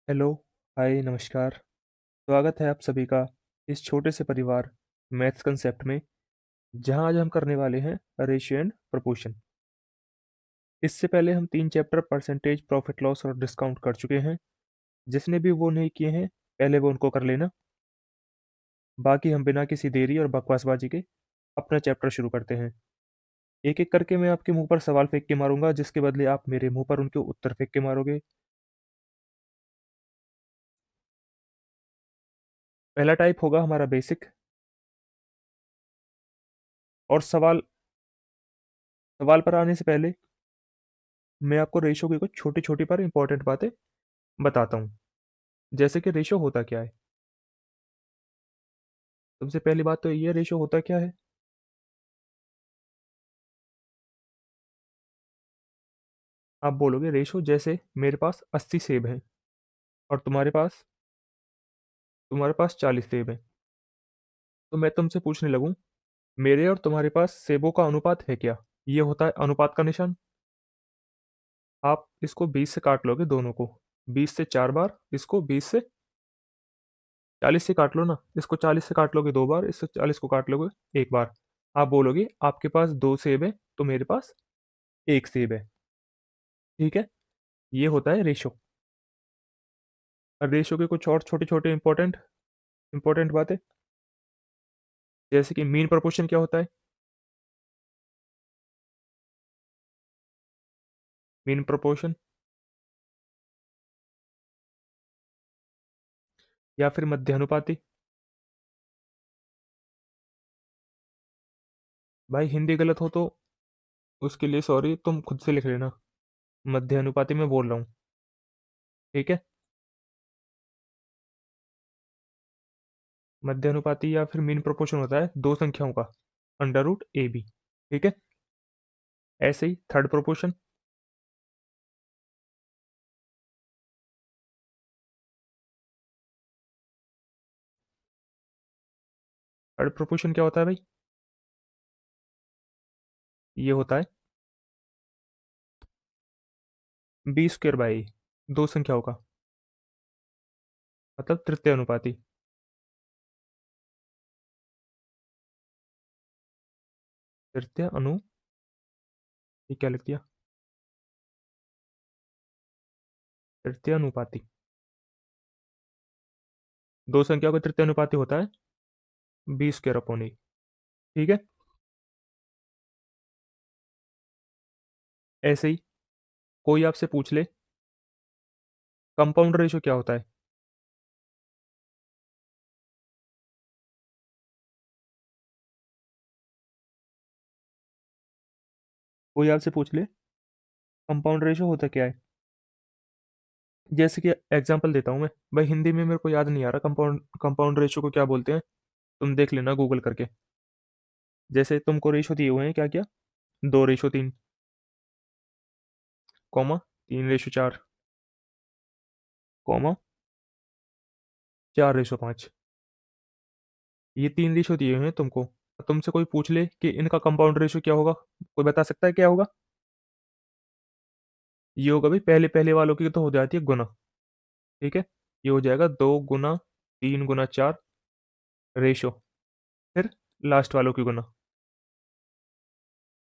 Hello, हाय, नमस्कार। स्वागत है आप सभी का इस छोटे से परिवार मैथ्स कंसेप्ट में, जहां आज हम करने वाले हैं रेशियो एंड प्रोपोर्शन। इससे पहले हम 3 चैप्टर परसेंटेज, प्रॉफिट लॉस और डिस्काउंट कर चुके हैं। जिसने भी वो नहीं किए हैं, पहले वो उनको कर लेना। बाकी हम बिना किसी देरी और बकवासबाजी के अपना चैप्टर शुरू करते हैं। एक-एक करके मैं आपके मुँह पर सवाल फेंक के मारूँगा, जिसके बदले आप मेरे मुँह पर उनके उत्तर फेंक के मारोगे। पहला टाइप होगा हमारा बेसिक। और सवाल सवाल पर आने से पहले मैं आपको रेशो की कुछ छोटी-छोटी पर इम्पोर्टेंट बातें बताता हूँ। जैसे कि रेशो होता क्या है? सबसे पहली बात तो ये है, रेशो होता क्या है? आप बोलोगे रेशो, जैसे मेरे पास 80 सेब हैं और तुम्हारे पास 40 सेब हैं। तो मैं तुमसे पूछने लगूँ, मेरे और तुम्हारे पास सेबों का अनुपात है क्या? ये होता है अनुपात का निशान। आप इसको 20 से काट लोगे दोनों को। 20 से 4 बार, इसको 20 से 40 से काट लो ना। इसको 40 से काट लोगे 2 बार, इससे 40 को काट लोगे 1 बार। आप बोलोगे आपके पास 2 सेब हैं, तो मेरे पास 1 सेब है। ठीक है? ये होता है रेशो। और रेशो के कुछ और छोटे-छोटे इम्पोर्टेंट इम्पोर्टेंट बातें, जैसे कि मीन प्रोपोर्शन क्या होता है? मीन प्रोपोर्शन या फिर मध्यानुपाती। भाई हिंदी गलत हो तो उसके लिए सॉरी, तुम खुद से लिख लेना। मध्यानुपाती मैं बोल रहा हूँ। ठीक है? मध्यानुपाती या फिर मीन प्रोपोर्शन होता है दो संख्याओं का अंडर रूट ए बी। ठीक है? ऐसे ही थर्ड प्रोपोर्शन। थर्ड प्रोपोर्शन क्या होता है भाई? ये होता है बी स्क्वायर बाई ए, दो संख्याओं का, मतलब तृतीय अनुपाती। तृतीय अनु ये क्या लिख दिया? तृतीय अनुपाती। दो संख्याओं का तृतीय अनुपाती होता है बी स्क्वायर अपॉन ए। ठीक है? ऐसे ही कोई आपसे पूछ ले कंपाउंड रेशो क्या होता है? कोई आपसे पूछ ले कंपाउंड रेशो होता क्या है? जैसे कि एग्जांपल देता हूँ मैं। भाई हिंदी में मेरे को याद नहीं आ रहा कंपाउंड कंपाउंड रेशो को क्या बोलते हैं। तुम देख लेना गूगल करके। जैसे तुमको रेशो दिए हुए हैं क्या क्या, 2:3, कॉमा 3:4, कॉमा 4:5। ये 3 रेशो दिए हुए हैं तुमको। तुमसे कोई पूछ ले कि इनका कंपाउंड रेशो क्या होगा, कोई बता सकता है क्या होगा? ये होगा भाई, पहले पहले वालों की तो हो जाती है गुना। ठीक है? ये हो जाएगा 2 गुना 3 गुना 4 रेशो। फिर लास्ट वालों की गुना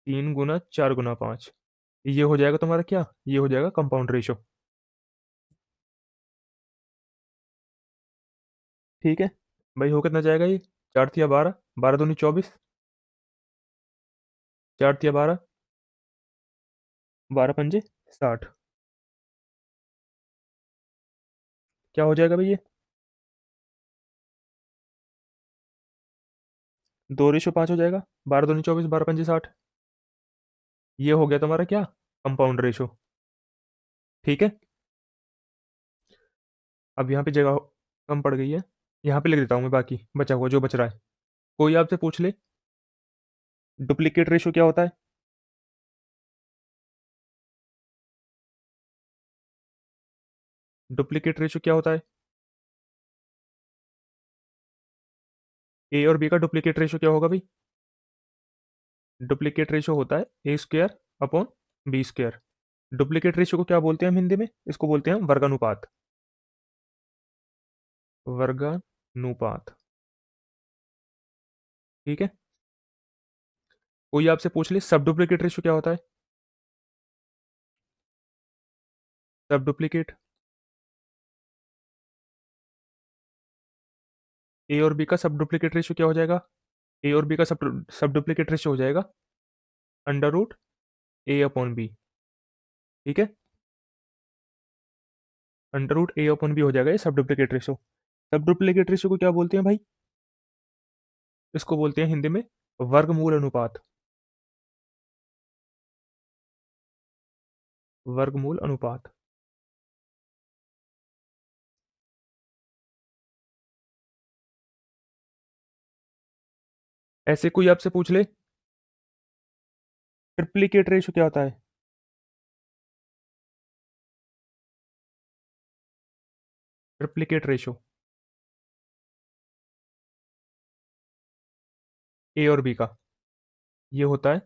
3 गुना 4 गुना 5। ये हो जाएगा तुम्हारा क्या, ये हो जाएगा कंपाउंड रेशो। ठीक है? भाई हो कितना जाएगा ये? 4 तिया 12, 12 दूनी 24, 4 तिया 12, 12 पंजे 60। क्या हो जाएगा भाई ये? 2:5 हो जाएगा। 12 दूनी 24, 12 पंजे 60। ये हो गया तुम्हारा क्या, कंपाउंड रेशो। ठीक है? अब यहाँ पे जगह कम पड़ गई है, यहाँ पे लिख देता हूँ मैं बाकी बचा हुआ जो बच रहा है। कोई आपसे पूछ ले डुप्लीकेट रेशो क्या होता है? डुप्लीकेट रेशो क्या होता है? ए और बी का डुप्लीकेट रेशो क्या होगा भाई? डुप्लीकेट रेशो होता है A square upon B square. Duplicate ratio को क्या बोलते हैं हम हिंदी में? इसको बोलते हैं हम वर्गानुपात। वर्गानुपात। ठीक है। कोई आपसे पूछ ले सब डुप्लीकेट रेशियो क्या होता है? सब डुप्लीकेट ए और बी का सब डुप्लीकेट रेशियो क्या हो जाएगा? ए और बी का सब डुप्लीकेट रेशियो हो जाएगा अंडर रूट ए अपॉन बी। ठीक है, अंडर रूट ए अपॉन बी हो जाएगा ये सब डुप्लीकेट रेशियो। सब डुप्लीकेट रेशियो को क्या बोलते हैं भाई? इसको बोलते हैं हिंदी में वर्गमूल अनुपात। वर्गमूल अनुपात। ऐसे कोई आपसे पूछ ले ट्रिप्लीकेट रेशियो क्या होता है? ट्रिप्लीकेट रेशियो ए और बी का ये होता है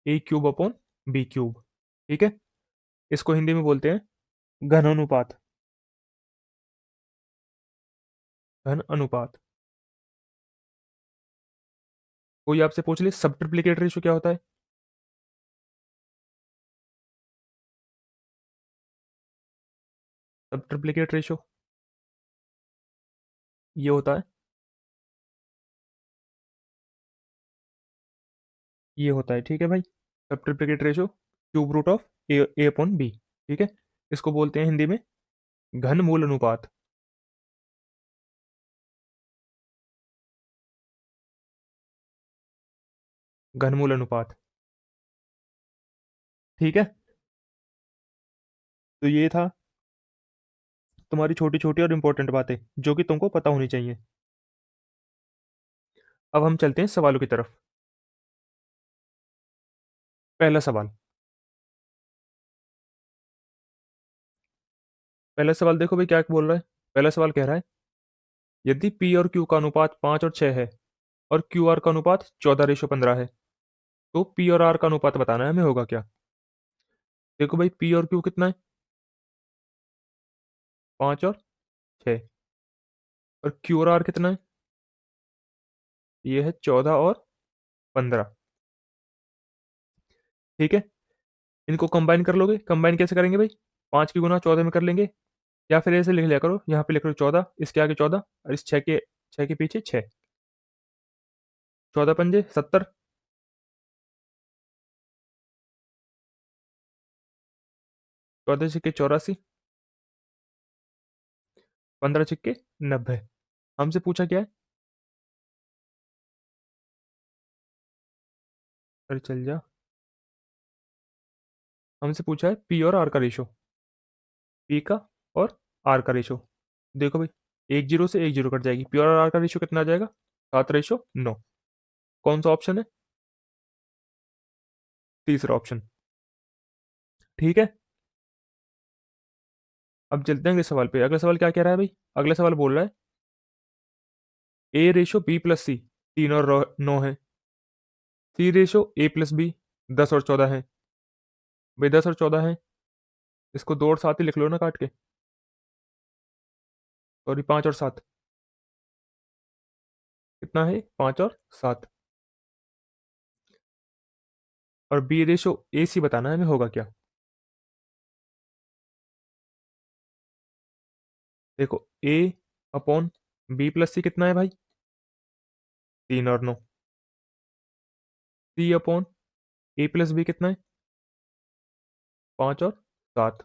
ए क्यूब अपॉन बी क्यूब। ठीक है, इसको हिंदी में बोलते हैं घन अनुपात। घन अनुपात। कोई आपसे पूछ ले सब ट्रिप्लीकेट रेशियो क्या होता है? सब ट्रिप्लीकेट रेशियो ये होता है, ये होता है। ठीक है भाई, सब triplicate ratio cube root of A upon B. ठीक है, इसको बोलते हैं हिंदी में घन मूल अनुपात। घन मूल अनुपात। ठीक है, तो ये था तुम्हारी छोटी छोटी और इंपॉर्टेंट बातें जो कि तुमको पता होनी चाहिए। अब हम चलते हैं सवालों की तरफ। पहला सवाल। पहला सवाल देखो भाई क्या बोल रहा है। पहला सवाल कह रहा है यदि पी और क्यू का अनुपात 5 और 6 है और क्यू आर का अनुपात 14:15 है तो पी और आर का अनुपात बताना है हमें, होगा क्या? देखो भाई पी और क्यू कितना है? 5 और 6। और क्यू और आर कितना है? ये है 14 और 15। ठीक है, इनको कंबाइन कर लोगे। कंबाइन कैसे करेंगे भाई? 5 की गुना 14 में कर लेंगे, या फिर ऐसे लिख लिया करो, यहाँ पे लिख लो 14, इसके आगे 14 और इस 6 के पीछे 6। 14 पंजे 70। 14 छिक्के 84। 15 छिक्के 90। हमसे पूछा क्या है? अरे चल जा। हमसे पूछा है पी और आर का रेशो। पी का और आर का रेशो। देखो भाई, एक जीरो से एक जीरो कट जाएगी। पी और आर का रेशो कितना आ जाएगा? 7:9। कौन सा ऑप्शन है? तीसरा ऑप्शन। ठीक है, अब चलते हैं अगले सवाल पे। अगला सवाल क्या कह रहा है भाई? अगला सवाल बोल रहा है ए रेशो बी प्लस सी 3 और 9 है। सी रेशो ए प्लस बी 10 और 14 है। भाई 10 और 14 है, इसको 2 और 7 ही लिख लो ना काट के। सॉरी, 5 और 7। कितना है? 5 और 7। और बी रेशो ए सी बताना है हमें, होगा क्या? देखो ए अपॉन बी प्लस सी कितना है भाई? 3 और 9। सी अपॉन ए प्लस बी कितना है? 5 और 7।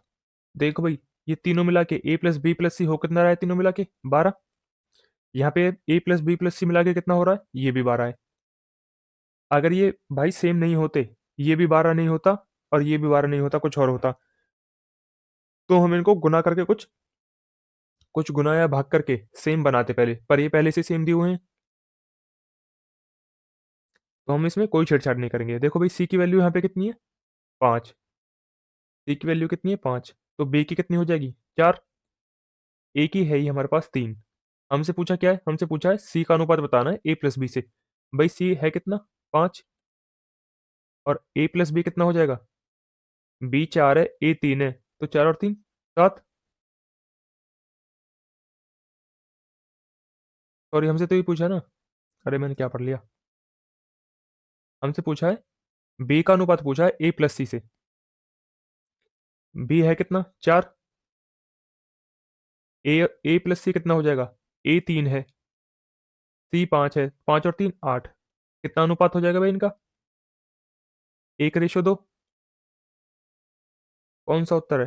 देखो भाई, ये तीनों मिला के ए प्लस बी प्लस सी हो कितना रहा है? तीनों मिला के 12। यहाँ पे ए प्लस बी प्लस सी मिला के कितना हो रहा है? ये भी 12 है। अगर ये भाई सेम नहीं होते, ये भी 12 नहीं होता और ये भी 12 नहीं होता, कुछ और होता, तो हम इनको गुना करके कुछ कुछ गुना या भाग करके सेम बनाते पहले, पर ये पहले से सेम दिए हुए हैं तो हम इसमें कोई छेड़छाड़ नहीं करेंगे। देखो भाई सी की वैल्यू यहाँ पे कितनी है? 5। सी की वैल्यू कितनी है? 5। तो बी की कितनी हो जाएगी? 4। ए की है ही हमारे पास 3। हमसे पूछा क्या है? हमसे पूछा है सी का अनुपात बताना है ए प्लस बी से। भाई सी है कितना? 5। और ए प्लस बी कितना हो जाएगा? बी 4 है, ए 3 है, तो 4 और 3 7। सॉरी, हमसे तो ये पूछा ना। अरे मैंने क्या पढ़ लिया। हमसे पूछा है बी का अनुपात पूछा है ए प्लस सी से। बी है कितना, 4। ए प्लस सी कितना हो जाएगा, ए 3 है, सी 5 है, 5 और 3 8। कितना अनुपात हो जाएगा भाई इनका, 1:2। कौन सा उत्तर है,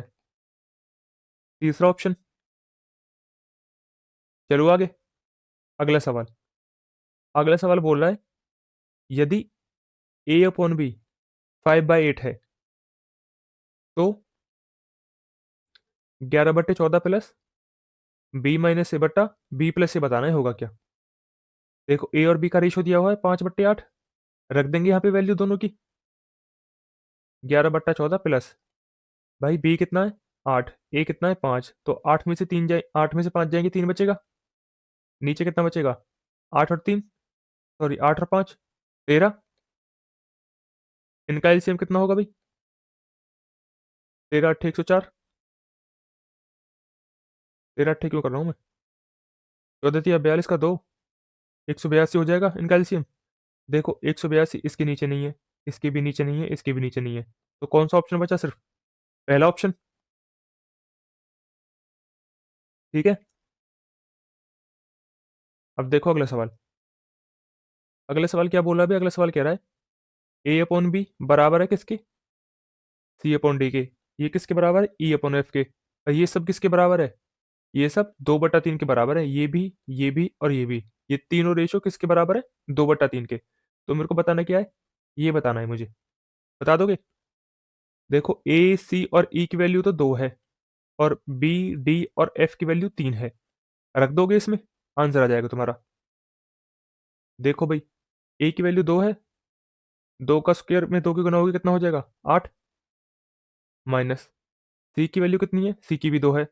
तीसरा ऑप्शन। चलो आगे, अगला सवाल। अगला सवाल बोल रहा है यदि ए अपॉन बी 5/8 है तो 11/14 प्लस बी माइनस ए बट्टा बी प्लस ए बताना है, होगा क्या। देखो ए और बी का रेशियो दिया हुआ है 5/8। रख देंगे यहाँ पे वैल्यू दोनों की। 11/14 प्लस, भाई बी कितना है 8, ए कितना है 5, तो 8 में से 3 जाए, 8 में से 5 जाएंगे, 3 बचेगा। नीचे कितना बचेगा, 8 और 3, सॉरी 8 और 5 13। इनका एलसीएम कितना होगा भाई, 13 8 104। 13 8 क्यों कर रहा हूँ मैं, 14 42 का 2, 182 हो जाएगा इनका एलसीएम। देखो 182 इसके नीचे नहीं है, इसके भी नीचे नहीं है, इसके भी नीचे नहीं है, तो कौन सा ऑप्शन बचा, सिर्फ पहला ऑप्शन। ठीक है, अब देखो अगला सवाल। अगला सवाल क्या बोला अभी, अगला सवाल कह रहा है ए अपॉन बी बराबर है किसके, सी अपॉन डी के। ये किसके बराबर है, ई अपॉन एफ के। और ये सब किसके बराबर है, ये सब 2/3 के बराबर है, ये भी, ये भी और ये भी। ये तीनों रेशो किसके बराबर है, 2/3 के। तो मेरे को बताना क्या है, ये बताना है मुझे, बता दोगे। देखो ए सी और ई की वैल्यू तो 2 है, और बी डी और एफ की वैल्यू 3 है। रख दोगे इसमें, आंसर आ जाएगा तुम्हारा। देखो भाई, ए की वैल्यू 2 है, 2 का स्क्वायर में 2 की गुना होगी, कितना हो जाएगा 8। माइनस सी की वैल्यू कितनी है, सी की भी 2 है,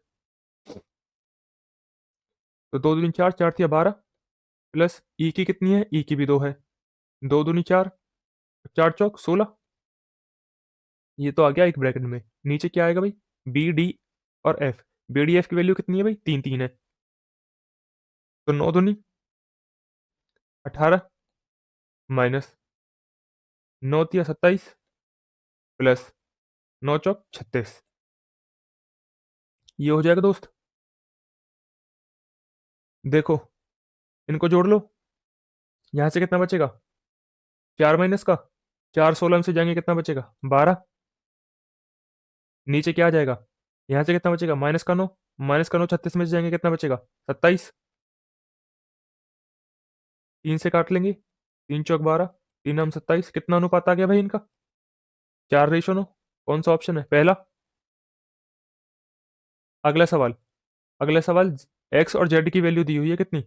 तो 2 दूनी 4, 4 थी 12। प्लस ई की कितनी है, ई की भी 2 है, 2 दूनी 4, 4 चौक 16। ये तो आ गया एक ब्रैकेट में। नीचे क्या आएगा भाई, बी डी और एफ। बी डी एफ की वैल्यू कितनी है भाई, 3 3 है, तो 9 दूनी 18, माइनस 9 तिया 27, प्लस 9 चौक 36। ये हो जाएगा दोस्त। देखो इनको जोड़ लो, यहां से कितना बचेगा, 4 माइनस का 4, 16 में से जाएंगे कितना बचेगा 12। नीचे क्या आ जाएगा, यहां से कितना बचेगा, -9, -9 36 में से जाएंगे कितना बचेगा 27। 3 से काट लेंगे, 3 चौक 12, 3 हम 27। कितना अनुपात आ गया भाई इनका, 4:9। कौन सा ऑप्शन है, पहला। अगला सवाल। अगला सवाल, एक्स और जेड की वैल्यू दी हुई है कितनी,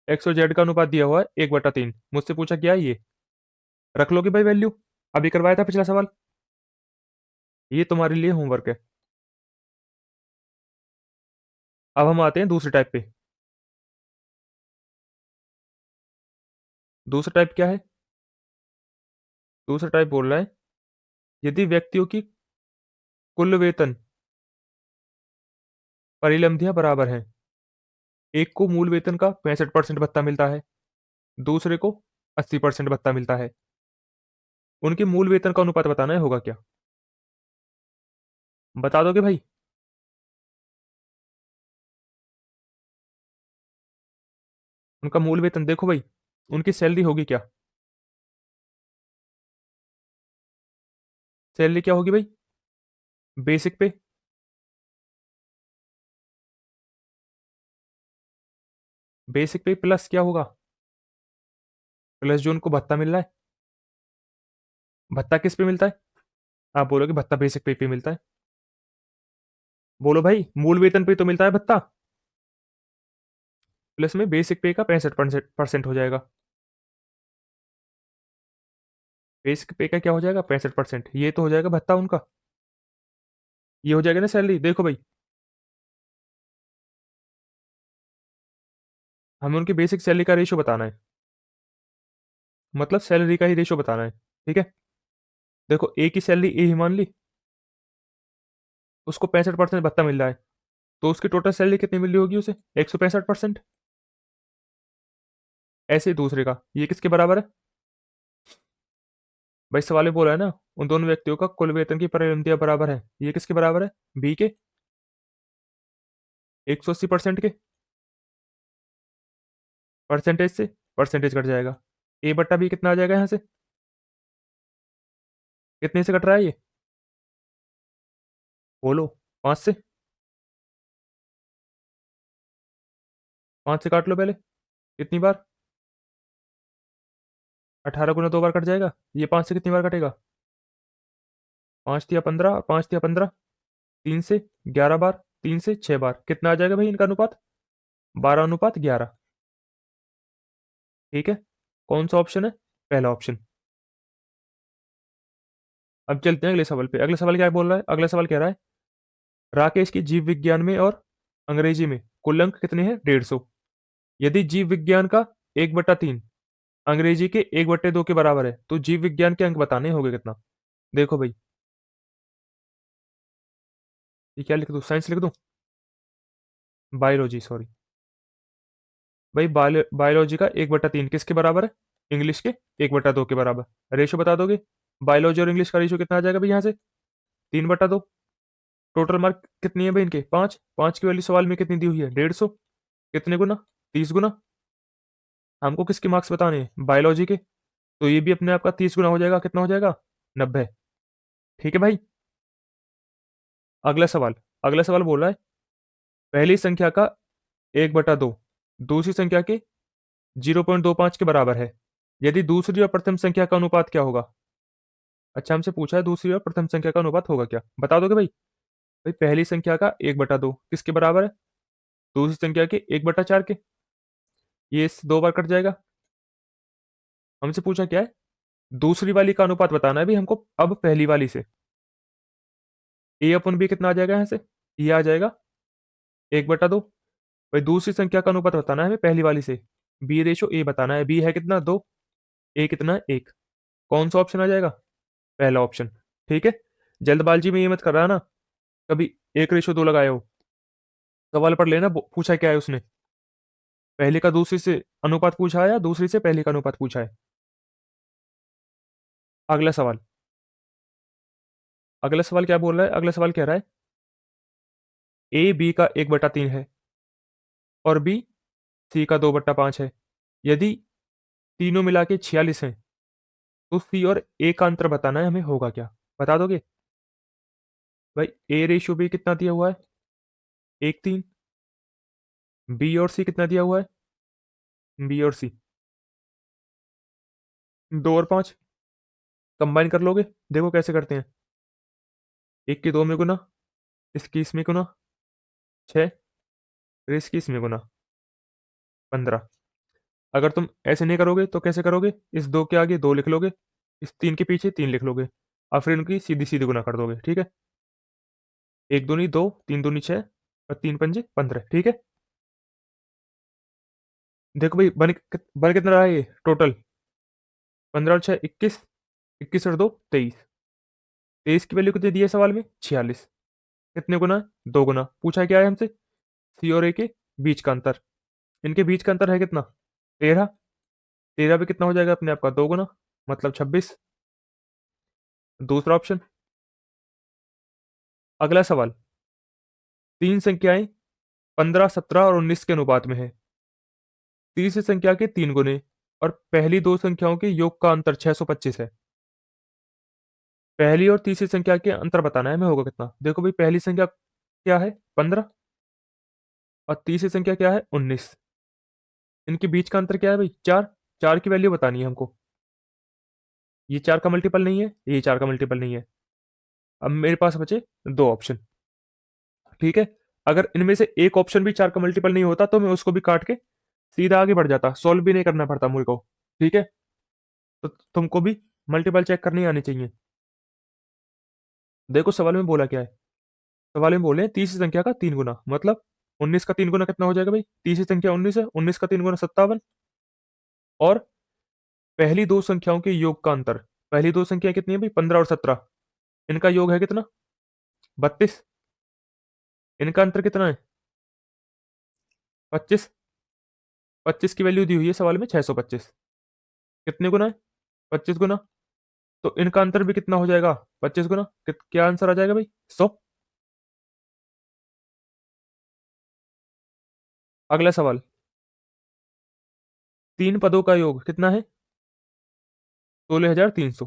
एक्स और जेड का अनुपात दिया हुआ है 1/3। मुझसे पूछा क्या है ये, रख लोगे भाई वैल्यू, अभी करवाया था पिछला सवाल। ये तुम्हारे लिए होमवर्क है। अब हम आते हैं दूसरे टाइप पे। दूसरा टाइप क्या है, दूसरा टाइप बोल रहा है यदि व्यक्तियों की कुल वेतन परिलब्धियां बराबर हैं, एक को मूल वेतन का 65% भत्ता मिलता है, दूसरे को 80% भत्ता मिलता है, उनके मूल वेतन का अनुपात बताना है, होगा क्या। बता दोगे भाई। उनका मूल वेतन देखो भाई, उनकी सैलरी होगी क्या, सैलरी क्या होगी भाई, बेसिक पे, बेसिक पे प्लस क्या होगा, प्लस जो उनको भत्ता मिल रहा है। भत्ता किस पे मिलता है, आप बोलोगे भत्ता बेसिक पे मिलता है। बोलो भाई, मूल वेतन पे तो मिलता है भत्ता, प्लस में बेसिक पे का 65% हो जाएगा। बेसिक पे का क्या हो जाएगा 65%, ये तो हो जाएगा भत्ता उनका, ये हो जाएगा ना सैलरी। देखो भाई, हमें उनकी बेसिक सैलरी का रेशियो बताना है, मतलब सैलरी का ही रेशियो बताना है। ठीक है, देखो ए की सैलरी ए ही मान ली, उसको 65% भत्ता मिल रहा है, तो उसकी टोटल सैलरी कितनी मिल रही होगी उसे, 165%। ऐसे ही दूसरे का, ये किसके बराबर है? भाई सवाल में बोला है ना, उन दोनों व्यक्तियों का कुल वेतन की परिणतियां बराबर है, ये किसके बराबर है? बी के 180% के परसेंटेज से, परसेंटेज कट जाएगा, ए बट्टा बी कितना आ जाएगा यहाँ से? कितने से कट रहा है ये? बोलो। 5 से। 5 से काट लो पहले। कितनी बार? 18 गुना 2 बार कट जाएगा। ये 5 से कितनी बार कटेगा? 5 तिया 15, 5 तिया 15, 3 से 11 बार, 3 से 6 बार, कितना आ जाएगा भाई इनका अनुपात? 12:11। ठीक है। कौन सा ऑप्शन है? पहला ऑप्शन। अब चलते हैं अगले सवाल पे। अगला सवाल क्या बोल रहा है? अगला सवाल कह रहा है राकेश की जीव विज्ञान में और अंग्रेजी में कुल अंक कितने हैं? 150। यदि जीव विज्ञान का 1/3 अंग्रेजी के 1/2 के बराबर है तो जीव विज्ञान के अंक बताने होंगे कितना? देखो भाई, ये क्या लिख दूं? साइंस लिख दूं? बायोलॉजी, सॉरी भाई। बायोलॉजी का 1/3 किसके बराबर है? इंग्लिश के 1/2 के बराबर। रेशो बता दोगे? बायोलॉजी और इंग्लिश का रेशो कितना आ जाएगा भाई यहाँ से? 3/2। टोटल मार्क कितनी है भाई इनके? 5। 5 की वैल्यू सवाल में कितनी दी हुई है? 150। कितने गुना? 30 गुना। हमको किसके मार्क्स बताने हैं? बायोलॉजी के। तो ये भी अपने आप का 30 गुना हो जाएगा। कितना हो जाएगा? 90। ठीक है भाई। अगला सवाल। अगला सवाल बोल रहा है पहली संख्या का 1/2 दूसरी संख्या के 0.25 के बराबर है। यदि दूसरी और प्रथम संख्या का अनुपात क्या होगा? अच्छा, हमसे पूछा है दूसरी और प्रथम संख्या का अनुपात होगा क्या? बता दोगे भाई? भाई पहली संख्या का 1/2 किसके बराबर है? दूसरी संख्या के 1/4 के। ये इससे 2 बार कट जाएगा। हमसे पूछा क्या है? दूसरी वाली का अनुपात बताना है भी हमको, अब पहली वाली से। ए अपन बी कितना आ जाएगा यहाँ से? ये आ जाएगा 1/2। भाई दूसरी संख्या का अनुपात बताना है हमें पहली वाली से। बी रेशो ए बताना है। बी है कितना? 2। ए कितना है? 1। कौन सा ऑप्शन आ जाएगा? पहला ऑप्शन। ठीक है। जल्दबाजी में ये मत कर रहा ना कभी 1:2 लगाए हो। सवाल पढ़ लेना, पूछा क्या है उसने। पहले का दूसरी से अनुपात पूछा है या दूसरी से पहले का अनुपात पूछा है? अगला सवाल। अगला सवाल क्या बोल रहा है? अगला सवाल कह रहा है ए बी का 1/3 है और बी सी का 2/5 है। यदि तीनों मिला के 46 हैं तो सी और ए का अंतर बताना है हमें, होगा क्या? बता दोगे? भाई ए रेशियो बी कितना दिया हुआ है? 1:3। बी और सी कितना दिया हुआ है? बी और सी 2 और 5। कंबाइन कर लोगे? देखो कैसे करते हैं। 1 की 2 में गुना, इसकी इसमें गुना 6, फिर इसकी इसमें गुना 15। अगर तुम ऐसे नहीं करोगे तो कैसे करोगे? इस 2 के आगे 2 लिख लोगे, इस 3 के पीछे 3 लिख लोगे, और फिर इनकी सीधी सीधी गुना कर दोगे। ठीक है। 1 दूनी 2, 3 दूनी 6, और 3 पंजे 15। ठीक है। देखो भाई बन कितना रहा है ये टोटल? 15 और 6 21, 21 और 2 23। 23 की वैल्यू कितनी दी है सवाल में? 46। कितने गुना है? 2 गुना। पूछा क्या है हमसे? सी और ए के बीच का अंतर। इनके बीच का अंतर है कितना? 13। 13 भी कितना हो जाएगा अपने आप का? 2 गुना, मतलब 26। दूसरा ऑप्शन। अगला सवाल। तीन संख्याएं 15, 17 और 19 के अनुपात में है। तीसरी संख्या के 3 गुने और पहली दो संख्याओं के योग का अंतर 625 है। पहली और तीसरी संख्या के अंतर बताना है हमें, होगा कितना? देखो भाई, पहली संख्या क्या है? 15, और तीसरी संख्या क्या है? 19। इनके बीच का अंतर क्या है भाई? 4। 4 की वैल्यू बतानी है हमको। ये 4 का मल्टीपल नहीं है, ये 4 का मल्टीपल नहीं है। अब मेरे पास बचे 2 ऑप्शन। ठीक है। अगर इनमें से एक ऑप्शन भी 4 का मल्टीपल नहीं होता तो मैं उसको भी काट के सीधा आगे बढ़ जाता, सॉल्व भी नहीं करना पड़ता मुझे को। ठीक है। तो तुमको भी मल्टीपल चेक करनी आनी चाहिए। देखो सवाल में बोला क्या है। सवाल में बोले तीसरी संख्या का 3 गुना, मतलब 19 का 3 गुना कितना हो जाएगा भाई? तीसरी संख्या 19 है, 19 का 3 गुना 57। और पहली दो संख्याओं के योग का अंतर। पहली दो संख्या कितनी है भाई? 15 और 17। इनका योग है कितना? 32। इनका अंतर कितना है? 25। 25 की वैल्यू दी हुई है सवाल में 625। कितने गुना है? 25 गुना। तो इनका अंतर भी कितना हो जाएगा? 25 गुना। क्या आंसर आ जाएगा भाई? 100। अगला सवाल, तीन पदों का योग कितना है? 16,300।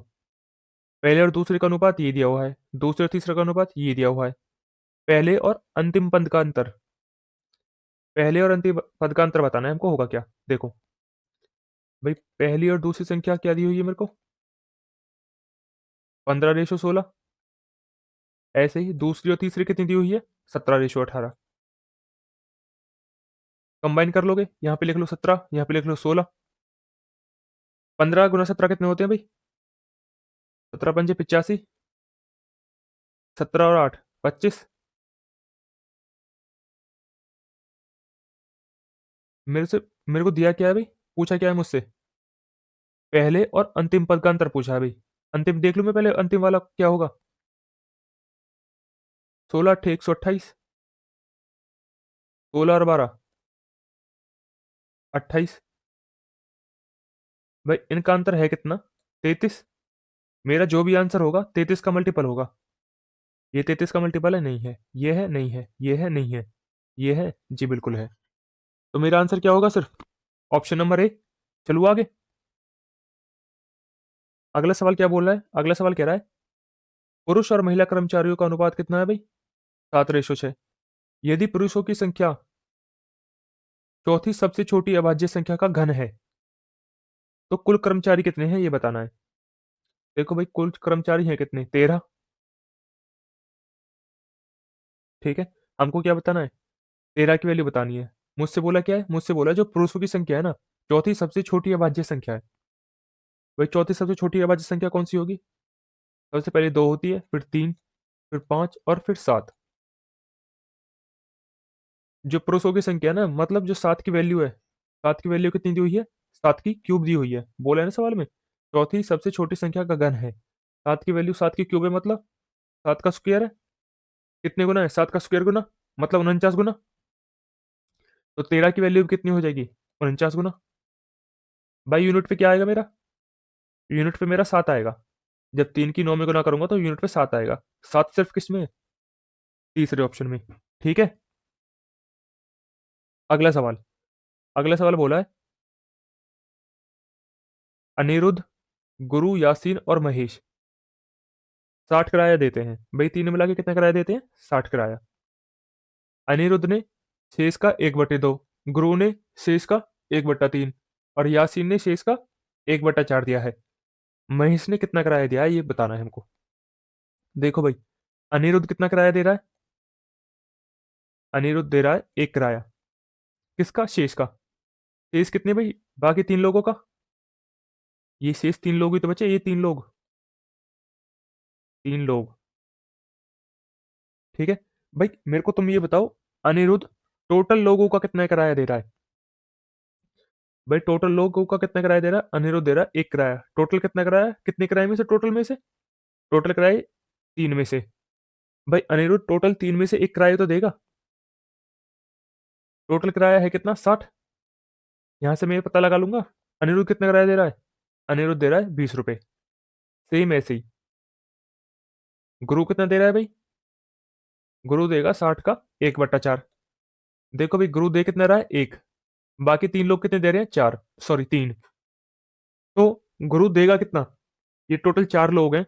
पहले और दूसरे का अनुपात ये दिया हुआ है, दूसरे और तीसरे का अनुपात ये दिया हुआ है। पहले और अंतिम पद का अंतर, पहले और अंतिम पद का अंतर बताना है हमको, होगा क्या? देखो भाई, पहली और दूसरी संख्या क्या दी हुई है मेरे को? 15:16। ऐसे ही दूसरी और तीसरी कितनी दी हुई है? 17:18। कंबाइन कर लोगे, यहाँ पे लिख लो 17, यहाँ पे लिख लो 16। 15 × 17 कितने होते हैं भाई? 17×5 = 85। 17 और 8 25। मेरे से मेरे को दिया क्या है भाई? पूछा क्या है मुझसे? पहले और अंतिम पद का अंतर पूछा है भाई। अंतिम देख लूं मैं पहले, अंतिम वाला क्या होगा? 16 8 128। 16 और 12 28। भाई इनका अंतर है कितना? 33। मेरा जो भी आंसर होगा 33 का मल्टीपल होगा। ये 33 का मल्टीपल है? नहीं है। ये है? नहीं है। ये है? नहीं है। ये है? जी बिल्कुल है। तो मेरा आंसर क्या होगा? सिर्फ ऑप्शन नंबर ए। चलो आगे। अगला सवाल क्या बोल रहा है? अगला सवाल कह रहा है, पुरुष और महिला कर्मचारियों का अनुपात कितना है भाई? 7:6। यदि पुरुषों की संख्या चौथी सबसे छोटी अभाज्य संख्या का घन है, तो कुल कर्मचारी कितने हैं ये बताना है। देखो भाई, कुल कर्मचारी हैं कितने? 13। ठीक है। हमको क्या बताना है? 13 की वैल्यू बतानी है। मुझसे बोला क्या है? मुझसे बोला जो पुरुषों की संख्या है ना, चौथी सबसे छोटी अभाज्य संख्या है। भाई चौथी सबसे छोटी अभाज्य संख्या कौन सी होगी? सबसे पहले 2 होती है, फिर 3, फिर 5 और फिर 7। जो पुरुषों की संख्या है ना, मतलब जो 7 की वैल्यू है, 7 की वैल्यू कितनी दी हुई है? 7 की क्यूब दी हुई है। बोला है ना सवाल में, चौथी सबसे छोटी संख्या का घन है। 7 की वैल्यू 7 की क्यूब है, मतलब 7 का स्क्वायर है। कितने गुना है? 7 का स्क्वायर गुना, मतलब 49 गुना। तो 13 की वैल्यू कितनी हो जाएगी? 49 गुना। भाई यूनिट पे क्या आएगा मेरा? यूनिट पे मेरा 7 आएगा। जब 3 की 9 में गुना करूंगा तो यूनिट पे 7 आएगा। 7 सिर्फ किस में है? तीसरे ऑप्शन में। ठीक है। अगला सवाल, अगला सवाल बोला है, अनिरुद्ध, गुरु, यासीन और महेश 60 किराया देते हैं। भाई तीनों मिला के कितना किराया देते हैं? 60 किराया। अनिरुद्ध ने शेष का 1/2, गुरु ने शेष का 1/3 और यासीन ने शेष का 1/4 दिया है। महेश ने कितना किराया दिया है ये बताना है हमको। देखो भाई, अनिरुद्ध कितना किराया दे रहा है? अनिरुद्ध दे रहा है 1 किराया। किसका? शेष का। शेष कितने भाई? बाकी 3 लोगों का। ये शेष 3 लोग ही तो बचे, ये 3 लोग। 3 लोग। ठीक है। भाई मेरे को तुम ये बताओ, अनिरुद्ध टोटल लोगों का कितना किराया दे रहा है? भाई टोटल लोगों का कितना किराया दे रहा है? अनिरुद्ध दे रहा है 1 किराया। टोटल कितना किराया है? कितने किराए में से? टोटल में से? टोटल किराए 3 में से। भाई अनिरुद्ध टोटल 3 में से 1 किराया तो देगा। टोटल किराया है कितना? 60। यहां से मैं ये पता लगा लूंगा अनिरुद्ध कितना किराया दे रहा है। अनिरुद्ध दे रहा है 20 रुपए। सेम ऐसे ही गुरु कितना दे रहा है भाई? गुरु देगा 60 का 1/4। देखो भाई, गुरु दे कितना रहा है? 1। बाकी 3 लोग कितने दे रहे हैं? 4, सॉरी 3। तो गुरु देगा कितना? ये टोटल 4 लोग हैं।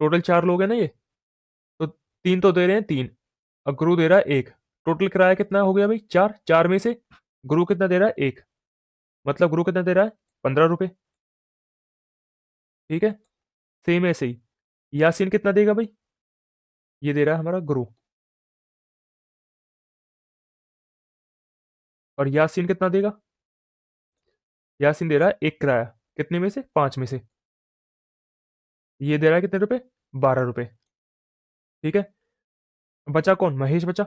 टोटल 4 लोग हैं ना ये। तो 3 तो दे रहे हैं 3, और गुरु दे रहा है 1। टोटल किराया कितना हो गया भाई? 4। 4 में से गुरु कितना दे रहा है? 1। मतलब गुरु कितना दे रहा है? 15 रुपए। ठीक है। सेम ऐसे ही यासीन कितना देगा भाई? ये दे रहा है हमारा गुरु। और यासीन कितना देगा? यासीन दे रहा है 1 किराया। कितने में से? 5 में से। ये दे रहा है कितने रुपए? 12 रुपए। ठीक है। बचा कौन? महेश बचा।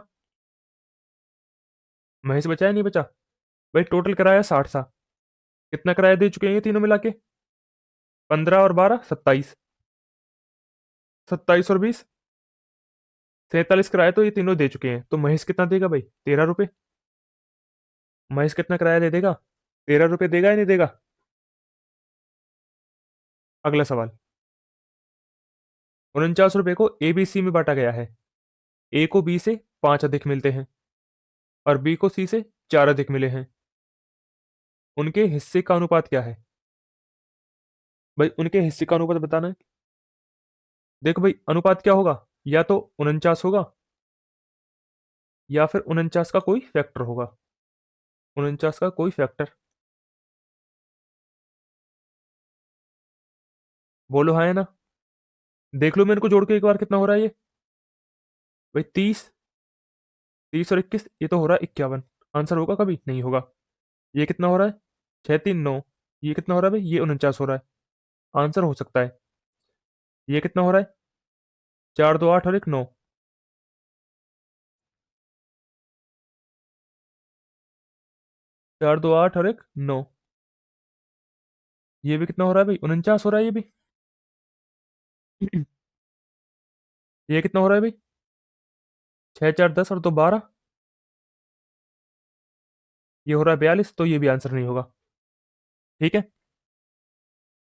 महेश बचा या नहीं बचा? भाई टोटल किराया 60 सा। कितना किराया दे चुके हैं ये तीनों मिला के? 15 और 12 27। 27 और 20 47 किराया तो ये तीनों दे चुके हैं। तो महेश कितना देगा भाई? 13 रुपए। महेश कितना किराया दे देगा? 13 रुपये देगा या नहीं देगा? अगला सवाल। 49 रुपये को ए बी सी में बांटा गया है। ए को बी से 5 अधिक मिलते हैं और बी को सी से 4 अधिक मिले हैं। उनके हिस्से का अनुपात क्या है? भाई उनके हिस्से का अनुपात बताना है। देखो भाई, अनुपात क्या होगा? या तो 49 होगा या फिर 49 का कोई फैक्टर होगा। 49 का कोई फैक्टर। बोलो हाँ या ना। देख लो मेरे को जोड़ के एक बार, कितना हो रहा है ये? भाई 30। 30 और 21, ये तो हो रहा है 51। आंसर होगा कभी नहीं होगा। ये कितना हो रहा है? 6 3 9। ये कितना हो रहा है भाई? ये 49 हो रहा है। आंसर हो सकता है। ये कितना हो रहा है? 4 2 8 और 1 9। 4 2 8 और 1 9। ये भी कितना हो रहा है भाई? 49 हो रहा है ये भी। ये कितना हो रहा है भाई? 6 4 10 और 2 12। ये हो रहा है 42, तो ये भी आंसर नहीं होगा। ठीक है।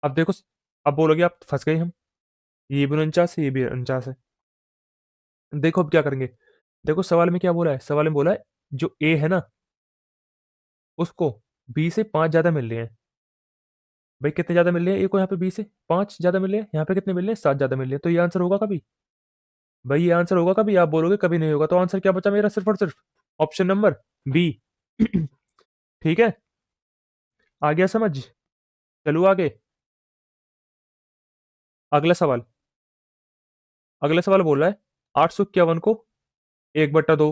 अब देखो, अब बोलोगे आप फंस गए हम। ये भी 49 है, ये भी 49 है। देखो अब क्या करेंगे। देखो सवाल में क्या बोला है? सवाल में बोला है जो ए है ना, उसको बी से 5 ज्यादा मिल रहे हैं। भाई कितने ज्यादा मिल रहे हैं ए को? यहाँ पे बी से 5 ज्यादा मिल रहे हैं, यहाँ पे कितने मिल रहे हैं? 7 ज्यादा मिल रहे हैं। तो ये आंसर होगा कभी? भाई ये आंसर होगा कभी? आप बोलोगे कभी नहीं होगा, तो आंसर क्या बचा मेरा? सिर्फ और सिर्फ ऑप्शन नंबर बी। ठीक है। आ गया समझ? चलो आगे। अगला सवाल। अगला सवाल बोल रहा है 851 को 1/2,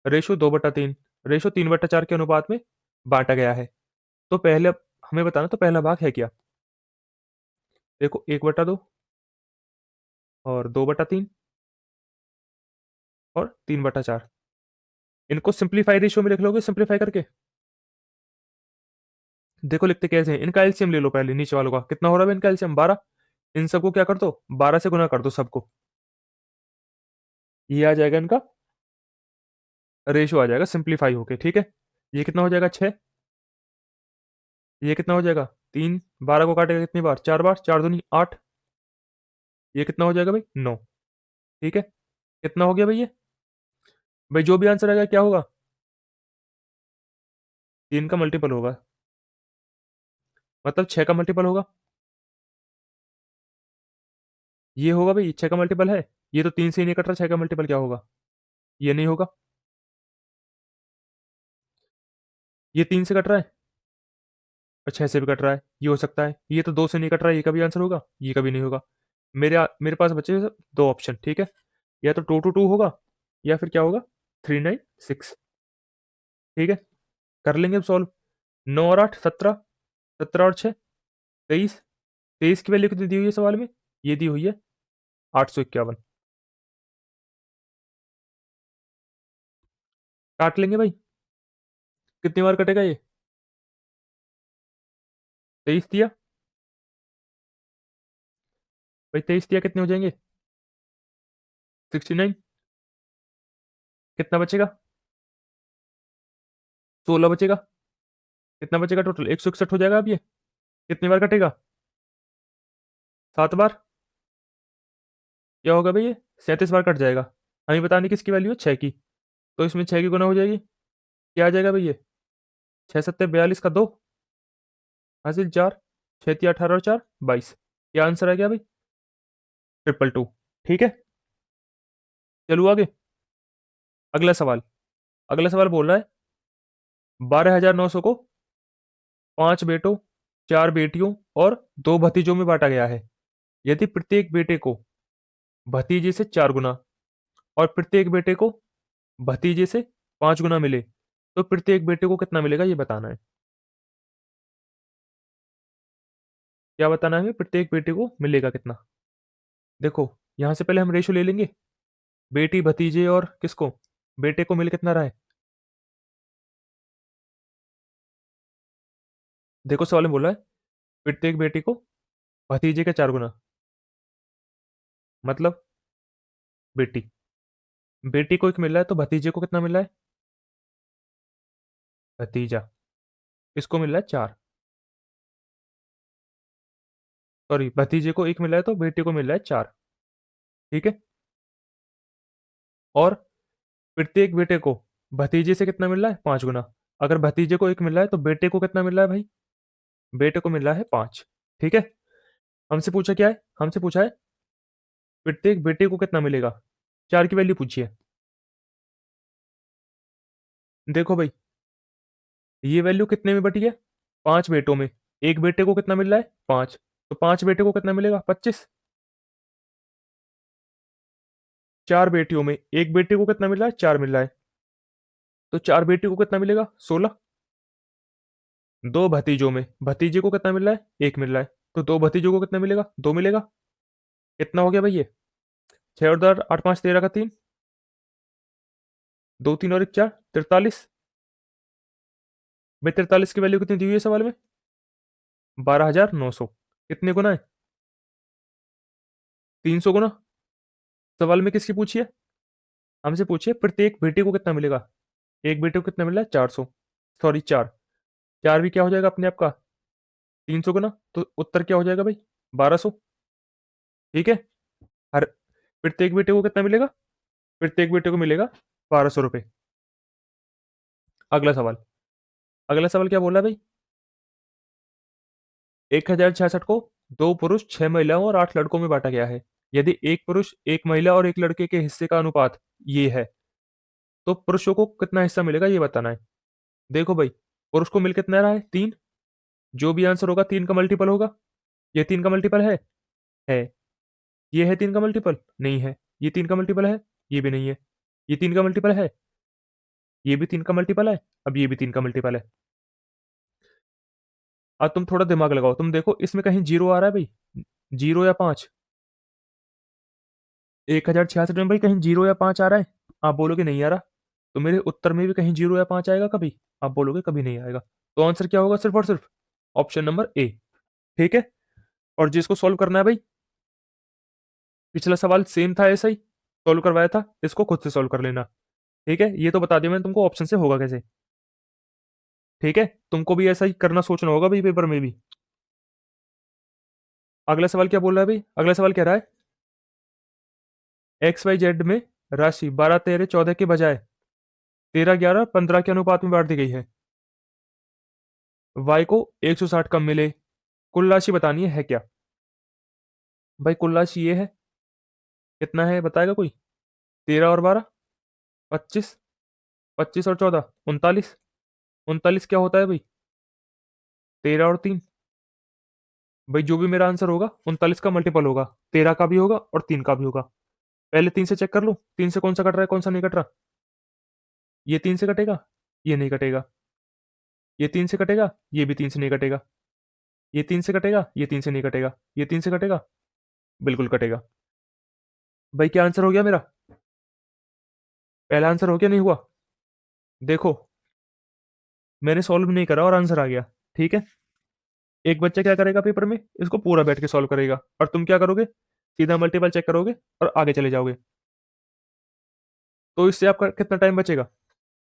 रेशो 2/3, रेशो 3/4 के अनुपात में बांटा गया है। तो पहले हमें बताना, तो पहला भाग है क्या? देखो 1/2 और 2/3 और 3/4। इनको सिंप्लीफाई रेशियो में लिख लोगे, सिंप्लीफाई करके। देखो लिखते कैसे हैं। इनका एलसीएम ले लो पहले, नीचे वालों का कितना हो रहा है इनका एलसीएम? 12। इन सबको क्या कर दो? 12 से गुना कर दो सबको। ये आ जाएगा इनका रेशियो, आ जाएगा सिंप्लीफाई होके। ठीक है। ये कितना हो जाएगा? 6। ये कितना हो जाएगा? 3। 12 को काटेगा कितनी बार? 4 बार। 4 दूनी 8। ये कितना हो जाएगा भाई? 9। ठीक है। कितना हो गया भाई ये? भाई जो भी आंसर आएगा क्या होगा? 3 का मल्टीपल होगा, मतलब 6 का मल्टीपल होगा। ये होगा भाई, 6 का मल्टीपल है। ये तो 3 से ही नहीं कट रहा, 6 का मल्टीपल क्या होगा? ये नहीं होगा। ये 3 से कट रहा है और 6 से भी कट रहा है, ये हो सकता है। ये तो 2 से नहीं कट रहा है, ये कभी आंसर होगा? ये कभी नहीं होगा। मेरे पास बचे दो ऑप्शन। ठीक है। या तो 2 2 2 होगा, या फिर क्या होगा? 3 9 6। ठीक है। कर लेंगे अब सॉल्व। 9 और 8 17। 17 और 6 23। 23 की वैल्यू कितनी दी हुई है सवाल में? ये दी हुई है 851। काट लेंगे भाई। कितनी बार कटेगा ये? 23 दिया भाई, 23 दिया, कितने हो जाएंगे? 69। कितना बचेगा? 16 बचेगा। कितना बचेगा टोटल? 161 हो जाएगा अब ये। कितनी बार कटेगा? 7 बार। क्या होगा भाई ये? 37 बार कट जाएगा। हमें बतानी किसकी वैल्यू है? 6 की। तो इसमें 6 की गुना हो जाएगी। क्या आ जाएगा भाई ये? 6 7 42 का 2, हासिल 4। 6 3 18 और 4 22। ये आंसर आ गया भाई, 222। ठीक है। चलो आगे। अगला सवाल। अगला सवाल बोल रहा है 12,900 को 5 बेटों, 4 बेटियों और 2 भतीजों में बांटा गया है। यदि प्रत्येक बेटे को भतीजे से 4 गुना और प्रत्येक बेटे को भतीजे से 5 गुना मिले, तो प्रत्येक बेटे को कितना मिलेगा? ये बताना है। क्या बताना है हमें? प्रत्येक बेटे को मिलेगा कितना? देखो, यहां से पहले हम रेशो ले लेंगे। बेटी भतीजे और किसको? बेटे को मिल कितना रहा है? देखो सवाल में बोला है प्रत्येक बेटे को भतीजे के 4 गुना, मतलब बेटी। बेटी को 1 मिल रहा है, तो भतीजे को कितना मिल रहा है? भतीजा, इसको मिल रहा है 4। सॉरी, भतीजे को 1 मिला है तो बेटे को मिल रहा है 4। ठीक है? और प्रत्येक बेटे को भतीजे से कितना मिल रहा है? 5 गुना। अगर भतीजे को 1 मिल रहा है तो बेटे को कितना मिल रहा है भाई? बेटे को मिल रहा है 5। ठीक है? हमसे पूछा क्या है? हमसे पूछा है प्रत्येक बेटे को कितना मिलेगा? 4 की वैल्यू पूछी है। देखो भाई, ये वैल्यू कितने में बटी है? 5 बेटों में। एक बेटे को कितना मिल रहा है? 5। तो 5 बेटे को कितना मिलेगा? 25। 4 बेटियों में एक बेटे को कितना मिल रहा है? 4 मिल रहा है। तो 4 बेटी को कितना मिलेगा? 16। 2 भतीजों में भतीजे को कितना मिल रहा है? 1 मिल रहा है। तो 2 भतीजों को कितना मिलेगा? 2 मिलेगा। कितना हो गया भाई ये? 6 और 4, 8 5 13 का 3, 2 3 और 1 4, 43। भाई 43 की वैल्यू कितनी दी हुई है सवाल में? 12,900। कितने गुना है? 300 गुना। सवाल में किसकी पूछी है? हमसे पूछिए प्रत्येक बेटे को कितना मिलेगा? एक बेटे को कितना मिल रहा है? 400। सॉरी 4। 4 भी क्या हो जाएगा अपने आप का? 300 गुना। तो उत्तर क्या हो जाएगा भाई? 1200। ठीक है? हर प्रत्येक बेटे को कितना मिलेगा? प्रत्येक बेटे को मिलेगा 1200 रुपये। अगला सवाल। अगला सवाल क्या बोला भाई? 1066 को 2 पुरुष 6 महिलाओं और 8 लड़कों में बांटा गया है। यदि एक पुरुष, एक महिला और एक लड़के के हिस्से का अनुपात ये है, तो पुरुषों को कितना हिस्सा मिलेगा ये बताना है। देखो भाई, पुरुष को मिल कितना रहा है? 3। जो भी आंसर होगा 3 का मल्टीपल होगा। ये 3 का मल्टीपल है। ये है 3 का मल्टीपल? नहीं है। ये 3 का मल्टीपल है? ये भी नहीं है। ये 3 का मल्टीपल है? ये भी 3 का मल्टीपल है। अब ये भी 3 का मल्टीपल है। अब तुम थोड़ा दिमाग लगाओ, तुम देखो इसमें कहीं जीरो आ रहा है भाई? जीरो या 5? 1066 में भाई कहीं जीरो या 5 आ रहा है? आप बोलोगे नहीं आ रहा। तो मेरे उत्तर में भी कहीं जीरो या 5 आएगा कभी? आप बोलोगे कभी नहीं आएगा। तो आंसर क्या होगा? सिर्फ और सिर्फ ऑप्शन नंबर ए। ठीक है? और जिसको सॉल्व करना है भाई, पिछला सवाल सेम था, ऐसा ही सॉल्व करवाया था, इसको खुद से सॉल्व कर लेना। ठीक है? ये तो बता दिया मैंने तुमको ऑप्शन से होगा कैसे। ठीक है? तुमको भी ऐसा ही करना, सोचना होगा भाई पेपर में भी। अगला सवाल क्या बोल रहा है भाई? अगला सवाल कह रहा है एक्स वाई जेड में राशि 12 13 14 के बजाय 13 11 15 के अनुपात में बांट दी गई है। वाई को 160 कम मिले। कुल राशि बतानी है क्या? भाई कुल राशि ये है। कितना है बताएगा कोई? 13 और 12, 25। 25 और 14, 39। 39 क्या होता है भाई? 13 और 3। भाई जो भी मेरा आंसर होगा 39 का मल्टीपल होगा। 13 का भी होगा और 3 का भी होगा। पहले 3 से चेक कर लूं, 3 से कौन सा कट रहा है कौन सा नहीं कट रहा। ये 3 से कटेगा, ये नहीं कटेगा। ये 3 से कटेगा, ये भी 3 से नहीं कटेगा। ये 3 से कटेगा, ये 3 से नहीं कटेगा। ये 3 से कटेगा, बिल्कुल कटेगा। भाई क्या आंसर हो गया मेरा? पहला आंसर हो गया नहीं हुआ? देखो, मैंने सॉल्व नहीं करा और आंसर आ गया। ठीक है? एक बच्चा क्या करेगा पेपर में, इसको पूरा बैठ के सॉल्व करेगा, और तुम क्या करोगे? सीधा मल्टीपल चेक करोगे और आगे चले जाओगे। तो इससे आपका कितना टाइम बचेगा?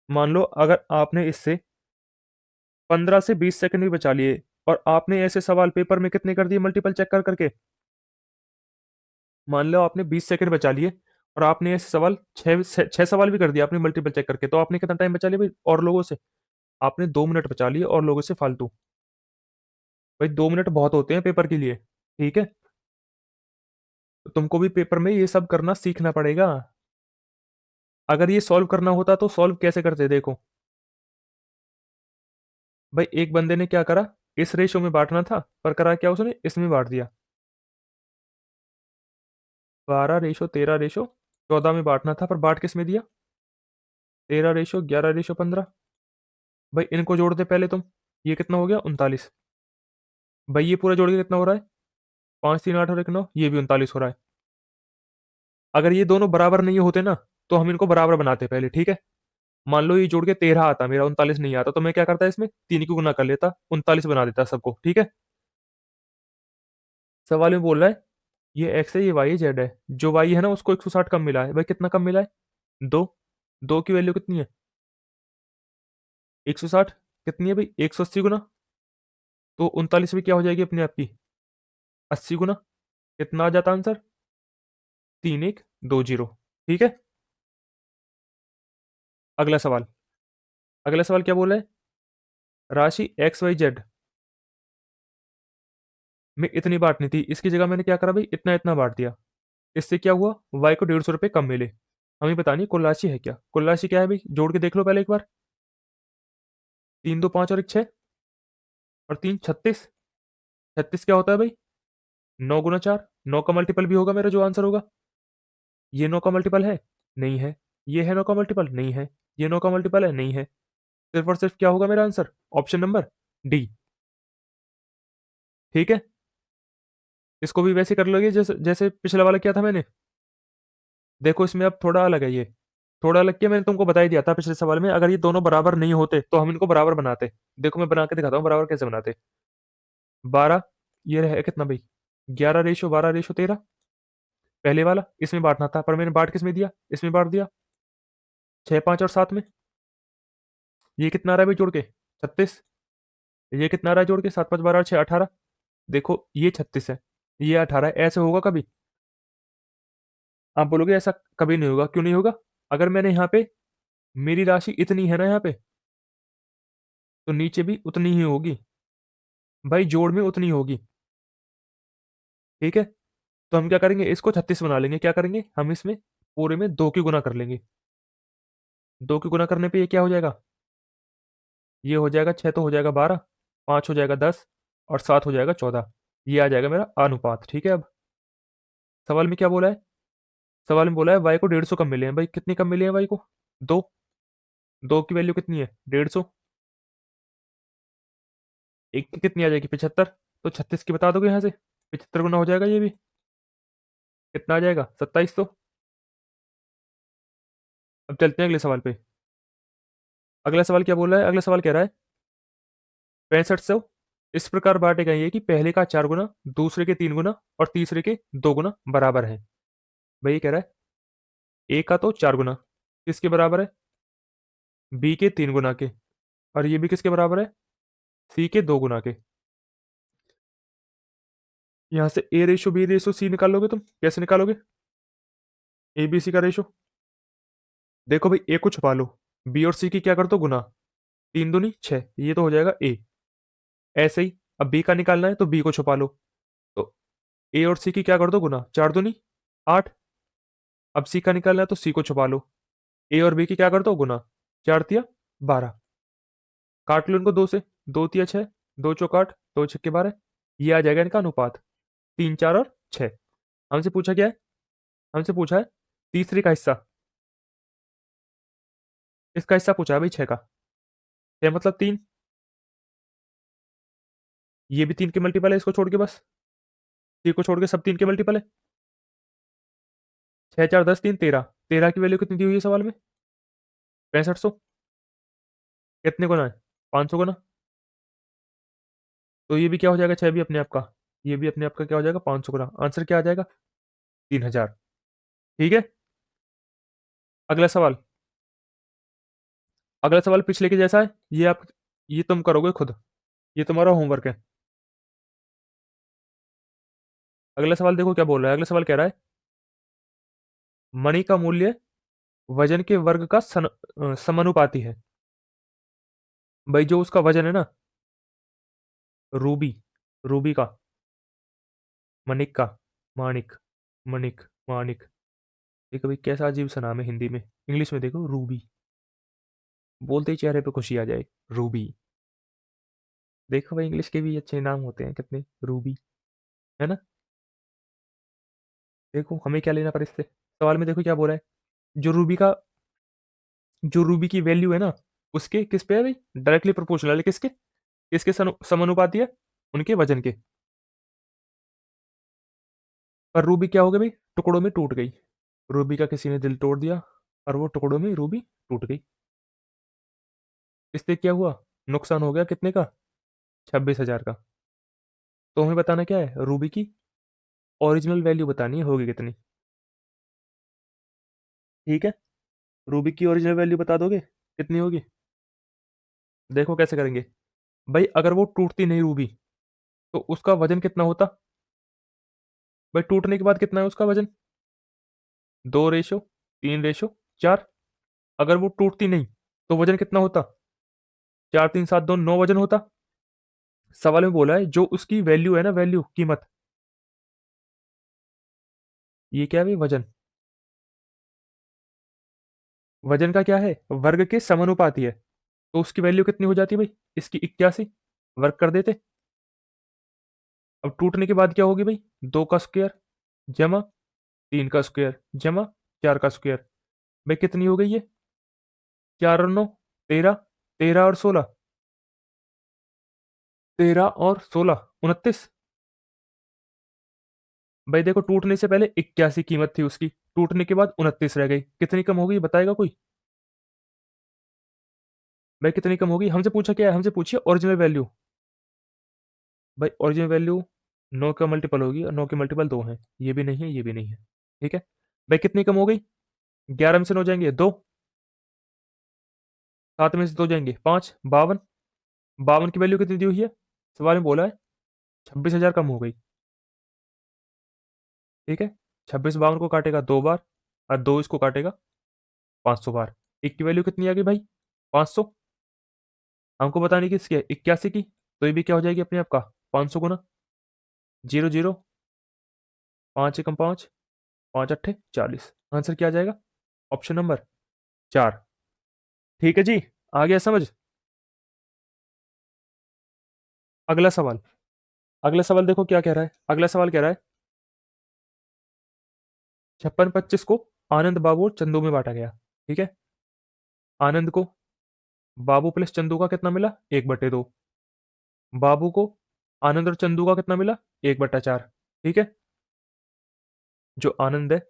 मान लो अगर आपने इससे 15 से 20 सेकंड भी बचा लिए, और आपने ऐसे सवाल पेपर में कितने कर दिए मल्टीपल चेक कर करके? मान लो आपने 20 सेकंड बचा लिए, और आपने ऐसे सवाल छह सवाल भी कर दिया आपने मल्टीपल चेक करके, तो आपने कितना टाइम बचा लिया भाई और लोगों से? आपने 2 मिनट बचा लिए और लोगों से फालतू। भाई 2 मिनट बहुत होते हैं पेपर के लिए। ठीक है? तो तुमको भी पेपर में ये सब करना सीखना पड़ेगा। अगर ये सॉल्व करना होता तो सॉल्व कैसे करते देखो। भाई एक बंदे ने क्या करा, इस रेशो में बांटना था, पर करा क्या उसने, इसमें बांट दिया। 12 रेशो 13 रेशो 14 में बांटना था, पर बांट किस में दिया? 13 रेशो 11 रेशो 15। भाई इनको जोड़ दे पहले तुम। ये कितना हो गया? 39। भाई ये पूरा जोड़ के कितना हो रहा है? 5 3 8 और 1 9, ये भी 39 हो रहा है। अगर ये दोनों बराबर नहीं होते ना, तो हम इनको बराबर बनाते पहले। ठीक है? मान लो ये जोड़ के 13 आता, मेरा 39 नहीं आता, तो मैं क्या करता, इसमें 3 की गुना कर लेता, 39 बना देता सबको। ठीक है? सवाल में बोल रहा है ये एक्स है, ये वाई है, जेड है। जो वाई है ना उसको 160 कम मिला है। भाई कितना कम मिला है? 2। 2 की वैल्यू कितनी है? 160 कितनी है भाई, 180 गुना, तो 39 भी क्या हो जाएगी अपने आप की, 80 गुना, कितना आ जाता आंसर, 3120। ठीक है। अगला सवाल, अगला सवाल क्या बोला है, राशि एक्स वाई जेड में इतनी बांटनी थी, इसकी जगह मैंने क्या करा भाई, इतना इतना बांट दिया। इससे क्या हुआ, वाई को 150 रुपये कम मिले। हमें बतानी कुल राशि है क्या, कुल राशि क्या है भाई, जोड़ के देख लो पहले एक बार। 3 2 5 और एक 6, और 3 36। 36 क्या होता है भाई, 9 गुना 4, 9 का मल्टीपल भी होगा मेरा जो आंसर होगा। ये 9 का मल्टीपल है, नहीं है। ये है 9 का मल्टीपल, नहीं है। ये 9 का मल्टीपल है, नहीं है। सिर्फ और सिर्फ क्या होगा मेरा आंसर, ऑप्शन नंबर डी। ठीक है। इसको भी वैसे कर लोगे जैसे जैसे पिछला वाला किया था मैंने। देखो इसमें अब थोड़ा अलग है ये, थोड़ा अलग किया, मैंने तुमको बता ही दिया था पिछले सवाल में, अगर ये दोनों बराबर नहीं होते तो हम इनको बराबर बनाते। देखो मैं बना के दिखाता हूँ बराबर कैसे बनाते। 12, ये रहे कितना भाई, 11:12:13। पहले वाला इसमें बांटना था, पर मैंने बांट किस में दिया, इसमें बांट दिया। 6 5 और 7 में, ये कितना आ रहा है भाई जोड़ के, 36। ये कितना आ रहा है जोड़ के, 7 5 12 और 6 18। देखो ये 36 है, ये 18 है, ऐसे होगा कभी, आप बोलोगे ऐसा कभी नहीं होगा, क्यों नहीं होगा, अगर मैंने यहाँ पे, मेरी राशि इतनी है ना यहाँ पे, तो नीचे भी उतनी ही होगी भाई, जोड़ में उतनी होगी। ठीक है। तो हम क्या करेंगे, इसको 36 बना लेंगे, क्या करेंगे हम इसमें पूरे में 2 की गुना कर लेंगे। 2 की गुना करने पे ये क्या हो जाएगा, ये हो जाएगा 6 तो हो जाएगा 12, 5 हो जाएगा 10, और 7 हो जाएगा 14। ये आ जाएगा मेरा अनुपात। ठीक है। अब सवाल में क्या बोला है, सवाल में बोला है वाई को 150 कम मिले हैं भाई, कितने कम मिले हैं वाई को, 2। 2 की वैल्यू कितनी है, 150। एक की कितनी आ जाएगी, 75। तो 36 की बता दोगे यहाँ से, 75 गुना हो जाएगा ये भी, कितना आ जाएगा, 27। तो अब चलते हैं अगले सवाल पे। अगला सवाल क्या बोल रहा है, अगला सवाल कह रहा है 6500 इस प्रकार बांटे गए हैं कि पहले का 4 गुना, दूसरे के 3 गुना, और तीसरे के 2 गुना बराबर है। भाई ये कह रहा है ए का तो 4 गुना किसके बराबर है, बी के 3 गुना के, और ये भी किसके बराबर है, सी के 2 गुना के। यहां से ए रेशो बी रेशो सी निकाल लोगे तुम, कैसे निकालोगे, ए बी सी का रेशो। देखो भाई ए को छुपा लो, बी और सी की क्या कर दो गुना, 3 दूनी 6, ये तो हो जाएगा ए। ऐसे ही अब बी का निकालना है तो बी को छुपा लो, तो ए और सी की क्या कर दो गुना, 4 दूनी 8। अब सी का निकालना है तो सी को छुपा लो, ए और बी की क्या कर दो गुना, 4 तिया 12। काट लो इनको 2 से, 2 तिया 6, 2 चौक 8, 2 छक्के 12। ये आ जाएगा इनका अनुपात, 3 4 और 6। हमसे पूछा क्या है, हमसे पूछा है तीसरे का हिस्सा, इसका हिस्सा पूछा है भाई 6 का, 6 मतलब 3। ये भी 3 के मल्टीपल है, इसको छोड़ के बस, सी को छोड़ के सब 3 के मल्टीपल है। 6 4 10 3 13, 13 की वैल्यू कितनी दी हुई है सवाल में, 6500। कितने गुना है, 500 गुना। तो ये भी क्या हो जाएगा, 6 भी अपने आप का, ये भी अपने आप का क्या हो जाएगा, 500 गुना। आंसर क्या आ जाएगा, 3000। ठीक है। अगला सवाल, अगला सवाल पिछले के जैसा है, ये आप, ये तुम करोगे खुद, ये तुम्हारा होमवर्क है। अगला सवाल देखो क्या बोल रहा है, अगला सवाल कह रहा है मणि का मूल्य वजन के वर्ग का समानुपाती है। भाई जो उसका वजन है ना, रूबी, रूबी का, मणिक का, माणिक, मणिक, माणिक, देखो भाई कैसा अजीब सा नाम है हिंदी में, इंग्लिश में देखो रूबी, बोलते ही चेहरे पे खुशी आ जाए, रूबी। देखो भाई इंग्लिश के भी अच्छे नाम होते हैं कितने, रूबी, है ना। देखो हमें क्या लेना पर इससे, सवाल में देखो क्या बोला है, जो रूबी का, जो रूबी की वैल्यू है ना, उसके किस पे है भाई, डायरेक्टली प्रोपोर्शनल है, किसके, किसके समानुपाती है, उनके वजन के। पर रूबी क्या हो गई भाई, टुकड़ों में टूट गई, रूबी का किसी ने दिल तोड़ दिया, और वो टुकड़ों में रूबी टूट गई। इससे क्या हुआ, नुकसान हो गया कितने का, 26,000 का। तो हमें बताना क्या है, रूबी की ओरिजिनल वैल्यू बतानी है, होगी कितनी। ठीक है। रूबी की ओरिजिनल वैल्यू बता दोगे कितनी होगी, देखो कैसे करेंगे। भाई अगर वो टूटती नहीं रूबी, तो उसका वजन कितना होता? भाई टूटने के बाद कितना है उसका वजन? 2 रेशो 3 रेशो 4। अगर वो टूटती नहीं तो वजन कितना होता? 4 3 7 2 9 वजन होता। सवाल में बोला है जो उसकी वैल्यू है ना, वैल्यू कीमत, ये क्या है भाई? वजन। वजन का क्या है? वर्ग के समानुपाती है। तो उसकी वैल्यू कितनी हो जाती है भाई? इसकी 81। वर्ग कर देते। अब टूटने के बाद क्या होगी भाई? 2 का स्क्वायर जमा 3 का स्क्वायर जमा 4 का स्क्वायर। भाई कितनी हो गई ये? 4 और 9 13। 13 और 16। 13 और 16 29। भाई देखो टूटने से पहले 81 कीमत थी उसकी, टूटने के बाद 29 रह गई। कितनी कम हो गई बताएगा कोई? भाई कितनी कम होगी? हमसे पूछा क्या है? हमसे पूछिए ओरिजिनल वैल्यू। भाई ओरिजिनल वैल्यू 9 का मल्टीपल होगी और 9 के मल्टीपल 2 हैं। ये भी नहीं है, ये भी नहीं है। ठीक है। भाई कितनी कम हो गई? 11 में से 9 जाएंगे 2। 7 में से 2 जाएंगे 5। 52। 52 की वैल्यू कितनी दी हुई है? सवाल में बोला है 26,000 कम हो गई। ठीक है। 26 52 को काटेगा 2 बार, और 2 इसको काटेगा 500 बार। एक की वैल्यू कितनी आ गई भाई? 500। हमको बतानी किसकी है? 81 की। तो ये भी क्या हो जाएगी अपने आप का? 500 गुना 0 0। 5 एकम 5, 5 अट्ठे 40। आंसर क्या आ जाएगा? Option number 4। ठीक है जी। आ गया समझ? अगला सवाल। अगला सवाल देखो क्या कह रहा है। अगला सवाल कह रहा है 56 25 को आनंद बाबू और चंदू में बांटा गया। ठीक है। आनंद को बाबू प्लस चंदू का कितना मिला? 1/2। बाबू को आनंद और चंदू का कितना मिला? 1/4। ठीक है। जो आनंद है,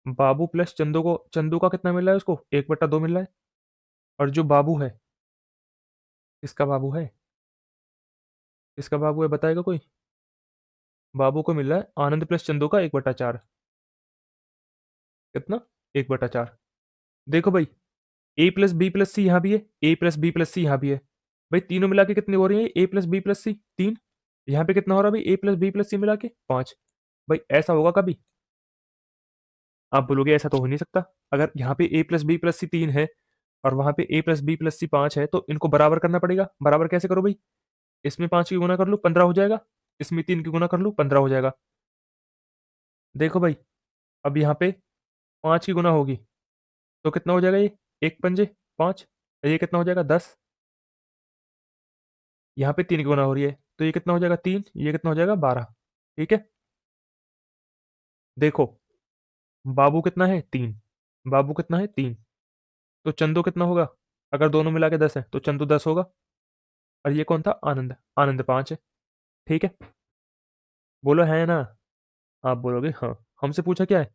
बाबू प्लस चंदू का कितना मिल रहा है उसको? 1/2 मिल रहा है। और जो बाबू है, इसका बाबू है, इसका बाबू है, बताएगा कोई? बाबू को मिल रहा है आनंद प्लस चंदू का 1/4। कितना? 1/4। देखो भाई, ए प्लस बी प्लस सी यहाँ भी है, ए प्लस बी प्लस सी यहाँ भी है। भाई तीनों मिला के कितनी हो रही है? ए प्लस बी प्लस सी 3। यहाँ पे कितना हो रहा है भाई? ए प्लस बी प्लस सी मिला के 5। भाई ऐसा होगा कभी? आप बोलोगे ऐसा तो हो नहीं सकता। अगर यहाँ पे ए प्लस बी प्लस सी 3 है और वहां पे ए प्लस बी प्लस सी 5 है, तो इनको बराबर करना पड़ेगा। बराबर कैसे करो भाई? इसमें 5 की गुना कर लूँ 15 हो जाएगा, इसमें 3 की गुना कर लूँ 15 हो जाएगा। देखो भाई, अब यहाँ पे 5 की गुना होगी तो कितना हो जाएगा ये? 1 पंजे 5। ये कितना हो जाएगा? 10। यहाँ पे 3 की गुना हो रही है तो ये कितना हो जाएगा? 3। ये कितना हो जाएगा? 12। ठीक है। देखो, बाबू कितना है? 3। बाबू कितना है? 3। तो चंदू कितना होगा? अगर दोनों मिला के 10 है तो चंदू 10 होगा। और ये कौन था? आनंद। आनंद 5 है। ठीक है। बोलो है ना? आप बोलोगे हाँ। हमसे पूछा क्या है?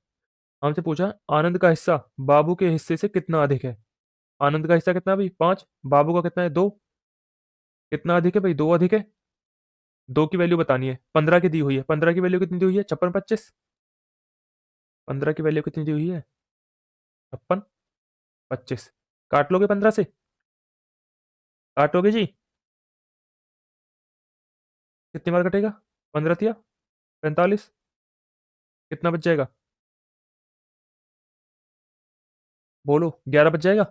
हमसे पूछा आनंद का हिस्सा बाबू के हिस्से से कितना अधिक है। आनंद का हिस्सा कितना है भाई? 5। बाबू का कितना है? 2। कितना अधिक है भाई? 2 अधिक है। 2 की वैल्यू बतानी है। 15 की दी हुई है। 15 की वैल्यू कितनी दी हुई है? 56 25। 15 की वैल्यू कितनी दी हुई है? 56 25। काट लोगे 15 से? काटोगे जी? कितनी बार कटेगा? 15 तिया 45। कितना बच जाएगा? बोलो। 11 बच जाएगा।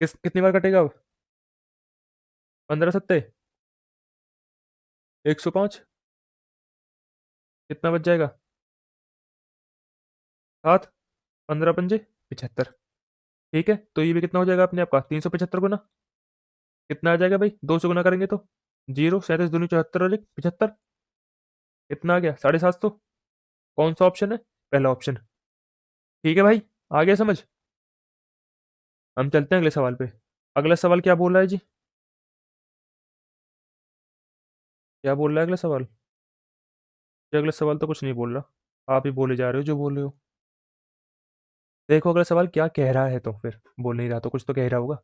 कितनी बार कटेगा अब? 15 सत्ते 105। कितना बच जाएगा? 7। 15 पंजे 75। ठीक है। तो ये भी कितना हो जाएगा अपने आपका? 375 गुना। कितना आ जाएगा भाई 2 से गुना करेंगे तो? 0 37 दूनी 74 और 1 75। कितना आ गया? 750। कौन सा ऑप्शन है? पहला ऑप्शन। ठीक है भाई। आ गया समझ? हम चलते हैं अगले सवाल पे। अगला सवाल क्या बोल रहा है जी? क्या बोल रहा है अगला सवाल? ये अगला सवाल तो कुछ नहीं बोल रहा, आप ही बोले जा रहे हो जो बोल रहे हो। देखो अगला सवाल क्या कह रहा है, तो फिर बोल नहीं रहा तो कुछ तो कह रहा होगा।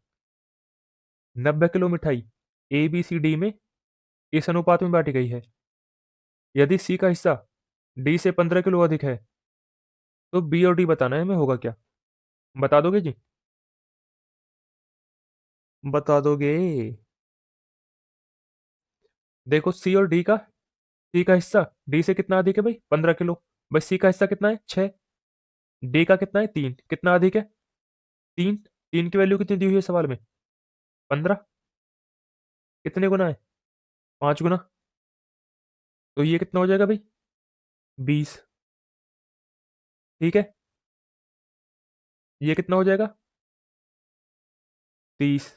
90 किलो मिठाई ए बी सी डी में इस अनुपात में बांटी गई है। यदि सी का हिस्सा डी से 15 किलो अधिक है, तो बी और डी बताना है हमें होगा क्या। बता दोगे जी? बता दोगे? देखो, सी और डी का, सी का हिस्सा डी से कितना अधिक है भाई? 15 किलो। भाई सी का हिस्सा कितना है? 6। डी का कितना है? 3। कितना अधिक है? 3। 3 की वैल्यू कितनी दी हुई है सवाल में? 15। कितने गुना है? 5 गुना। तो ये कितना हो जाएगा भाई? 20। ठीक है। ये कितना हो जाएगा? 30।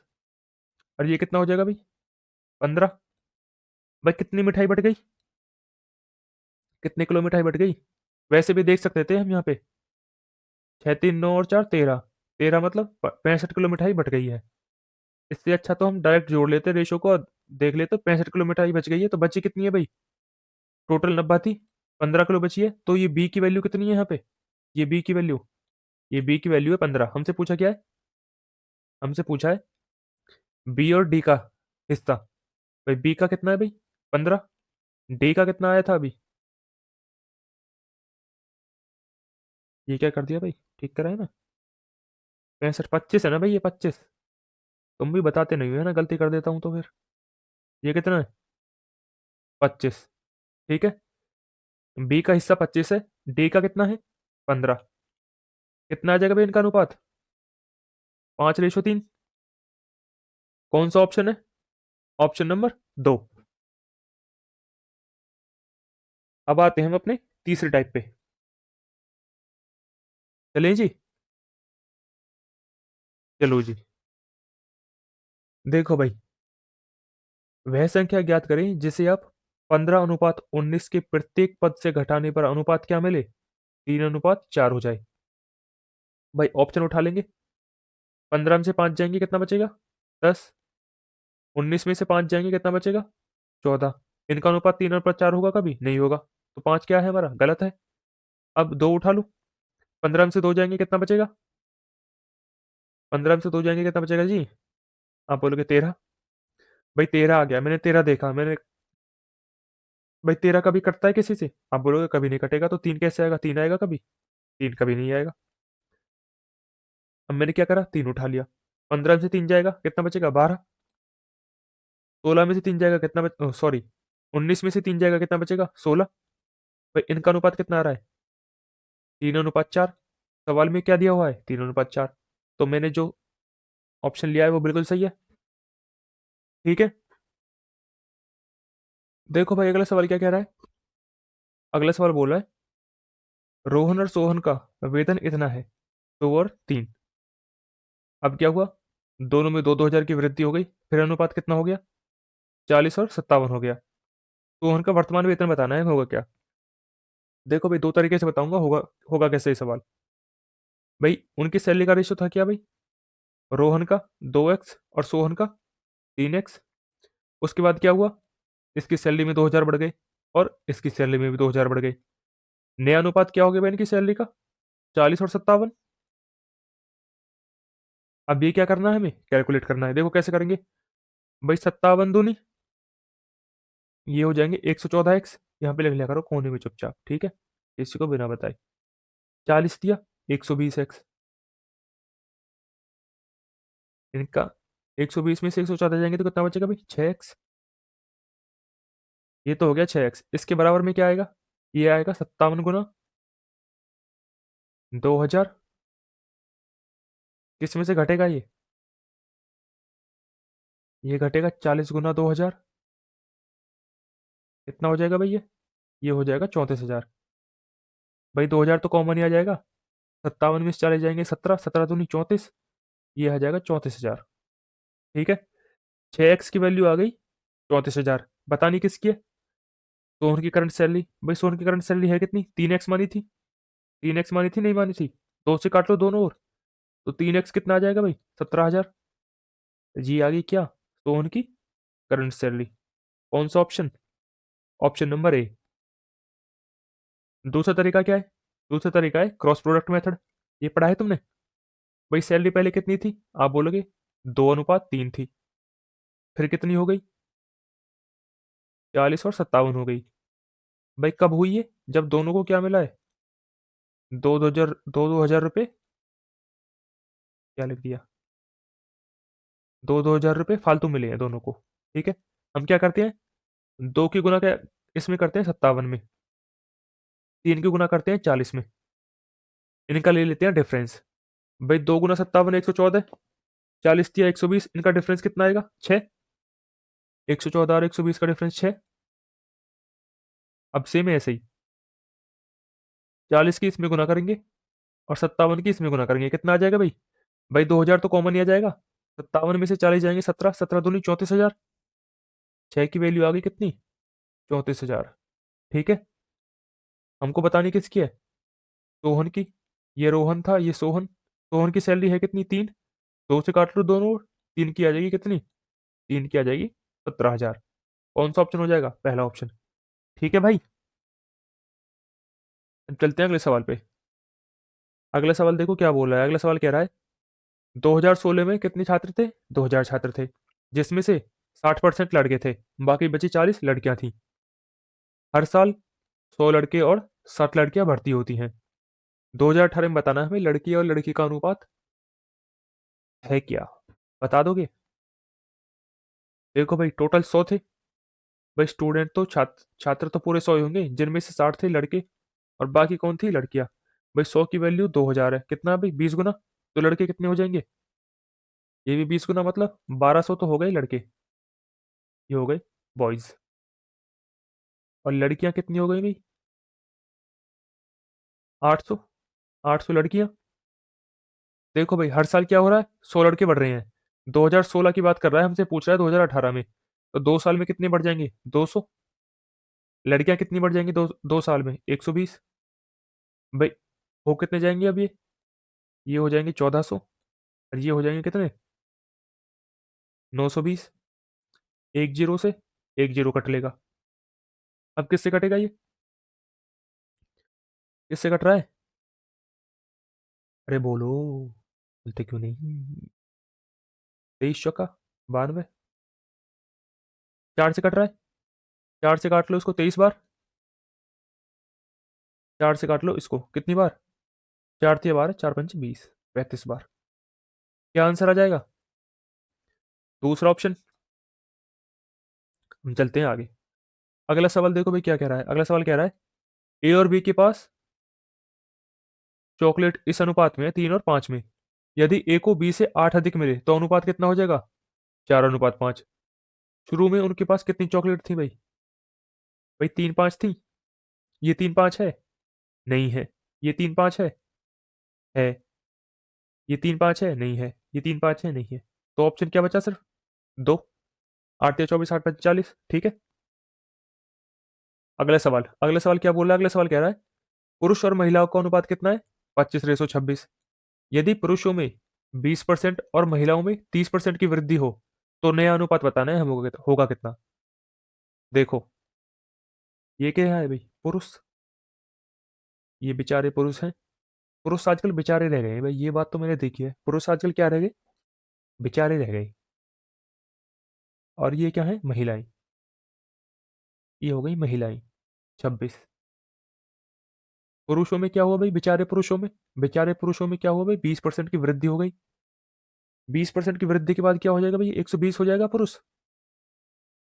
और ये कितना हो जाएगा भाई? 15। भाई कितनी मिठाई बट गई? कितने किलो मिठाई बट गई? वैसे भी देख सकते थे हम यहाँ पे। 6 3 9 और 4 13। 13 मतलब 65 किलो मिठाई बट गई है। इससे अच्छा तो हम डायरेक्ट जोड़ लेते रेशो को और देख लेते 65 किलो मिठाई बच गई है, तो बची कितनी है भाई? टोटल 90 थी, 15 किलो बची है। तो ये बी की वैल्यू कितनी है यहाँ पे? ये बी की वैल्यू, ये बी की वैल्यू है 15। हमसे पूछा क्या है? हमसे पूछा है बी और डी का हिस्सा। भाई बी का कितना है भाई? 15। डी का कितना आया था अभी? ये क्या कर दिया भाई? ठीक करा है ना? 65 25 है ना भाई? ये 25। तुम भी बताते नहीं हो है ना, गलती कर देता हूँ तो फिर। ये कितना है? 25। ठीक है। बी का हिस्सा 25 है, डी का कितना है? 15। कितना आ जाएगा भाई इनका अनुपात? 5:3। कौन सा ऑप्शन है? Option number 2। अब आते हैं हम अपने तीसरे टाइप पे। चलें जी? चलो जी। देखो भाई, वह संख्या ज्ञात करें जिसे आप 15:19 के प्रत्येक पद से घटाने पर अनुपात क्या मिले? 3:4 हो जाए। भाई ऑप्शन उठा लेंगे। 15 में से 5 जाएंगे, कितना बचेगा? 10। 19 में से 5 जाएंगे, कितना बचेगा? 14। इनका अनुपात 3:4 होगा? कभी नहीं होगा। तो 5 क्या है हमारा? गलत है। अब 2 उठा लूं। 15 में से 2 जाएंगे, कितना बचेगा? 15 में से 2 जाएंगे, कितना बचेगा जी? आप बोलोगे 13। भाई 13 आ गया, मैंने 13 देखा मैंने। भाई 13 कभी कटता है किसी से? आप बोलोगे कभी नहीं कटेगा। तो 3 कैसे आएगा? 3 आएगा कभी? 3 कभी नहीं आएगा। अब मैंने क्या करा? 3 उठा लिया। 15 में से 3 जाएगा, कितना बचेगा? 12। 16 में से 3 जाएगा, कितना सॉरी, 19 में से 3 जाएगा, कितना बचेगा? 16। भाई इनका अनुपात कितना आ रहा है? 3:4। सवाल में क्या दिया हुआ है? 3:4। तो मैंने जो ऑप्शन लिया है वो बिल्कुल सही है। ठीक है। देखो भाई अगला सवाल क्या कह रहा है। अगला सवाल बोल रहा है रोहन और सोहन का वेतन इतना है, 2 और 3। अब क्या हुआ? दोनों में 2-2 हजार की वृद्धि हो गई। फिर अनुपात कितना हो गया? 40 और 57 हो गया। सोहन का वर्तमान वेतन बताना है, होगा क्या? देखो भाई, 2 तरीके से बताऊंगा, होगा होगा कैसे ये सवाल। भाई उनकी सैलरी का रेशो था क्या भाई? रोहन का 2x और सोहन का 3x। उसके बाद क्या हुआ? इसकी सैलरी में 2 हजार बढ़ गए और इसकी सैलरी में भी 2 हजार बढ़ गए। नया अनुपात क्या हो गया भाई इनकी सैलरी का? 40 और 57। अब ये क्या करना है? हमें कैलकुलेट करना है। देखो कैसे करेंगे। भाई 57 दूनी, ये हो जाएंगे 114x। यहाँ पे लिख लिया करो कोने में चुपचाप, ठीक है, किसी को बिना बताए। 40 दिया, 120x। इनका 120 में से 114 जाएंगे तो कितना बचेगा भाई? 6x। ये तो हो गया 6x। इसके बराबर में क्या आएगा? ये आएगा 57 गुना 2 हजार। किस में से घटेगा ये? ये घटेगा 40 गुना 2 हजार। कितना हो जाएगा भाई ये हो जाएगा 34 हजार। भाई 2 हजार तो कॉमन ही आ जाएगा। 57 में से 40 जाएंगे, 17, 17 दूनी 34। ये आ जाएगा 34 हजार। ठीक है। 6x की वैल्यू आ गई 34 हजार। बतानी किसकी है? सोहन की करंट सैलरी। भाई सोहन की करंट सैलरी है कितनी? 3x मानी थी। 3x मानी थी, नहीं मानी थी? 2 से काट लो दोनों ओर। तो 3x कितना आ जाएगा भाई? 17 हजार। जी आ गई क्या? सोहन की करंट सैलरी। कौन सा ऑप्शन? Option number A. दूसरा तरीका क्या है? दूसरा तरीका है क्रॉस प्रोडक्ट मेथड। ये पढ़ा है तुमने? भाई सैलरी पहले कितनी थी? आप बोलोगे 2:3 थी। फिर कितनी हो गई? 40 और 57 हो गई। भाई कब हुई है? जब दोनों को क्या मिला है? दो दो हजार रुपये। क्या लिख दिया? दो 2,000 रुपये फालतू मिले हैं दोनों को। ठीक है, हम क्या करते हैं, 2 की गुना क्या इसमें करते हैं 57 में, 3 की गुना करते हैं 40 में, इनका ले लेते हैं डिफरेंस। भाई 2 गुना 57 114, 40 दिया 120, इनका डिफरेंस कितना आएगा 6, 114 और 120 का डिफरेंस 6। अब सेम है ऐसे ही, 40 की इसमें गुना करेंगे और 57 की इसमें गुना करेंगे, कितना आ जाएगा भाई, 2,000 तो कॉमन ही आ जाएगा, 57 में से 40 जाएंगे 17, 17 दूनी 34,000, 6 की वैल्यू आ गई कितनी, 34,000। ठीक है, हमको बतानी किसकी है, सोहन की। ये रोहन था, ये सोहन। सोहन की सैलरी है कितनी 3, 2 से काट लो दोनों ओर, 3 की आ जाएगी कितनी, 3 की आ जाएगी 17,000। कौन सा ऑप्शन हो जाएगा, पहला ऑप्शन। ठीक है भाई, चलते हैं अगले सवाल पे। अगला सवाल देखो क्या बोल रहा है, अगला सवाल कह रहा है 2016 में कितने छात्र थे, 2000 छात्र थे, जिसमें से 60% लड़के थे, बाकी बची 40 लड़कियां थी। हर साल 100 लड़के और 7 लड़कियां भर्ती होती हैं। 2018 में बताना है हमें लड़की और लड़की का अनुपात है क्या, बता दोगे। देखो भाई टोटल 100 थे, भाई स्टूडेंट तो छात्र छात्र तो पूरे 100 ही होंगे, जिनमें से 60 थे लड़के और बाकी कौन थी, लड़कियां। भाई 100 की वैल्यू 2000 है, कितना भाई 20 गुना, तो लड़के कितने हो जाएंगे, ये भी 20 गुना, मतलब 1200 तो हो गए लड़के, ये हो गए बॉयज। और लड़कियां कितनी हो गई भाई, 800, 800 लड़कियां। देखो भाई हर साल क्या हो रहा है, 100 लड़के बढ़ रहे हैं, 2016 की बात कर रहा है, हमसे पूछ रहा है 2018 में, तो 2 साल में कितने बढ़ जाएंगे 200। लड़कियां कितनी बढ़ जाएंगी 2 साल में 120। भाई हो कितने जाएंगे अब ये हो जाएंगे 1400, और ये हो जाएंगे कितने 920। एक जीरो से एक जीरो कट लेगा, अब किससे कटेगा ये, किससे कट रहा है, अरे बोलो, बोलते क्यों नहीं। 23 चौका 92, 4 से कट रहा है, 4 से काट लो इसको 23 बार, 4 से काट लो इसको कितनी बार, 4 × 3 = 12, 4 × 5 = 20, 35 बार। क्या आंसर आ जाएगा, दूसरा ऑप्शन। हम चलते हैं आगे। अगला सवाल देखो भाई क्या कह रहा है, अगला सवाल कह रहा है ए और बी के पास चॉकलेट इस अनुपात में है 3 और 5 में, यदि ए को बी से 8 अधिक मिले तो अनुपात कितना हो जाएगा, 4 अनुपात 5। शुरू में उनके पास कितनी चॉकलेट थी भाई, भाई 3 5 थी, ये 3 5 है, नहीं है, ये 3 5 है, ये 3 5 है, नहीं है, ये 3 5 है, नहीं है, तो ऑप्शन क्या बचा सिर्फ दो, 8 × 24 = 8 × 45। ठीक है, अगला सवाल, अगला सवाल क्या बोल रहा है, अगला सवाल कह रहा है पुरुष और महिलाओं का अनुपात कितना है, 25:26। यदि पुरुषों में 20% और महिलाओं में 30% की वृद्धि हो तो नया अनुपात बताना है हम, होगा कितना। देखो ये क्या है भाई, पुरुष, ये बेचारे पुरुष हैं, पुरुष आजकल बेचारे रह गए हैं भाई, ये बात तो मैंने देखी है, पुरुष आजकल क्या रह गए, बेचारे रह गए। और ये क्या है, महिलाएं, ये हो गई महिलाएं 26। पुरुषों में क्या हुआ भाई, बेचारे पुरुषों में, बेचारे पुरुषों में क्या हुआ भाई, 20% की वृद्धि हो गई। 20% की वृद्धि के बाद क्या हो जाएगा भाई, 120 हो जाएगा पुरुष।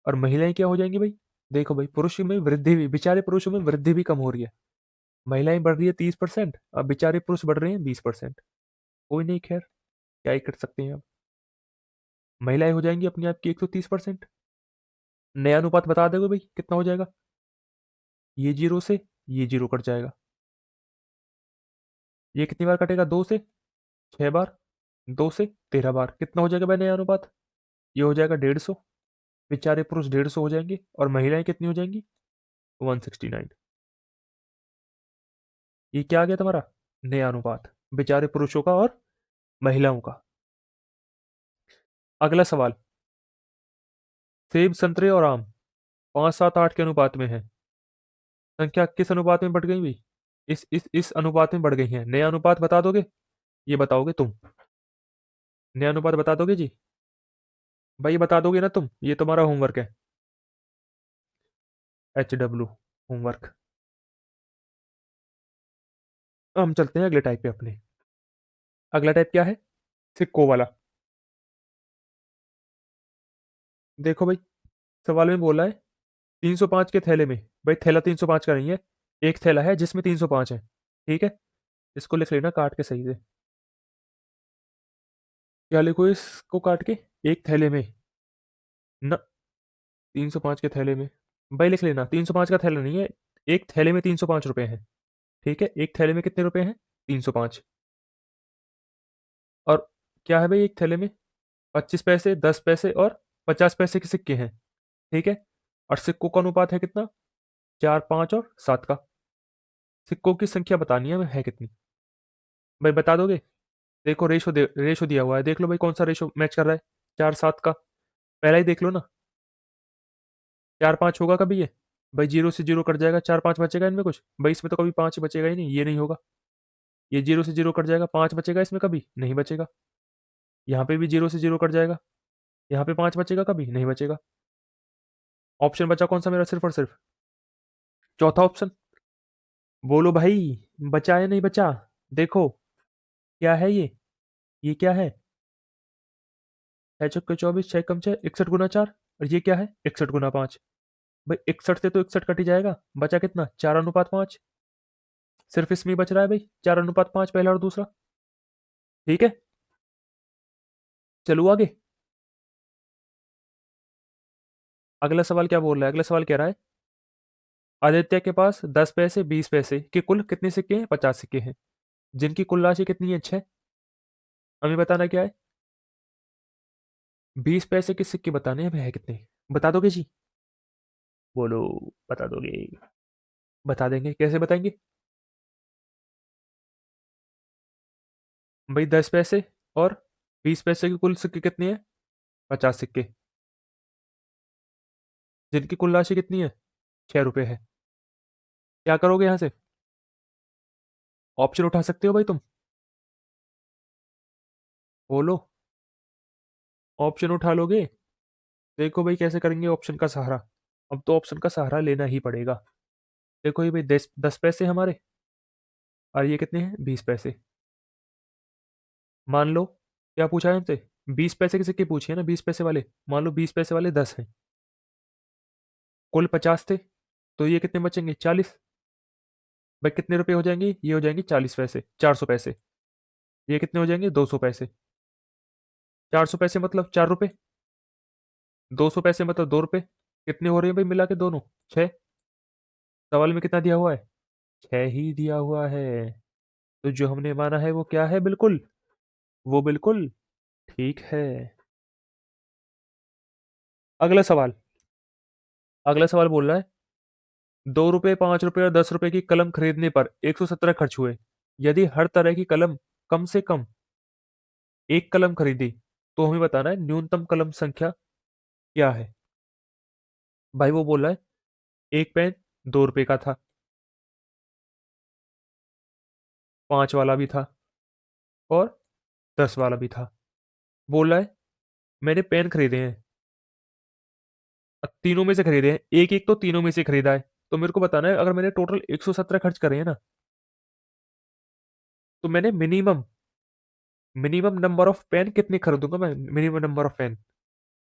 और महिलाएं क्या हो जाएंगी भाई, देखो भाई पुरुष में वृद्धि भी, बेचारे पुरुषों में वृद्धि भी कम हो रही है, महिलाएं बढ़ रही है 30%, अब बेचारे पुरुष बढ़ रहे हैं 20%। कोई नहीं, खैर क्या ही कर सकते हैं अब, महिलाएं हो जाएंगी अपने आप की 130%। नया अनुपात बता दोगे भाई कितना हो जाएगा, ये जीरो से ये जीरो कट जाएगा, ये कितनी बार कटेगा, 2 से 6 बार, 2 से 13 बार, कितना हो जाएगा भाई नया अनुपात, ये हो जाएगा 150। बेचारे पुरुष 150 हो जाएंगे और महिलाएं कितनी हो जाएंगी, 169। ये क्या आ गया तुम्हारा, नया अनुपात बेचारे पुरुषों का और महिलाओं का। अगला सवाल, सेब संतरे और आम 5 7 8 के अनुपात में है, संख्या किस अनुपात में बढ़ गई भाई, इस अनुपात में बढ़ गई है, नया अनुपात बता दोगे, ये बताओगे तुम, नया अनुपात बता दोगे जी, भाई ये बता दोगे ना तुम, ये तुम्हारा होमवर्क है, HW होमवर्क। हम चलते हैं अगले टाइप पे अपने। अगला टाइप क्या है, सिक्कों वाला। देखो भाई, सवाल में बोला है 305 के थैले में। भाई थैला 305 का नहीं है, एक थैला है जिसमें 305 है। ठीक है, इसको लिख लेना काट के सही से। क्या लिखो इसको काट के? एक थैले में न, 305 के थैले में। भाई लिख लेना 305 का थैला नहीं है, एक थैले में 305 रुपए हैं। ठीक है, एक थैले में कितने रुपए हैं? 305। और क्या है भाई एक थैले में? 25 पैसे, 10 पैसे और 50 पैसे के सिक्के हैं। ठीक है, और सिक्कों का अनुपात है कितना? 4, 5 और 7 का। सिक्कों की संख्या बतानी है कितनी? भाई बता दोगे? देखो रेशो दिया हुआ है, देख लो भाई कौन सा रेशो मैच कर रहा है। 4, 7 का पहला ही देख लो ना। 4, 5 होगा कभी ये? भाई जीरो से जीरो कट जाएगा, 4, 5 बचेगा इनमें कुछ? भाई इसमें तो कभी 5 बचेगा ही नहीं, ये नहीं होगा। ये जीरो से जीरो कट जाएगा, 5 बचेगा इसमें? कभी नहीं बचेगा। यहाँ पे भी जीरो से जीरो कट जाएगा, यहाँ पे 5 बचेगा? कभी नहीं बचेगा। ऑप्शन बचा कौन सा मेरा? सिर्फ और सिर्फ चौथा ऑप्शन। बोलो भाई, बचा या नहीं बचा? देखो क्या है ये क्या है? 6 चौके 24, 6 कम 6, 61 गुना 4। और ये क्या है? 61 गुना 5। भाई 61 से तो 61 कट ही जाएगा, बचा कितना? 4 अनुपात 5। सिर्फ इसमें ही बच रहा है भाई, 4 अनुपात 5, पहला और दूसरा। ठीक है, चलो आगे। अगला सवाल क्या बोल रहा है? अगला सवाल कह रहा है आदित्य के पास 10 पैसे 20 पैसे के कुल कितने सिक्के हैं? 50 सिक्के हैं, जिनकी कुल राशि कितनी है? 6। हमें बताना क्या है? 20 पैसे के सिक्के बताने हैं, अब है कितने? बता दोगे जी? बोलो, बता दोगे? बता देंगे, कैसे बताएंगे? भाई 10 पैसे और 20 पैसे के कुल सिक्के कितने हैं? 50 सिक्के, जिनकी कुल राशि कितनी है? 6 रुपए है। क्या करोगे यहाँ से? ऑप्शन उठा सकते हो भाई तुम? बोलो, ऑप्शन उठा लोगे? देखो भाई कैसे करेंगे ऑप्शन का सहारा। अब तो ऑप्शन का सहारा लेना ही पड़ेगा। देखो ये भाई 10 10 पैसे हमारे, और ये कितने हैं? 20 पैसे। मान लो क्या पूछा है हमसे? 20 पैसे के सिक्के पूछे हैं ना, 20 पैसे वाले। मान लो 20 पैसे वाले 10 हैं, कुल 50 थे, तो ये कितने बचेंगे? 40। भाई कितने रुपए हो जाएंगे? ये हो जाएंगे 40 पैसे, 400 पैसे। ये कितने हो जाएंगे? 200 पैसे। 400 पैसे मतलब 4 रुपए, 200 पैसे मतलब 2 रुपए। कितने हो रहे हैं भाई मिला के दोनों? 6। सवाल में कितना दिया हुआ है? 6 ही दिया हुआ है। तो जो हमने माना है वो क्या है? बिल्कुल, वो बिल्कुल ठीक है। अगला सवाल। अगला सवाल बोल रहा है 2 रुपए, 5 रुपए और 10 रुपए की कलम खरीदने पर 117 खर्च हुए। यदि हर तरह की कलम कम से कम एक कलम खरीदी, तो हमें बताना है न्यूनतम कलम संख्या क्या है। भाई वो बोल रहा है एक पेन 2 रुपए का था, 5 वाला भी था और 10 वाला भी था। बोल रहा है मैंने पेन खरीदे हैं, तीनों में से खरीदे हैं, एक एक तो तीनों में से खरीदा है। तो मेरे को बताना है अगर मैंने टोटल 117 खर्च करे हैं ना, तो मैंने minimum minimum number of pen कितने खरीदूंगा मैं? Minimum number of pen.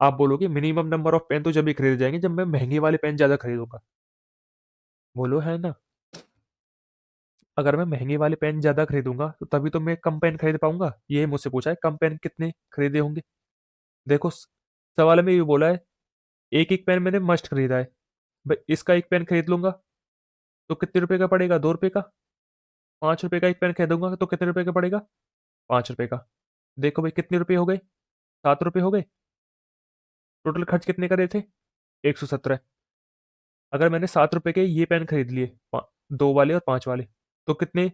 आप बोलोगे मिनिमम नंबर ऑफ पेन तो जब भी खरीदे जाएंगे जब मैं महंगे वाले पेन ज्यादा खरीदूंगा। बोलो है ना? अगर मैं महंगे वाले पेन ज्यादा खरीदूंगा तो तभी तो मैं कम पेन खरीद पाऊंगा। ये मुझसे पूछा है कम पेन कितने खरीदे होंगे। देखो सवाल में ये बोला है एक एक पेन मैंने मस्ट खरीदा है। भाई इसका एक पेन खरीद लूंगा तो कितने रुपए का पड़ेगा? 2 रुपए का। 5 रुपए का एक पेन खरीदूंगा तो कितने रुपए का पड़ेगा? 5 रुपए का। देखो भाई कितने रुपए हो गए? 7 रुपए हो गए। टोटल खर्च कितने करे थे? 117। अगर मैंने 7 रुपए के ये पेन खरीद लिए, 2 वाले और 5 वाले, तो कितने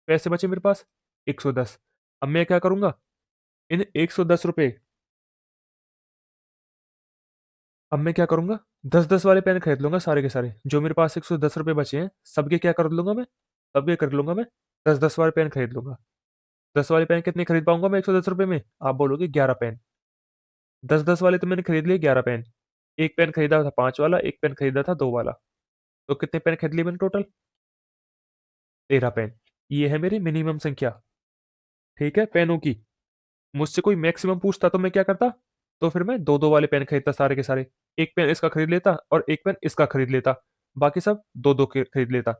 पैसे बचे मेरे पास? 110। अब मैं क्या करूंगा? इन 110 रुपए, अब मैं क्या करूंगा? 10 10 वाले पेन खरीद लूंगा सारे के सारे। जो मेरे पास 110 रुपए बचे हैं सबके क्या कर लूंगा मैं? सबके कर लूंगा मैं, 10 10 वाले पेन खरीद लूंगा। 10 वाले पेन कितने खरीद पाऊंगा मैं 110 रुपए में? आप बोलोगे 11 पेन। 10 10 वाले तो मैंने खरीद लिए 11 पेन। एक पेन खरीदा था 5 वाला, एक पेन खरीदा था 2 वाला। तो कितने पेन खरीद लिए मैंने टोटल? 13 पेन। ये है मेरी मिनिमम संख्या। ठीक है पेनों की। मुझसे कोई मैक्सिमम पूछता तो मैं क्या करता? तो फिर मैं दो दो वाले पेन खरीदता सारे के सारे। एक पेन इसका खरीद लेता और एक पेन इसका खरीद लेता, बाकी सब दो दो के खरीद लेता।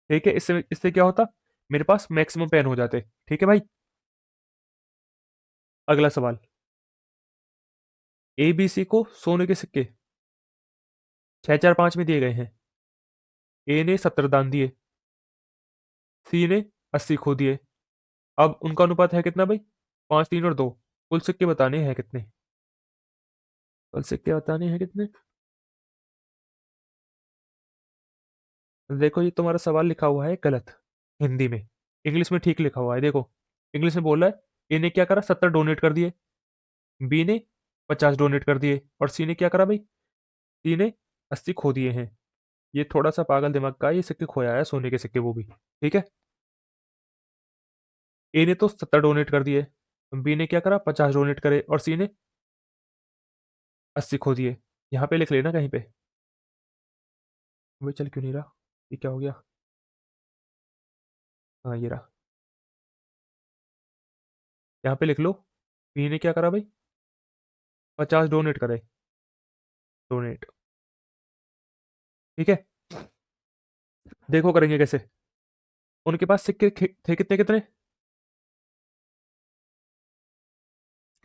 ठीक है, इससे इससे क्या होता, मेरे पास मैक्सिमम पेन हो जाते। ठीक है भाई। अगला सवाल, ए बी सी को सोने के सिक्के 6 4 5 में दिए गए हैं। ए ने 70 दान दिए, सी ने 80 खो दिए। अब उनका अनुपात है कितना भाई? 5 3 और 2। कुल सिक्के बताने हैं कितने? कुल सिक्के बताने हैं कितने? देखो ये तुम्हारा सवाल लिखा हुआ है गलत हिंदी में। इंग्लिश में ठीक लिखा हुआ है, देखो। इंग्लिश में बोल रहा है, ए ने क्या करा, 70 डोनेट कर दिए, बी ने 50 डोनेट कर दिए, और सी ने क्या करा भाई, सी ने 80 खो दिए हैं। ये थोड़ा सा पागल दिमाग का है, ये सिक्के खोया है, सोने के सिक्के वो भी। ठीक है। ए ने तो 70 डोनेट कर दिए, बी ने क्या करा, 50 डोनेट करे, और सी ने 80 खो दिए। यहाँ पे लिख लेना कहीं पे। वो चल क्यों नहीं रहा, ये क्या हो गया? हाँ ये रहा। यहाँ पे लिख लो, बी ने क्या करा भाई, 50 डोनेट करे, डोनेट। ठीक है। देखो करेंगे कैसे। उनके पास सिक्के थे कितने कितने,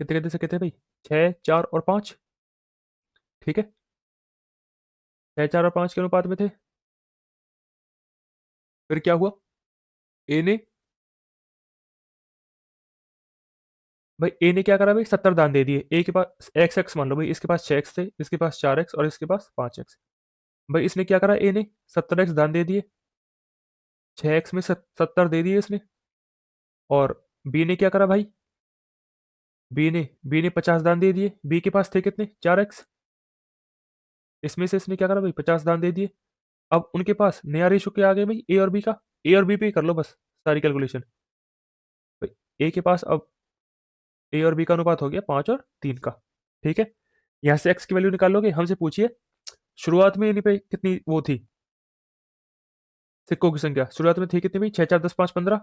कितने कितने सिक्के थे भाई? 6 4 और 5। ठीक है, 6 4 और 5 के अनुपात में थे। फिर क्या हुआ, ए ने, भाई ए ने क्या करा भाई, 70 दान दे दिए। ए के पास एक्स एक्स मान लो भाई, इसके पास 6x थे, इसके पास 4x और इसके पास 5x। भाई इसने क्या करा, ए ने 70x दान दे दिए, 6x में 70 दे दिए इसने। और बी ने क्या करा भाई, बी ने 50 दान दे दिए। बी के पास थे कितने, 4x। इसमें से इसने क्या करा भाई, 50 दान दे दिए। अब उनके पास नया रेशो क्या आ गया भाई, ए और बी का। ए और बी पे ही कर लो बस सारी कैलकुलेशन। ए के पास अब ए और बी का अनुपात हो गया 5 और 3 का। ठीक है। यहाँ से एक्स की वैल्यू निकाल लोगे, हमसे पूछिए शुरुआत में इन्हीं पे कितनी वो थी, सिक्कों की संख्या शुरुआत में थी कितनी भाई, 6 4 10 5 15।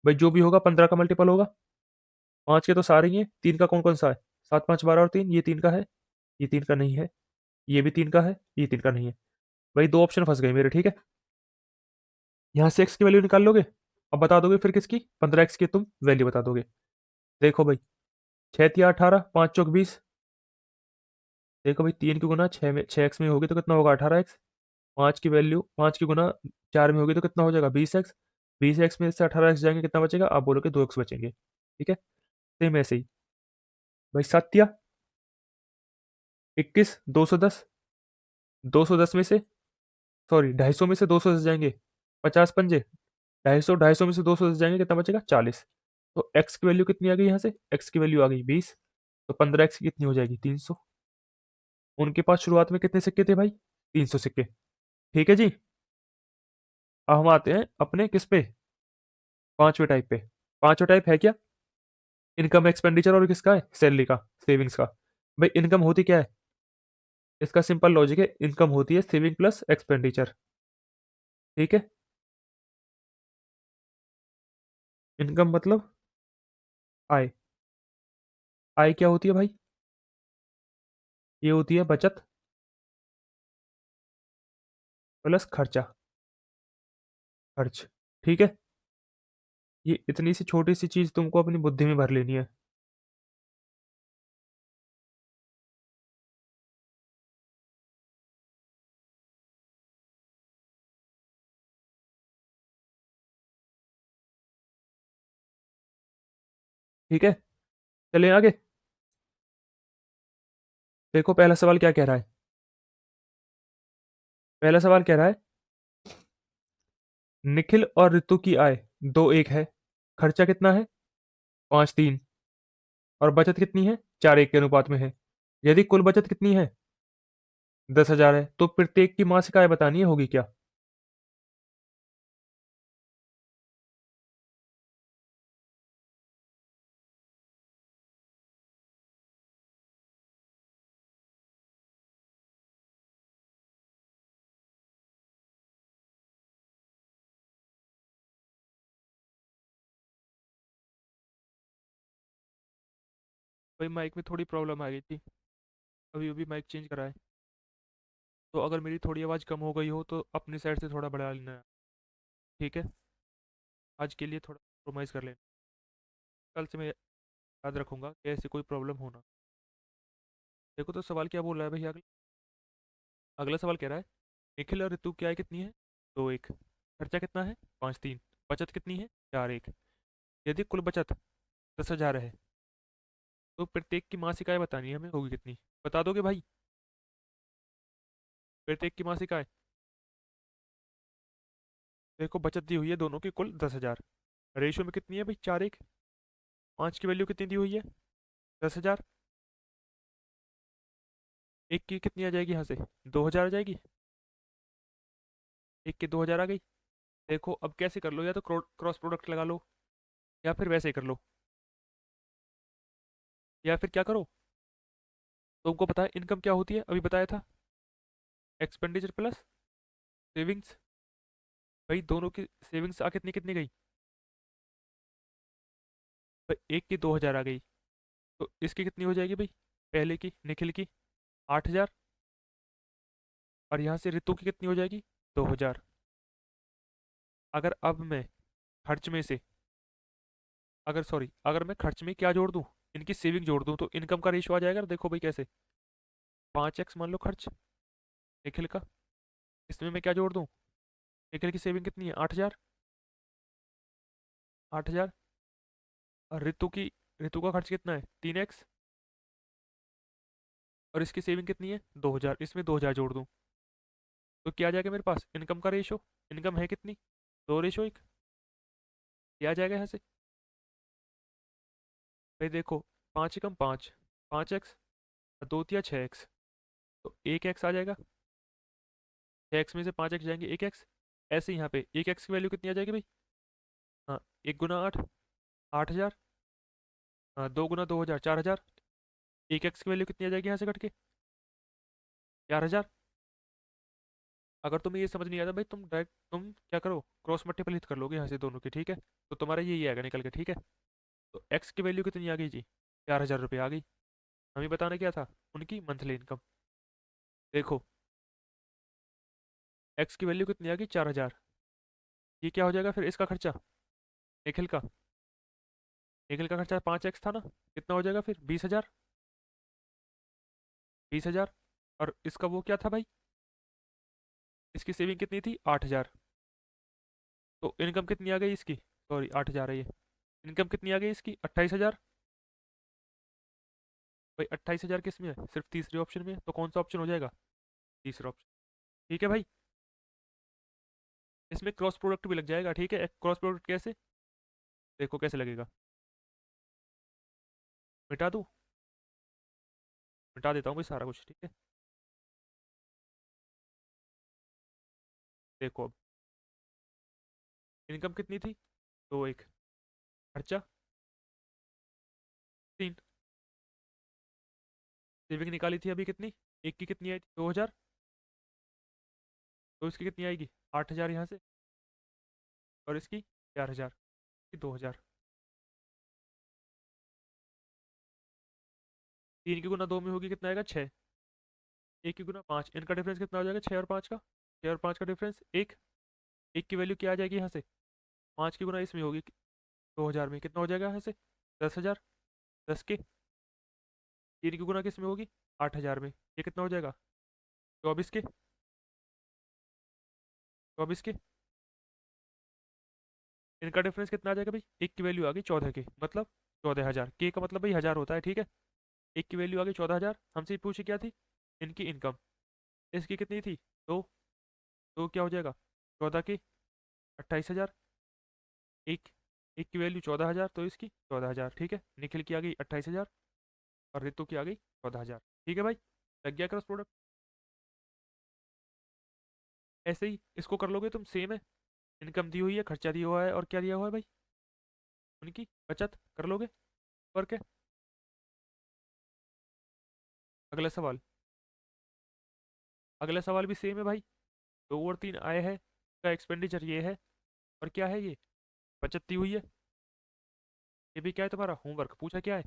भाई जो भी होगा 15 का मल्टीपल होगा। 5 के तो सारे ही हैं, 3 का कौन कौन सा है, 7 5 12 और 3, ये 3 का है, ये 3 का नहीं है, ये भी 3 का है, ये 3 का नहीं है। भाई दो ऑप्शन फंस गए मेरे। ठीक है। यहाँ से एक्स की वैल्यू निकाल लोगे, अब बता दोगे फिर किसकी, 15x की तुम वैल्यू बता दोगे। देखो भाई, 6 3 18, 5 चौक 20। देखो भाई 3 की गुना 6 में, 6x में होगी तो कितना होगा, 18x। 5 की वैल्यू 5 की गुना 4 में होगी तो कितना हो जाएगा, 20x। 20x में से 18x जाएंगे, कितना बचेगा, आप बोलोगे 2x बचेंगे। ठीक है। सेम ऐसे ही भाई, 7 21, 210। 210 में से, सॉरी 250 में से 210 जाएंगे, 50 पंजे, 250, 250 में से 210 जाएंगे, कितना बचेगा, 40। तो x की वैल्यू कितनी आ गई, यहाँ से x की वैल्यू आ गई 20। तो 15x कितनी हो जाएगी, 300। उनके पास शुरुआत में कितने सिक्के थे भाई, 300 सिक्के। ठीक है जी। अब हम आते हैं अपने किस पे, पांचवें टाइप पे। पांचवा टाइप है क्या, इनकम एक्सपेंडिचर, और किसका है, सैलरी का, सेविंग्स का। भाई इनकम होती क्या है, इसका सिंपल लॉजिक है, इनकम होती है सेविंग प्लस एक्सपेंडिचर। ठीक है। इनकम मतलब आय। आय क्या होती है भाई, ये होती है बचत प्लस खर्चा, खर्च। ठीक है। ये इतनी सी छोटी सी चीज तुमको अपनी बुद्धि में भर लेनी है। ठीक है, चलिए आगे। देखो पहला सवाल क्या कह रहा है, पहला सवाल कह रहा है, निखिल और रितु की आय 2 1 है, खर्चा कितना है, 5 3, और बचत कितनी है, 4 1 के अनुपात में है। यदि कुल बचत कितनी है, 10,000 है, तो प्रत्येक की मासिक आय बतानी है, होगी क्या? भाई माइक में थोड़ी प्रॉब्लम आ गई थी, अभी अभी माइक चेंज करा है। तो अगर मेरी थोड़ी आवाज़ कम हो गई हो तो अपनी साइड से थोड़ा बढ़ा लेना, ठीक है। आज के लिए थोड़ा कॉम्प्रोमाइज़ कर लेना, कल से मैं याद रखूंगा कि ऐसी कोई प्रॉब्लम होना। देखो तो सवाल क्या बोल रहा है भाई, अगला अगला सवाल कह रहा है, निखिल और ऋतु की आय कितनी है? 2-1। खर्चा कितना है? 5-3। बचत कितनी है? 4-1। यदि कुल बचत 10,000 है तो प्रत्येक की मासिक आय बतानी है हमें, होगी कितनी? बता दोगे भाई? प्रत्येक की मासिक आय। देखो बचत दी हुई है दोनों की कुल 10,000। रेशियो में कितनी है भाई? 4-1। 5 की वैल्यू कितनी दी हुई है? 10,000। एक की कितनी आ जाएगी यहाँ से? 2,000 आ जाएगी। एक की 2,000 आ गई। देखो अब कैसे कर लो, या तो क्रॉस प्रोडक्ट लगा लो, या फिर वैसे ही कर लो, या फिर क्या करो, तुमको पता है इनकम क्या होती है, अभी बताया था, एक्सपेंडिचर प्लस सेविंग्स। भाई दोनों की सेविंग्स आ कितनी कितनी गई? भाई एक की 2,000 आ गई, तो इसकी कितनी हो जाएगी भाई? पहले की निखिल की 8,000, और यहाँ से ऋतु की कितनी हो जाएगी? 2,000। अगर अब मैं खर्च में से, अगर सॉरी, अगर मैं खर्च में क्या जोड़ दूं, इनकी सेविंग जोड़ दूं, तो इनकम का रेशियो आ जाएगा। देखो भाई कैसे, 5x मान लो खर्च निखिल का, इसमें मैं क्या जोड़ दूं? निखिल की सेविंग कितनी है? 8,000। 8,000। और ऋतु का खर्च कितना है? 3x। और इसकी सेविंग कितनी है? 2,000। इसमें 2,000 जोड़ दूं तो क्या आ जाएगा मेरे पास? इनकम का रेशो। इनकम है कितनी? 2:1। क्या आ जाएगा यहाँ से भाई? देखो 5 एकम 5, 5x, और 2 तिया 6x, तो 1x आ जाएगा। 6x में से 5x जाएंगे 1x। ऐसे ही यहाँ पे 1x की वैल्यू कितनी आ जाएगी भाई? हाँ, 1 गुना 8, 8,000। हाँ, 2 गुना 2,000, 4,000। 1x की वैल्यू कितनी आ जाएगी यहाँ से कट के? 4,000। अगर तुम्हें ये समझ नहीं आता भाई, तुम क्या करो, क्रॉस मल्टीपल कर लोगे यहाँ से दोनों की, ठीक है। तो तुम्हारा यही आएगा निकल के, ठीक है। तो x की वैल्यू कितनी आ गई जी? 4,000 रुपये आ गई। हमें बताना क्या था? उनकी मंथली इनकम। देखो x की वैल्यू कितनी आ गई? 4,000। ये क्या हो जाएगा फिर इसका खर्चा? निखिल का, निखिल का खर्चा 5x था ना, कितना हो जाएगा फिर? 20,000। 20,000। और इसका वो क्या था भाई? इसकी सेविंग कितनी थी? 8,000। तो इनकम कितनी आ गई इसकी? सॉरी 8,000 है ये। इनकम कितनी आ गई इसकी? 28,000। भाई 28,000 किस में है? सिर्फ तीसरे ऑप्शन में है। तो कौन सा ऑप्शन हो जाएगा? तीसरा ऑप्शन। ठीक है भाई। इसमें क्रॉस प्रोडक्ट भी लग जाएगा, ठीक है। क्रॉस प्रोडक्ट कैसे? देखो कैसे लगेगा, मिटा दूँ? मिटा देता हूँ भाई सारा कुछ, ठीक है। देखो अब इनकम कितनी थी? 2-1। खर्चा 3। सेविंग निकाली थी अभी कितनी? एक की कितनी आई थी? 2,000। तो इसकी कितनी आएगी? 8,000 यहाँ से, और इसकी 4,000, की 2,000। 3 की गुना 2 में होगी कितना आएगा? 6। 1 की गुना 5, इनका डिफरेंस कितना हो जाएगा? 6 और 5 का, 6 और 5 का डिफरेंस 1। 1 की वैल्यू क्या आ जाएगी यहाँ से? 5 की गुना इसमें होगी 2,000 में, कितना हो जाएगा यहाँ से? 10,000। 10 के 3 की गुना किस में होगी? 8,000 में, ये कितना हो जाएगा? 24 के, 24 के। इनका डिफरेंस कितना आ जाएगा भाई? एक की वैल्यू आ गई 14 के, मतलब 14,000 के का मतलब भाई 1,000 होता है, ठीक है। एक की वैल्यू आ गई 14,000। हमसे पूछी क्या थी? इनकी इनकम। इसकी कितनी थी? दो। तो क्या हो जाएगा? 14 की 28,000। एक, एक की वैल्यू 14,000, तो इसकी 14,000, ठीक है। निखिल की आ गई 28,000, और रितु की आ गई 14,000, ठीक है भाई। लग गया क्रॉस प्रोडक्ट। ऐसे ही इसको कर लोगे तुम, सेम है। इनकम दी हुई है, खर्चा दिया हुआ है, और क्या दिया हुआ है भाई? उनकी बचत कर लोगे। फर्क है। अगला सवाल, अगला सवाल भी सेम है भाई। 2 और 3 आए हैं का एक्सपेंडिचर ये है, और क्या है ये? बचत दी हुई है। ये भी क्या है तुम्हारा होमवर्क, पूछा क्या है?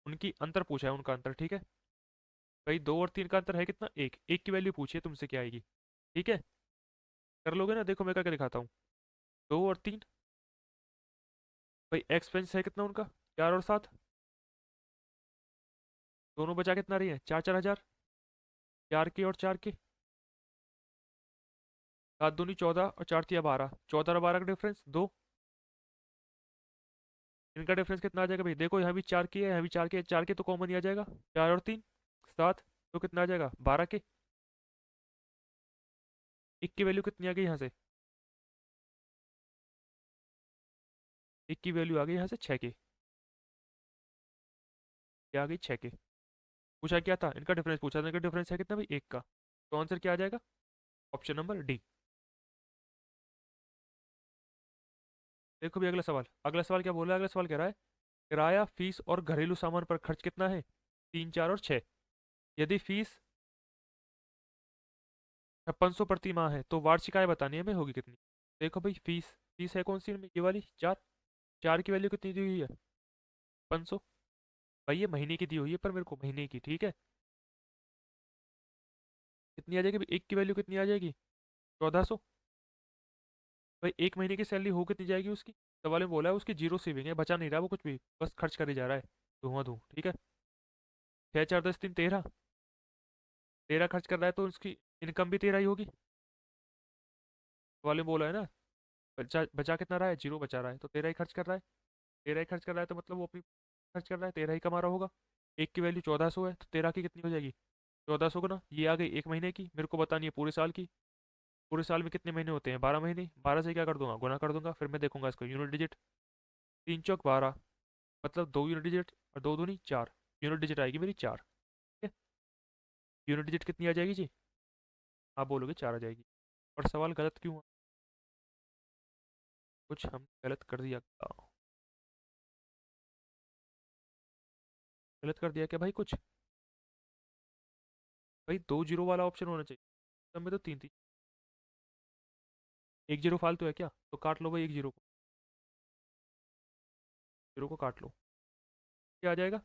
उनकी अंतर पूछा है, उनका अंतर, ठीक है। भाई 2 और 3 का अंतर है कितना, एक, एक की वैल्यू पूछिए तुमसे क्या आएगी। ठीक है, कर लोगे ना, देखो मैं करके दिखाता हूँ। 2 और 3, भाई एक्सपेंस है कितना उनका, 4 और 7, दोनों बचा कितना रही है, 4 4 हजार, 4 के और 4 के, 7 दूनी 14 और 4 तिया 12, 14 और 12 का डिफरेंस 2। इनका डिफरेंस कितना आ जाएगा भाई, देखो यहाँ भी 4 के है, यहाँ भी 4 के, 4 के तो कॉमन ही आ जाएगा, 4 और 3 7, तो कितना आ जाएगा 12 के। एक की वैल्यू कितनी आ गई यहाँ से, एक की वैल्यू आ गई यहाँ से 6 के, क्या आ गई 6 के। पूछा क्या था, इनका डिफरेंस पूछा था, इनका डिफरेंस है कितना भाई, 1 का। तो आंसर क्या आ जाएगा, ऑप्शन नंबर डी। देखो भी अगला सवाल, अगला सवाल क्या बोल रहा है, अगला सवाल कह रहा है किराया, फीस और घरेलू सामान पर खर्च कितना है, 3 4 और 6। यदि फीस 5600 प्रति माह है तो वार्षिक आय बतानी है हमें होगी कितनी। देखो भाई फीस, फीस है कौन सी इनमें, ये वाली 4, 4 की वैल्यू कितनी दी हुई है, 500। भाई ये महीने की दी हुई है पर मेरे को, महीने की, ठीक है। कितनी आ जाएगी भाई, एक की वैल्यू कितनी आ जाएगी, 1400। भाई एक महीने की सैलरी हो कितनी जाएगी उसकी, सवाल में बोला है उसकी जीरो सेविंग है, बचा नहीं रहा वो कुछ भी, बस खर्च कर ही जा रहा है, धुआं धूँ, ठीक है। 6 4 10 3 13, 13 खर्च कर रहा है तो उसकी इनकम भी 13 ही होगी। सवाल में बोला है ना, बचा बचा कितना रहा है, जीरो बचा रहा है, तो 13 ही खर्च कर रहा है। 13 ही खर्च कर रहा है तो मतलब वो अपनी खर्च कर रहा है, 13 ही कमा रहा होगा। एक की वैल्यू 1400 है तो 13 की कितनी हो जाएगी, 1400 गुना, ये आ गई एक महीने की, मेरे को बतानी है पूरे साल की। पूरे साल में कितने महीने होते हैं, 12 महीने, 12 से क्या कर दूंगा, गुना कर दूंगा, फिर मैं देखूंगा इसको यूनिट डिजिट। 3 चौक 12, मतलब 2 यूनिट डिजिट, और 2 दूनी 4, यूनिट डिजिट आएगी मेरी 4, ठीक है। यूनिट डिजिट कितनी आ जाएगी जी, आप बोलोगे 4 आ जाएगी। और सवाल गलत क्यों हुआ, कुछ हम गलत कर दिया क्या? गलत कर दिया क्या भाई कुछ, भाई 2 जीरो वाला ऑप्शन होना चाहिए, सब में तो 3 3। एक जीरो फालतू है क्या, तो काट लो भाई एक जीरो को, जीरो को काट लो, क्या आ जाएगा,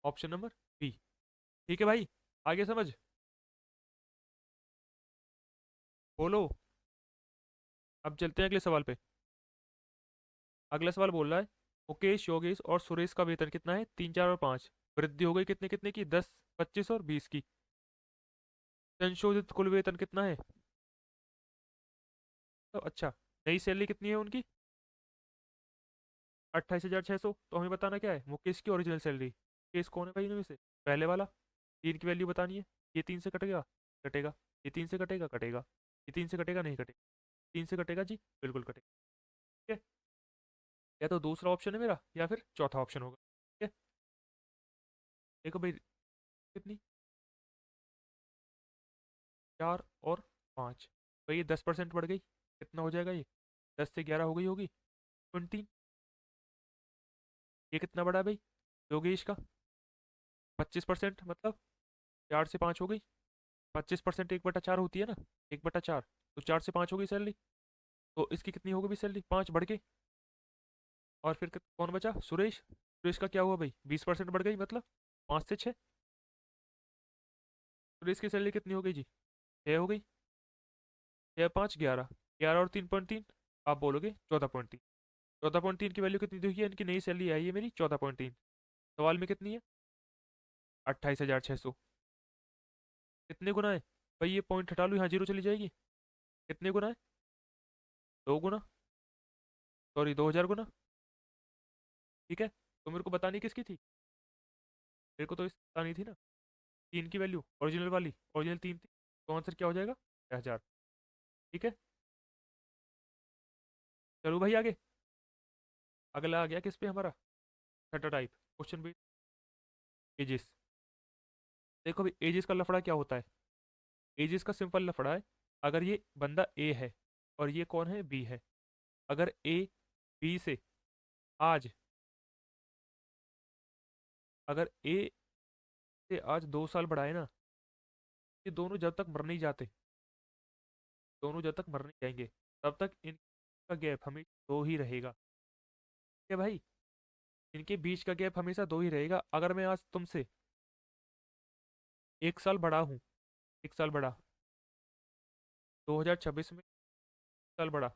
ऑप्शन नंबर बी। ठीक है भाई, आगे समझ, बोलो। अब चलते हैं अगले सवाल पे। अगला सवाल बोल रहा है मुकेश, योगेश और सुरेश का वेतन कितना है, 3 4 और 5, वृद्धि हो गई कितने कितने की, 10 25 और 20 की। संशोधित कुल वेतन कितना है, तो अच्छा, नई सैलरी कितनी है उनकी, 28,600। तो हमें बताना क्या है, मुकेश की ओरिजिनल सैलरी, मुकेश कौन है भाई इनमें से, पहले वाला। 3 की वैल्यू बतानी है, ये 3 से कटेगा, कटेगा, ये 3 से कटेगा, कटेगा, ये 3 से कटेगा, नहीं कटेगा, 3 से कटेगा जी, बिल्कुल कटेगा, ठीक है। या तो दूसरा ऑप्शन है मेरा या फिर चौथा ऑप्शन होगा, ठीक है। देखो भाई कितनी, 4 और 5, भाई ये 10% बढ़ गई, कितना हो जाएगा ये, 10 से 11 हो गई होगी, 20। ये कितना बढ़ा भाई, योगेश का 25%, मतलब 4 से 5 हो गई, 25% 1/4 होती है ना, 1/4, तो 4 से 5 हो गई सैलरी। तो इसकी कितनी हो गई सैलरी, 5 बढ़ के, और फिर कौन बचा, सुरेश, सुरेश का क्या हुआ भाई, 20% बढ़ गई, मतलब 5 से 6। सुरेश की सैलरी कितनी हो गई जी, 6 हो गई, 6 5 11, 11 और 3.3, आप बोलोगे 14.3। 14.3 की वैल्यू कितनी दी हुई है, इनकी नई सैलरी आई है मेरी 14.3। सवाल में कितनी है, 28,600। कितने गुना है भाई, ये पॉइंट हटा लो, यहाँ जीरो चली जाएगी, कितने गुना है, 2 गुना, सॉरी 2,000 गुना, ठीक है। तो मेरे को बतानी किसकी थी, मेरे को तो इस बतानी थी ना, 3 की वैल्यू ओरिजिनल वाली, ओरिजिनल 3 थी, तो आंसर क्या हो जाएगा, 6,000, ठीक है। चलो भाई आगे, अगला आ गया किस पे हमारा, छठा टाइप क्वेश्चन भी, एजिस। देखो भाई एजिस का लफड़ा क्या होता है, एजिस का सिंपल लफड़ा है, अगर ये बंदा ए है और ये कौन है, बी है, अगर ए बी से आज, अगर ए से आज 2 साल बढ़ाए ना, ये दोनों जब तक मर नहीं जाते, दोनों जब तक मर नहीं जाएंगे, तब तक इनका गैप हमें 2 ही रहेगा, ठीक है भाई। इनके बीच का गैप हमेशा 2 ही रहेगा। अगर मैं आज तुमसे 1 साल बड़ा हूँ, 1 साल बड़ा, 2026 में 1 साल बड़ा,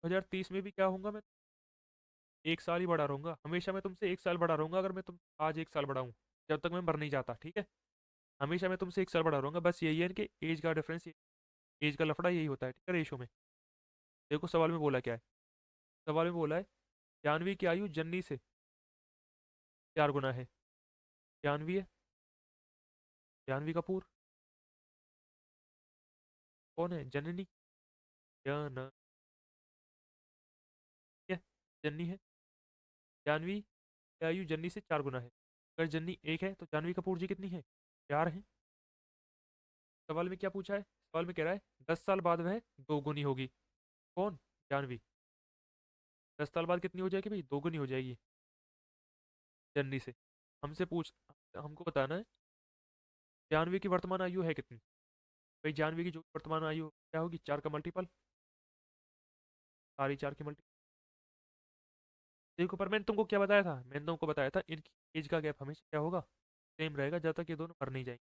2030 में भी क्या होऊंगा मैं? 1 साल ही बड़ा रहूंगा। हमेशा मैं तुमसे 1 साल बड़ा रहूंगा अगर मैं तुम आज 1 साल बड़ा हूँ, जब तक मैं मर नहीं जाता, ठीक है? हमेशा मैं तुमसे 1 साल बड़ा रहूंगा। बस यही है इनके एज का डिफरेंस, एज का लफड़ा यही होता है, ठीक है, रेशो में। देखो सवाल में बोला क्या है। सवाल में बोला है जानवी की आयु जन्नी से 4 गुना है। जानवी है, जानवी कपूर। कौन है? जननी, जन, है, जन्नी है। जानवी की आयु जन्नी से 4 गुना है। अगर जन्नी 1 है तो जानवी कपूर जी कितनी है? 4 है। सवाल में क्या पूछा है? सवाल में कह रहा है 10 साल बाद वह 2 गुनी होगी। कौन? जानवी। 10 साल बाद कितनी हो जाएगी भाई? 2 गुनी हो जाएगी जन्नी से। हमसे पूछ, हमको बताना है जानवी की वर्तमान आयु है कितनी। भाई जानवी की जो वर्तमान आयु क्या होगी? 4 का मल्टीपल, सारी 4 की मल्टीपल। देखो पर मैंने तुमको क्या बताया था? मैंने तुमको बताया था इनकी एज का गैप हमेशा क्या होगा? सेम रहेगा जब तक ये दोनों मर नहीं जाएंगे।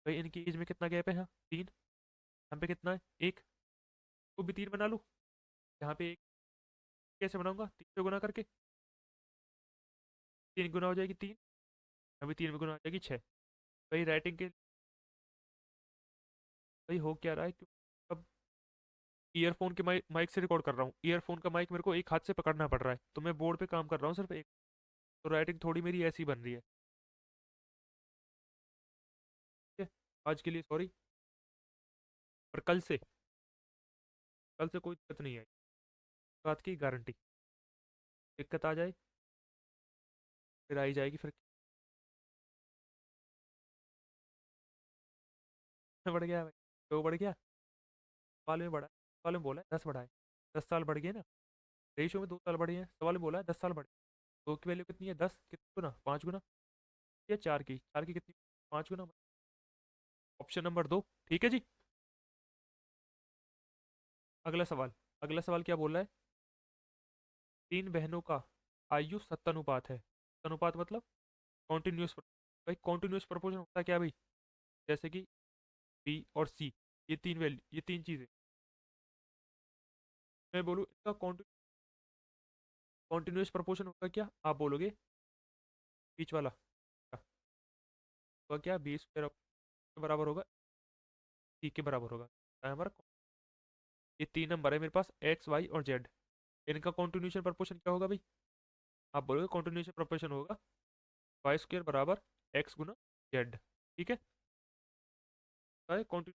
भाई इनकी एज में कितना गैप है? हाँ 3। यहाँ पे कितना है? 1। को भी 3 बना लूँ। यहाँ पे 1 कैसे बनाऊंगा? 3 से गुना करके। 3 गुना हो जाएगी 3, अभी 3 में गुना हो जाएगी 6। भाई राइटिंग के, भाई हो क्या रहा है? क्यों अब ईयरफोन के माइक से रिकॉर्ड कर रहा हूँ। ईयरफोन का माइक मेरे को एक हाथ से पकड़ना पड़ रहा है, तो मैं बोर्ड पे काम कर रहा हूँ सिर्फ एक। तो राइटिंग थोड़ी मेरी ऐसी बन रही है, ठीक है? आज के लिए सॉरी। पर कल से कोई दिक्कत नहीं आई, बात की गारंटी। दिक्कत आ जाए फिर आई जाएगी फिर। बढ़ गया भाई, तो बढ़ गया। सवाल में बढ़ा, सवाल में बोला है 10 बढ़ा है, 10 साल बढ़ गए ना। रेशियो में 2 साल बढ़े हैं, सवाल में बोला है 10 साल बढ़े। दो की वैल्यू कितनी है? 10 कितनी गुना? 5 गुना। ये 4 की कितनी? 5 गुना। ऑप्शन नंबर 2, ठीक है जी। अगला सवाल, अगला सवाल क्या बोल रहा है? 3 बहनों का आयु सत्तानुपात है। सत्तानुपात मतलब कॉन्टिन्यूस। भाई कॉन्टिन्यूस प्रोपोर्शन होता है क्या भाई? जैसे कि बी और सी, ये 3 वैल्यू, ये 3 चीजें। मैं बोलूँ इसका कॉन्टिन्यूस प्रोपोर्शन होगा क्या? आप बोलोगे बीच वाला होगा क्या? बी स्क्वायर के बराबर होगा, सी के बराबर होगा। हमारा ये 3 नंबर है मेरे पास, एक्स वाई और जेड। इनका कॉन्टिन्यूशन प्रोपोर्शन क्या होगा भाई? आप बोलोगे कॉन्टिन्यूशन प्रोपोर्शन होगा वाई स्क्वायर बराबर एक्स गुना जेड, ठीक है? कॉन्टिन्यू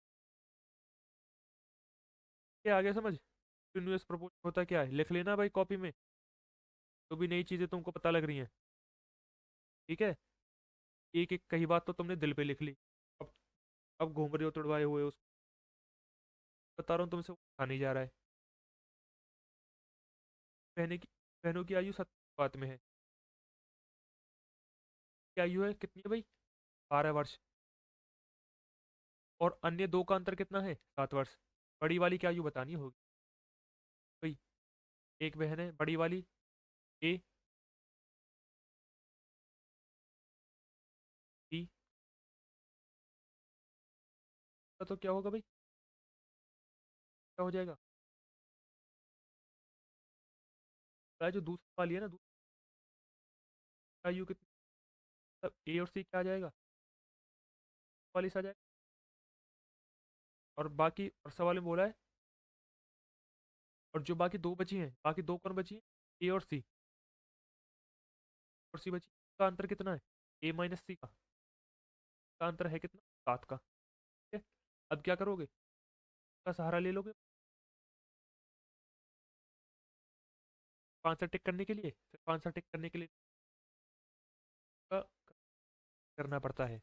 क्या आ गया समझ? कॉन्टिन्यूस प्रोपोर्शन होता क्या है लिख लेना भाई कॉपी में, जो भी नई चीजें तुमको पता लग रही हैं, ठीक है? एक एक कही बात तो तुमने दिल पे लिख ली। अब अब घूम रहे हो तुड़वाए हुए उसको। बता रहा हूँ तुमसे, वो कहा नहीं जा रहा है। बहने की, बहनों की आयु 7 में है। क्या आयु है कितनी है भाई? 12 वर्ष। और अन्य दो का अंतर कितना है? 7 वर्ष। बड़ी वाली की आयु बतानी होगी भाई। एक बहन है बड़ी वाली, ए, बी, तो क्या होगा भाई? क्या हो जाएगा? जो दूसरी वाली है ना, दूसरी आयु कितनी? ए और सी क्या आ जाएगा? वाली से आ जाएगा। और बाकी, और सवाल में बोला है, और जो बाकी दो बची हैं, बाकी दो कौन बची हैं? ए और सी। और सी बची, का अंतर कितना है? ए माइनस सी का अंतर है कितना? 7 का, ठीक है? अब क्या करोगे? का सहारा ले लोगे 5 से टिक करने के लिए, फिर 5 से टिक करने के लिए का करना पड़ता है।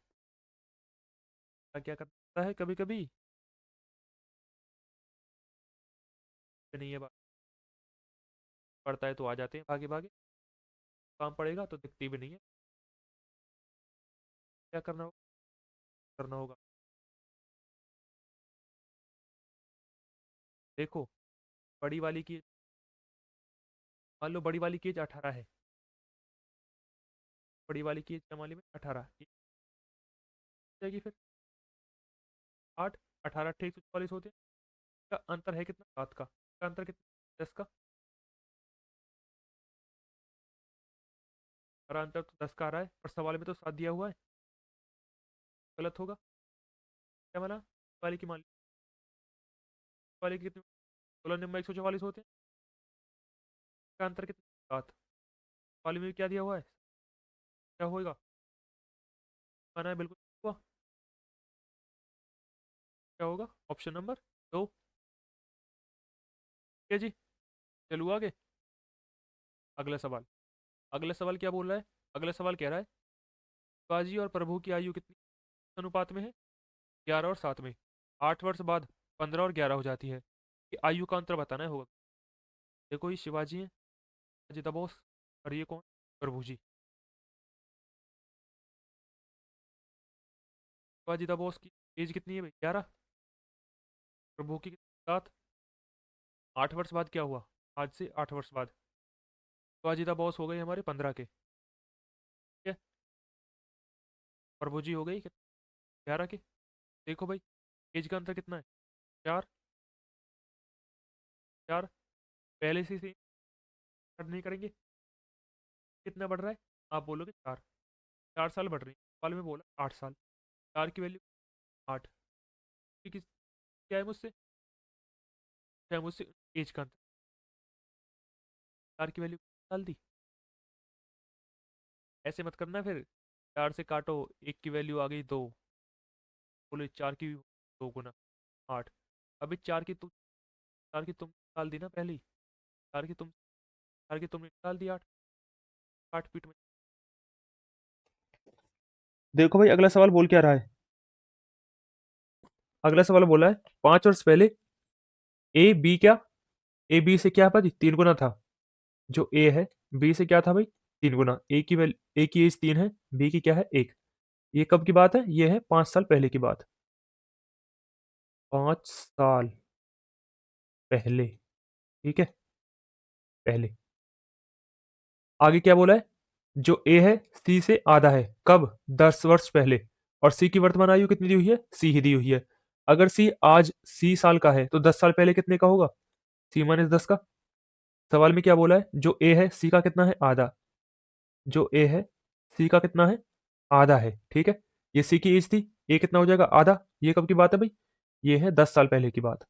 क्या करना पड़ता है कभी कभी? नहीं है बात, पड़ता है तो आ जाते हैं भागे भागे। काम पड़ेगा तो दिखती भी नहीं है। क्या करना होगा? देखो, बड़ी वाली की मान लो बड़ी वाली की एज 18 है, बड़ी वाली की एज क्या मान ली मैंने 18, ये जाएगी फिर 8, 18 अट्ठाईस 144 होते हैं। का अंतर है कितना, 7 का अंतर कितना, 10 का। हमारा अंतर तो 10 का आ रहा है, पर सवाल में तो 7 दिया हुआ है, गलत होगा। क्या माना, वाली की मान ली, वाली की कितनी, 16 नंबर 144 होते हैं, का अंतर कितना, 7। वाली में क्या दिया हुआ है, क्या होएगा, माना है बिल्कुल हुआ। क्या होगा, ऑप्शन नंबर 2। ठीक है जी, चलो आगे। अगला सवाल, अगला सवाल क्या बोल रहा है, अगला सवाल कह रहा है शिवाजी और प्रभु की आयु कितनी अनुपात में है, 11 और 7 में। 8 वर्ष बाद 15 और 11 हो जाती है, कि आयु का अंतर बताना है होगा। देखो ये शिवाजी है, अजित बोस, और ये कौन, प्रभु जी। शिवाजी द बोस की एज कितनी है भाई, 11, प्रभु की 7। 8 वर्ष बाद क्या हुआ, आज से 8 वर्ष बाद शिवाजी द बॉस हो गए हमारे 15 के, ठीक है। प्रभु जी हो गई 11 के। देखो भाई एज का अंतर कितना है, 4, 4, पहले से ऐड नहीं करेंगे, कितना बढ़ रहा है, आप बोलोगे 4, 4 साल बढ़ रही है, साल में बोला 8 साल, 4 की वैल्यू 8, ठीक है। क्या है मुझसे, क्या है मुझसे, एज का अंतर, 4 की वैल्यू डाल दी। ऐसे मत करना फिर, 4 से काटो, 1 की वैल्यू आ गई 2, बोले 4 की 2 गुना 8। अभी 4 की तुम डाल दी ना पहली, 4 की तुम, 4 की तुमने डाल दी 8, 8 फीट में। देखो भाई अगला सवाल बोल क्या रहा है, अगला सवाल बोला है 5 वर्ष पहले ए बी क्या, ए बी से क्या भाई 3 गुना था, जो ए है बी से क्या था भाई 3 गुना, ए की एज 3 है, बी की क्या है 1। ये कब की बात है, ये है 5 साल पहले की बात, 5 साल पहले, ठीक है, पहले। आगे क्या बोला है, जो ए है सी से आधा है, कब, 10 वर्ष पहले। और सी की वर्तमान आयु कितनी दी हुई है, सी ही दी हुई है। अगर सी आज सी साल का है तो 10 साल पहले कितने का होगा, सी -10 का। सवाल में क्या बोला है, जो ए है सी का कितना है, आधा, जो ए है सी का कितना है, आधा है, ठीक है। ये सी की एज थी, ए कितना हो जाएगा, आधा। ये कब की बात है भाई, ये है 10 साल पहले की बात,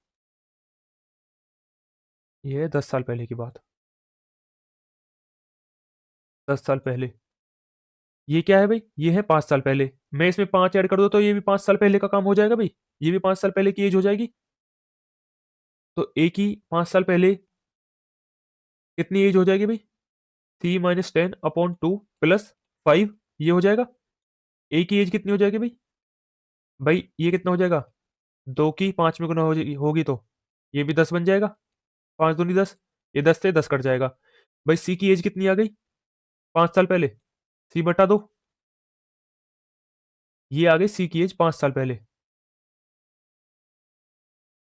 ये है 10 साल पहले की बात, 10 साल पहले। ये क्या है भाई, ये है 5 साल पहले। मैं इसमें 5 ऐड कर दूं तो ये भी 5 साल पहले का काम हो जाएगा भाई, ये भी 5 साल पहले की एज हो जाएगी। तो ए की 5 साल पहले कितनी एज हो जाएगी भाई, C-10/2 +5, ये हो जाएगा। ए की एज कितनी हो जाएगी भाई, भाई ये कितना हो जाएगा, 2 की 5 में गुना होगी तो ये भी 10 बन जाएगा, 5 दूनी 10, ये 10 से 10 कट जाएगा। भाई सी की एज कितनी आ गई, 5 साल पहले, C/2, ये आ गई सी की एज 5 साल पहले,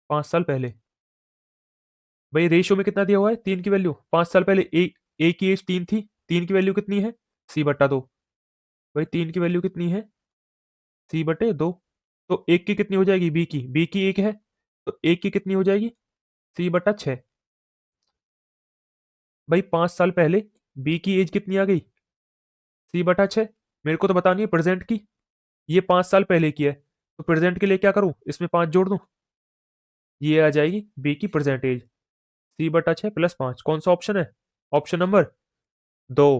5 साल पहले। भाई रेशियो में कितना दिया हुआ है, 3 की वैल्यू, 5 साल पहले ए की एज 3 थी, 3 की वैल्यू कितनी है, C/2। भाई 3 की वैल्यू कितनी है, C/2। तो एक की कितनी हो जाएगी, बी की 1 है, तो एक की कितनी हो जाएगी, C/6। भाई 5 साल पहले बी की एज कितनी आ गई, C/6। मेरे को तो बतानी है प्रेजेंट की, ये 5 साल पहले की है, तो प्रेजेंट के लिए क्या करूं, इसमें 5 जोड़ दूं, ये आ जाएगी बी की प्रेजेंट एज, C/6 +5। कौन सा ऑप्शन है, ऑप्शन नंबर 2,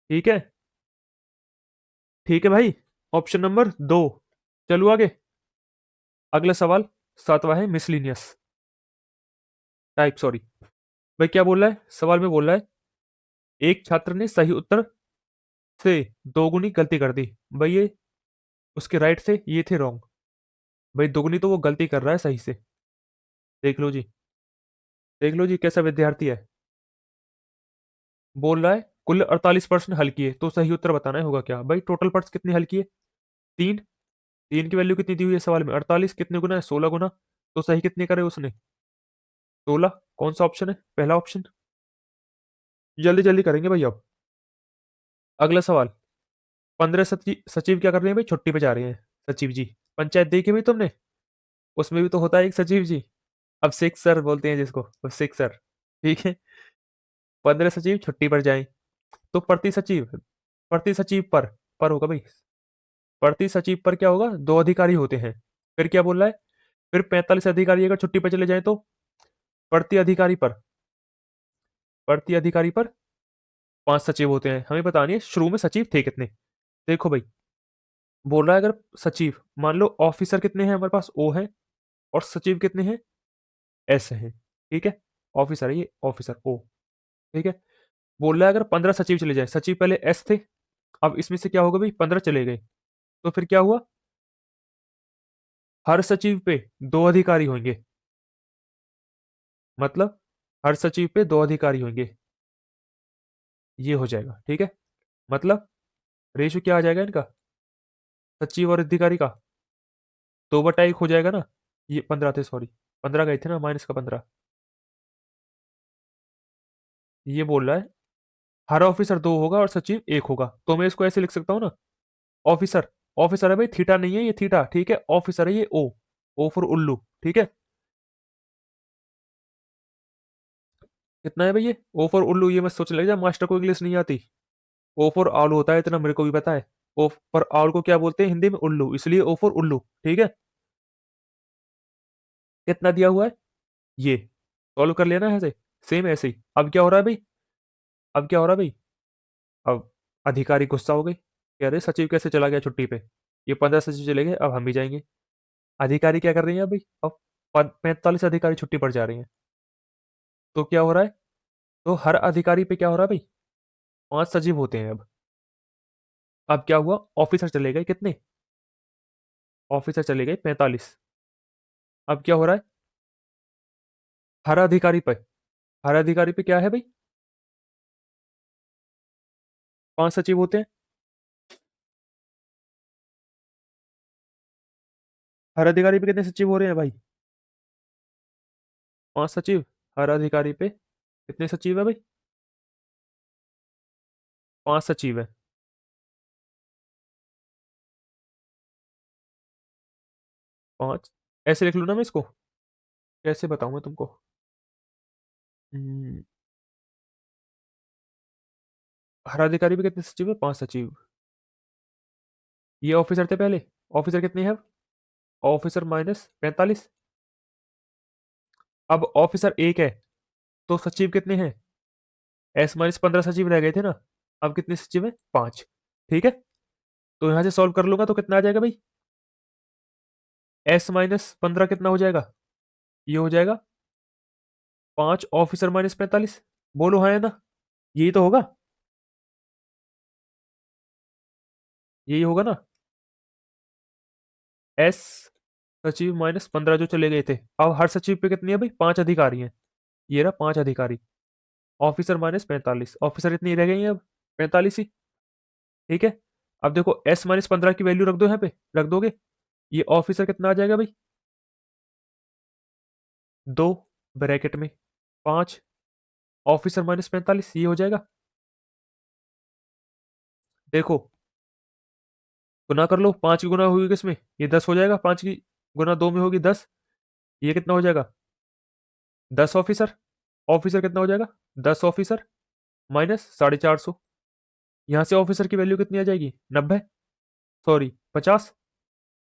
ठीक है, ठीक है भाई, ऑप्शन नंबर 2। चलो आगे, अगला सवाल 7वां है मिसलिनियस टाइप, सॉरी। भाई क्या बोल रहा है, सवाल में बोल रहा है एक छात्र ने सही उत्तर से 2 गुनी गलती कर दी। भाई ये उसके राइट थे, ये थे रॉन्ग। भाई दोगुनी तो वो गलती कर रहा है सही से, देख लो जी, देख लो जी कैसा विद्यार्थी है। बोल रहा है कुल 48 प्रश्न हल किए, तो सही उत्तर बताना है होगा क्या। भाई टोटल प्रश्न कितने हल किए, 3, 3 की वैल्यू कितनी दी हुई है सवाल में, 48 कितने गुना है, 16 गुना। तो सही कितने करे उसने, 16। कौन सा ऑप्शन है, पहला ऑप्शन। जल्दी जल्दी करेंगे भाई अब। अगला सवाल। 15 सचिव क्या कर रहे हैं भाई? छुट्टी पे जा रहे हैं सचिव जी। पंचायत देखी भाई तुमने? उसमें भी तो होता है एक सचिव जी। अब सिक्स सर बोलते हैं जिसको, वो सिक्स सर। ठीक है। 15 सचिव छुट्टी पर जाएं तो प्रति सचिव पर होगा भाई। प्रति सचिव पर क्या होगा? 2 अधिकारी होते हैं। फिर क्या बोल रहा है? फिर 45 अधिकारी अगर छुट्टी पर चले जाए तो प्रति अधिकारी पर प्रति अधिकारी पर 5 सचिव होते हैं। हमें पता नहीं है शुरू में सचिव थे कितने। देखो भाई, बोल रहा है अगर सचिव, मान लो ऑफिसर कितने हैं हमारे पास? ओ है। और सचिव कितने हैं? एस है। ठीक है। ऑफिसर है ये, ऑफिसर ओ। ठीक है। बोल रहा है अगर 15 सचिव चले जाए, सचिव पहले एस थे, अब इसमें से क्या होगा भाई? 15 चले गए, तो फिर क्या हुआ? हर सचिव पे 2 अधिकारी होंगे। मतलब हर सचिव पे 2 अधिकारी होंगे। ये हो जाएगा। ठीक है। मतलब रेशो क्या आ जाएगा इनका, सचिव और अधिकारी का? 2/1 हो जाएगा ना। ये 15 थे, सॉरी 15 गए थे ना, माइनस का 15। ये बोल रहा है हर ऑफिसर 2 होगा और सचिव 1 होगा, तो मैं इसको ऐसे लिख सकता हूँ ना। ऑफिसर, ऑफिसर है भाई, थीटा नहीं है ये, थीटा। ठीक है। ऑफिसर है ये ओ, ओ फॉर उल्लू। ठीक है। कितना है भाई ये? ओ फॉर उल्लू, ये मत सोचने लग जा मास्टर को इंग्लिश नहीं आती। ओ फॉर आउल होता है, इतना मेरे को भी पता है। ओ पर आउल को क्या बोलते हैं हिंदी में? उल्लू, इसलिए ओ फॉर उल्लू। ठीक है। कितना दिया हुआ है ये? सॉल्व कर लेना है ऐसे, सेम ऐसे ही। अब क्या हो रहा है भाई? अब क्या हो रहा है भाई? अब अधिकारी गुस्सा हो गई, कह रहे सचिव कैसे चला गया छुट्टी पे? ये 15 सचिव चले गए, अब हम भी जाएंगे। अधिकारी क्या कर रही है अभी? अब 45 अधिकारी छुट्टी पर जा रही हैं। तो क्या हो रहा है? तो हर अधिकारी पे क्या हो रहा है भाई? 5 सचिव होते हैं अब। अब क्या हुआ? ऑफिसर चले गए कितने? ऑफिसर चले गए 45। अब क्या हो रहा है? हर अधिकारी पे, हर अधिकारी पे क्या है भाई? 5 सचिव होते हैं। हर अधिकारी पे कितने सचिव हो रहे हैं भाई? 5 सचिव। हर अधिकारी पे कितने सचिव है भाई? 5 सचिव है। 5। ऐसे लिख लूँ ना मैं इसको? कैसे बताऊं मैं तुमको? हम्म, हर अधिकारी पे कितने सचिव है? 5 सचिव। ये ऑफिसर थे पहले। ऑफिसर कितने हैं अब? Officer minus 45। अब ऑफिसर 1 है, तो सचिव कितने हैं? एस माइनस 15 सचिव रह गए थे ना। अब कितने सचिव है? 5। ठीक है। तो यहां से सॉल्व कर लूंगा तो कितना आ जाएगा भाई? S-15 कितना हो जाएगा? ये हो जाएगा 5 ऑफिसर माइनस 45। बोलो हाँ या ना? यही तो होगा, यही होगा ना। एस सचिव माइनस 15 जो चले गए थे, अब हर सचिव पे कितनी है भाई? 5 अधिकारी हैं। ये रहा 5 अधिकारी। ऑफिसर माइनस 45, ऑफिसर इतनी रह गई हैं अब, 45 ही। ठीक है। अब देखो S-15 की वैल्यू रख दो यहाँ पे, रख दोगे? ये ऑफिसर कितना आ जाएगा भाई? 2 ब्रैकेट में 5 ऑफिसर माइनस 45, ये हो जाएगा। देखो, गुना कर लो, 5 की गुना होगी किसमें? ये 10 हो जाएगा। 5 की गुना 2 में होगी 10। ये कितना हो जाएगा? 10 ऑफिसर। ऑफिसर कितना हो जाएगा? 10 ऑफिसर माइनस 450। यहाँ से ऑफिसर की वैल्यू कितनी आ जाएगी? 90, सॉरी 50।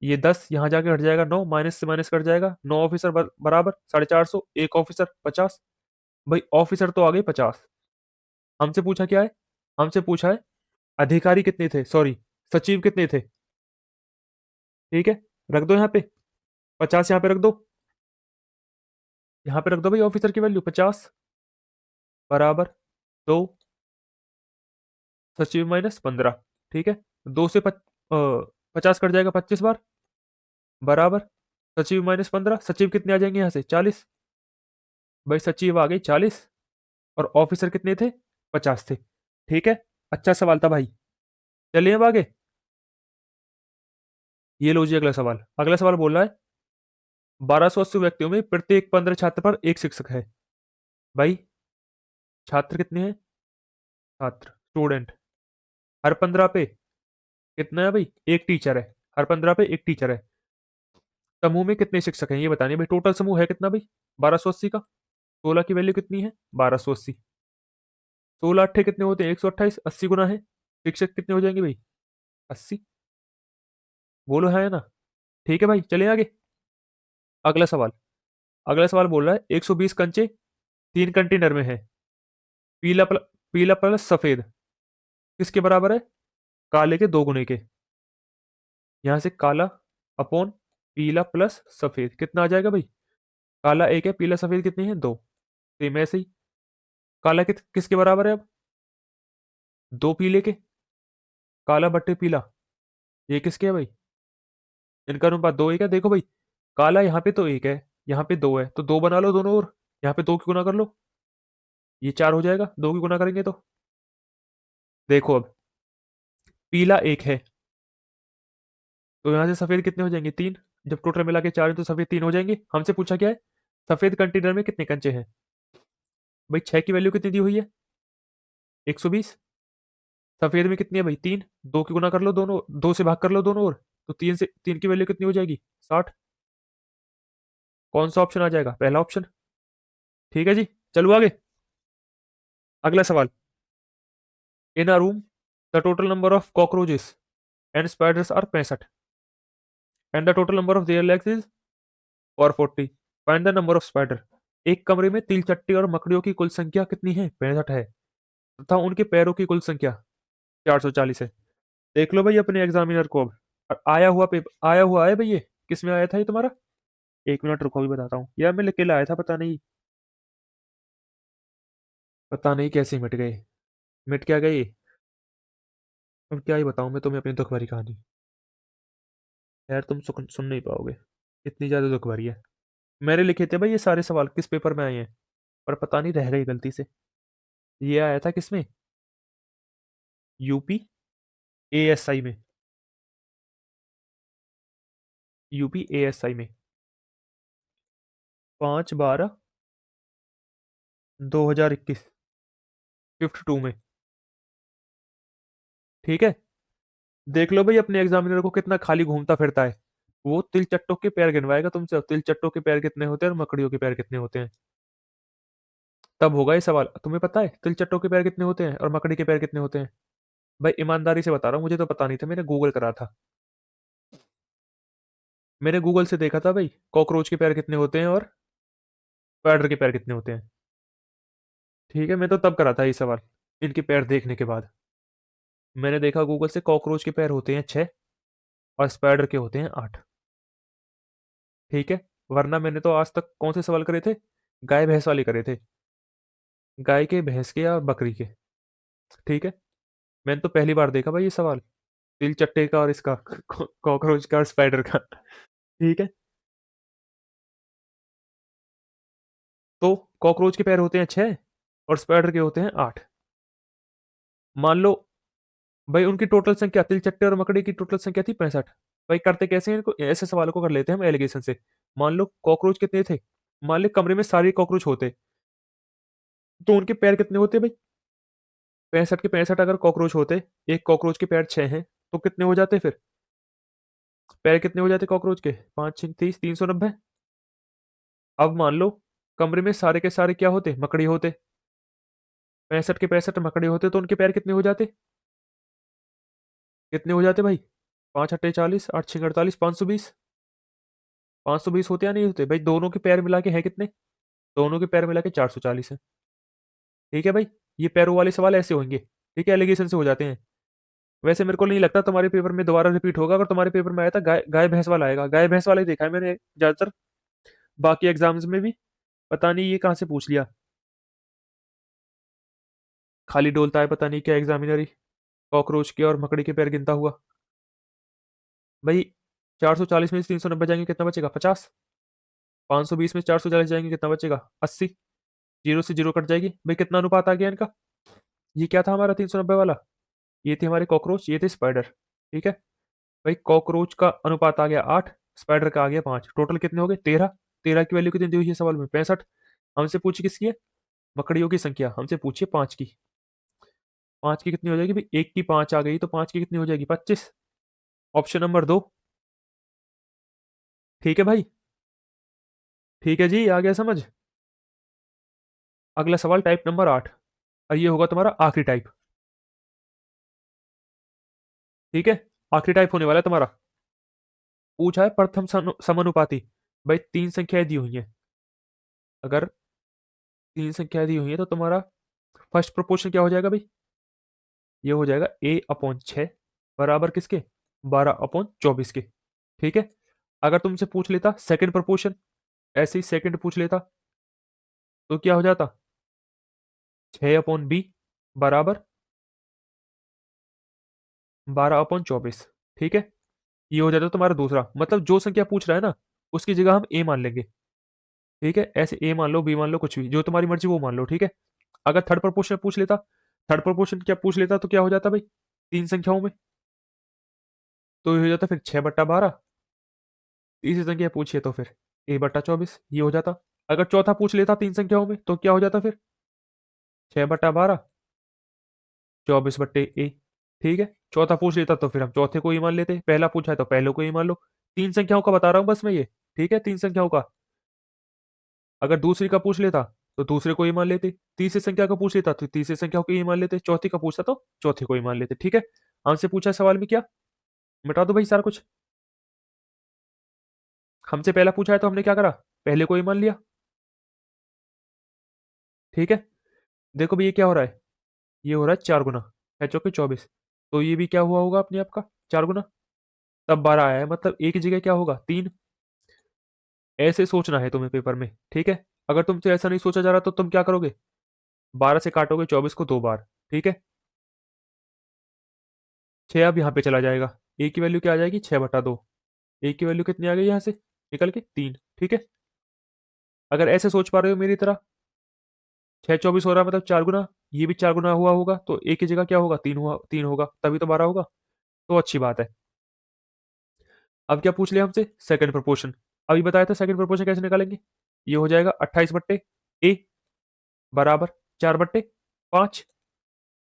ये 10 यहाँ जाके हट जाएगा, 9 माइनस से माइनस कट जाएगा। 9 ऑफिसर बराबर 450, एक ऑफिसर 50। भाई ऑफिसर तो आ गए 50। हमसे पूछा क्या है? हमसे पूछा है अधिकारी कितने थे, सॉरी सचिव कितने थे। ठीक है। रख दो यहाँ पे, 50 यहाँ पे रख दो। यहाँ पे रख दो भाई ऑफिसर की वैल्यू 50 बराबर 2 सचिव माइनस 15। ठीक है। 2 से 50 कट जाएगा 25 बार, बराबर सचिव माइनस 15। सचिव कितने आ जाएंगे यहाँ से? 40। भाई सचिव आ गई 40 और ऑफिसर कितने थे? 50 थे। ठीक है। अच्छा सवाल था भाई। चलिए अब आगे। ये लो जी अगला सवाल। अगला सवाल बोल रहा है 1280 व्यक्तियों में प्रत्येक 15 छात्र पर एक शिक्षक है। भाई छात्र कितने हैं? छात्र, स्टूडेंट। हर 15 पे कितना है भाई? एक टीचर है। हर 15 पे एक टीचर है। समूह में कितने शिक्षक हैं ये बताने भाई। टोटल समूह है कितना भाई? 1280 का। 16 की वैल्यू कितनी है? 1280। 16 अट्ठे कितने होते हैं? 128। 80 गुना है। शिक्षक कितने हो जाएंगे भाई? 80। बोलो है ना? ठीक है भाई, चले आगे। अगला सवाल। अगला सवाल बोल रहा है 120 कंचे 3 कंटेनर में है। पीला पीला प्लस सफेद किसके बराबर है? काले के 2 गुने के। यहां से काला अपॉन पीला प्लस सफेद कितना आ जाएगा भाई? काला एक है, पीला सफेद कितनी है? 2। सेम ऐसे ही। काला किसके बराबर है अब? 2 पीले के। काला बट्टे पीला, ये किसके है भाई? इनका अनुपात 2:1 है। देखो भाई, काला यहाँ पे तो 1 है, यहाँ पे 2 है, तो 2 बना लो दोनों ओर। यहाँ पे 2 की गुना कर लो, ये 4 हो जाएगा 2 की गुना करेंगे तो। देखो अब, पीला 1 है, तो यहाँ से सफेद कितने हो जाएंगे? 3। जब टोटल मिला के 4 है तो सफेद 3 हो जाएंगे। हमसे पूछा क्या है? सफेद कंटेनर में कितने कंचे हैं? भाई 6 की वैल्यू कितनी दी हुई है? 120। सफेद में कितनी है भाई? 3। 2 की गुना कर लो दोनों, 2 से भाग कर लो दोनों ओर, तो 3 की वैल्यू कितनी हो जाएगी? 60। कौन सा ऑप्शन आ जाएगा? पहला ऑप्शन। ठीक है जी, चलो आगे। अगला सवाल। In a room the total number of cockroaches and spiders are 65 and the total number of their legs is 440। Find the number of spider. एक कमरे में तिल चट्टे और मकड़ियों की कुल संख्या कितनी है? 65 है, तथा उनके पैरों की कुल संख्या 440 है। देख लो भाई अपने एग्जामिनर को अब। और आया हुआ पेपर आया हुआ है भाई, ये किस में आया था ये तुम्हारा? 1 मिनट रुको, भी बताता हूँ। यार मैं लिख के लाया था, पता नहीं, पता नहीं कैसे मिट गए। मिट क्या गए? अब क्या ही बताऊं मैं तुम्हें अपनी दुख भरी कहानी। यार तुम सुन नहीं पाओगे, इतनी ज्यादा दुख भरी है। मैंने लिखे थे भाई ये सारे सवाल किस पेपर में आए हैं, पर पता नहीं रह गई गलती से। ये आया था किसमें? यूपी एएसआई में। यूपी एएसआई में 5/12/2021, शिफ्ट 2 में। ठीक है, देख लो भाई अपने एग्जामिनर को कितना खाली घूमता फिरता है। वो तिल चट्टों के पैर गिनवाएगा तुमसे, अब तिल चट्टों के पैर कितने होते हैं और मकड़ियों के पैर कितने होते हैं। तब होगा ये सवाल। तुम्हें पता है तिल चट्टों के पैर कितने होते हैं और मकड़ी के पैर कितने होते हैं? भाई ईमानदारी से बता रहा हूँ, मुझे तो पता नहीं था, मैंने गूगल करा था। मैंने गूगल से देखा था भाई, कॉकरोच के पैर कितने होते हैं और स्पाइडर के पैर कितने होते हैं। ठीक है, मैं तो तब करा था ये सवाल, इनके पैर देखने के बाद। मैंने देखा गूगल से, कॉकरोच के पैर होते हैं 6 और स्पाइडर के होते हैं 8। ठीक है, वरना मैंने तो आज तक कौन से सवाल करे थे? गाय भैंस वाले करे थे। गाय के, भैंस के या बकरी के। ठीक है, मैंने तो पहली बार देखा भाई ये सवाल, तिल चट्टे का और इसका कॉकरोच का और स्पाइडर का। ठीक है, तो कॉकरोच के पैर होते हैं 6 और स्पाइडर के होते हैं 8। मान लो भाई उनकी टोटल संख्या, तिल चट्टे और मकड़ी की टोटल संख्या थी 65। भाई करते कैसे हैं इनको? ऐसे सवालों को कर लेते हैं हम एलिगेशन से। मान लो कॉकरोच कितने थे, मान लो कमरे में सारे कॉकरोच होते, तो उनके पैर कितने होते भाई? 65 के 65 अगर कॉकरोच होते, एक कॉकरोच के पैर 6 हैं, तो कितने हो जाते फिर? पैर कितने हो जाते कॉकरोच के? 5 6 30, 390। अब मान लो कमरे में सारे के सारे क्या होते? मकड़ी होते। 65 के 65 मकड़ी होते, तो उनके पैर कितने हो जाते? कितने हो जाते भाई? 5 8 40, 8 6 48, 520। 520 होते या नहीं होते भाई? दोनों के पैर मिला के है कितने? दोनों के पैर मिला के 440 है। ठीक है भाई, ये पैरों वाले सवाल ऐसे होंगे। ठीक है, एलिगेशन से हो जाते हैं। वैसे मेरे को नहीं लगता तुम्हारे पेपर में दोबारा रिपीट होगा। अगर तुम्हारे पेपर में आया था गाय गाय भैंस वाला आएगा, गाय भैंस वाला ही देखा है मैंने ज्यादातर बाकी एग्जाम्स में भी। पता नहीं ये कहाँ से पूछ लिया, खाली डोलता है पता नहीं क्या एग्जामिनर ही, कॉकरोच के और मकड़ी के पैर गिनता हुआ। भाई 440 में से 390 जाएंगे कितना बचेगा? 50। 520 में 440 जाएंगे कितना बचेगा? 80। जीरो से जीरो कट जाएगी भाई। कितना अनुपात आ गया इनका? ये क्या था हमारा 390 वाला? ये थे हमारे कॉकरोच, ये थे स्पाइडर। ठीक है भाई, कॉकरोच का अनुपात आ गया 8, स्पाइडर का आ गया 5, टोटल कितने हो गए? 13। 13 की वैल्यू कितनी दी हुई है सवाल में? 65। हमसे पूछी किसकी है? मकड़ियों की संख्या, हमसे पूछिए 5 की। 5 की कितनी हो जाएगी भाई? 1 की 5 आ गई तो 5 की कितनी हो जाएगी? 25। Option number 2। ठीक है भाई? ठीक है जी, आ गया समझ? अगला सवाल टाइप नंबर 8, और ये होगा तुम्हारा आखिरी टाइप। ठीक है, आखिरी टाइप होने वाला है तुम्हारा। पूछा है प्रथम समानुपाती। भाई 3 संख्याएं दी हुई हैं। अगर 3 संख्याएं दी हुई हैं तो तुम्हारा फर्स्ट प्रोपोर्शन क्या हो जाएगा भाई? ये हो जाएगा a/6 बराबर किसके? 12/24 के। ठीक है। अगर तुमसे पूछ लेता सेकंड प्रोपोर्शन, ऐसे ही सेकंड पूछ लेता, तो क्या हो जाता? 6/b बराबर 12/24। ठीक है। ये हो जाता तुम्हारा दूसरा, मतलब जो संख्या पूछ रहा है ना, उसकी जगह हम ए मान लेंगे। ठीक है, ऐसे ए मान लो, बी मान लो, कुछ भी जो तुम्हारी मर्जी वो मान लो। ठीक है। अगर थर्ड प्रोपोर्शन पूछ लेता, थर्ड प्रोपोर्शन क्या पूछ लेता तो क्या हो जाता भाई? 3 संख्याओं में, तो ये हो जाता फिर 6/12। तीसरी संख्या पूछिए तो फिर a/24 ये हो जाता। अगर चौथा पूछ लेता 3 संख्याओं में तो क्या हो जाता फिर? 6/12 24/a। ठीक है। चौथा पूछ लेता तो फिर हम चौथे को ही मान लेते, पहला पूछा है तो पहले को ही मान लो। 3 संख्याओं का बता रहा हूं बस मैं ये। ठीक है, 3 संख्याओं का। अगर दूसरी का पूछ लेता तो दूसरे को ही मान लेते, तीसरी संख्या का पूछ लेता तो तीसरी संख्या को ही मान लेते, चौथी का पूछता तो चौथे को ही मान लेते। ठीक है। हमसे पूछा सवाल में क्या? मिटा दो भाई सारा कुछ। हमसे पहला पूछा है तो हमने क्या करा? पहले को ही मान लिया। ठीक है। देखो भाई ये क्या हो रहा है? ये हो रहा है 4 गुना, 6 चौके 24। तो ये भी क्या हुआ होगा अपने आप का? 4 गुना। तब 12 आया है, मतलब एक की जगह क्या होगा? 3। ऐसे सोचना है तुम्हें पेपर में। ठीक है। अगर तुमसे ऐसा नहीं सोचा जा रहा तो तुम क्या करोगे? 12 से काटोगे 24 को 2 बार। ठीक है। 6 अब यहाँ पे चला जाएगा। ए की वैल्यू क्या आ जाएगी? 6/2। ए की वैल्यू कितनी आ गई यहाँ से निकल के? 3। ठीक है। अगर ऐसे सोच पा रहे हो मेरी तरह, 6 24 हो रहा है मतलब 4 गुना, ये भी 4 गुना हुआ होगा, तो ए की जगह क्या होगा? 3 हुआ, 3 होगा, तभी तो 12 होगा। तो अच्छी बात है। अब क्या पूछ लिया हमसे? Second proportion. अभी बताया था सेकंड प्रोपोर्शन कैसे निकालेंगे। ये हो जाएगा 28/a बराबर 4/5।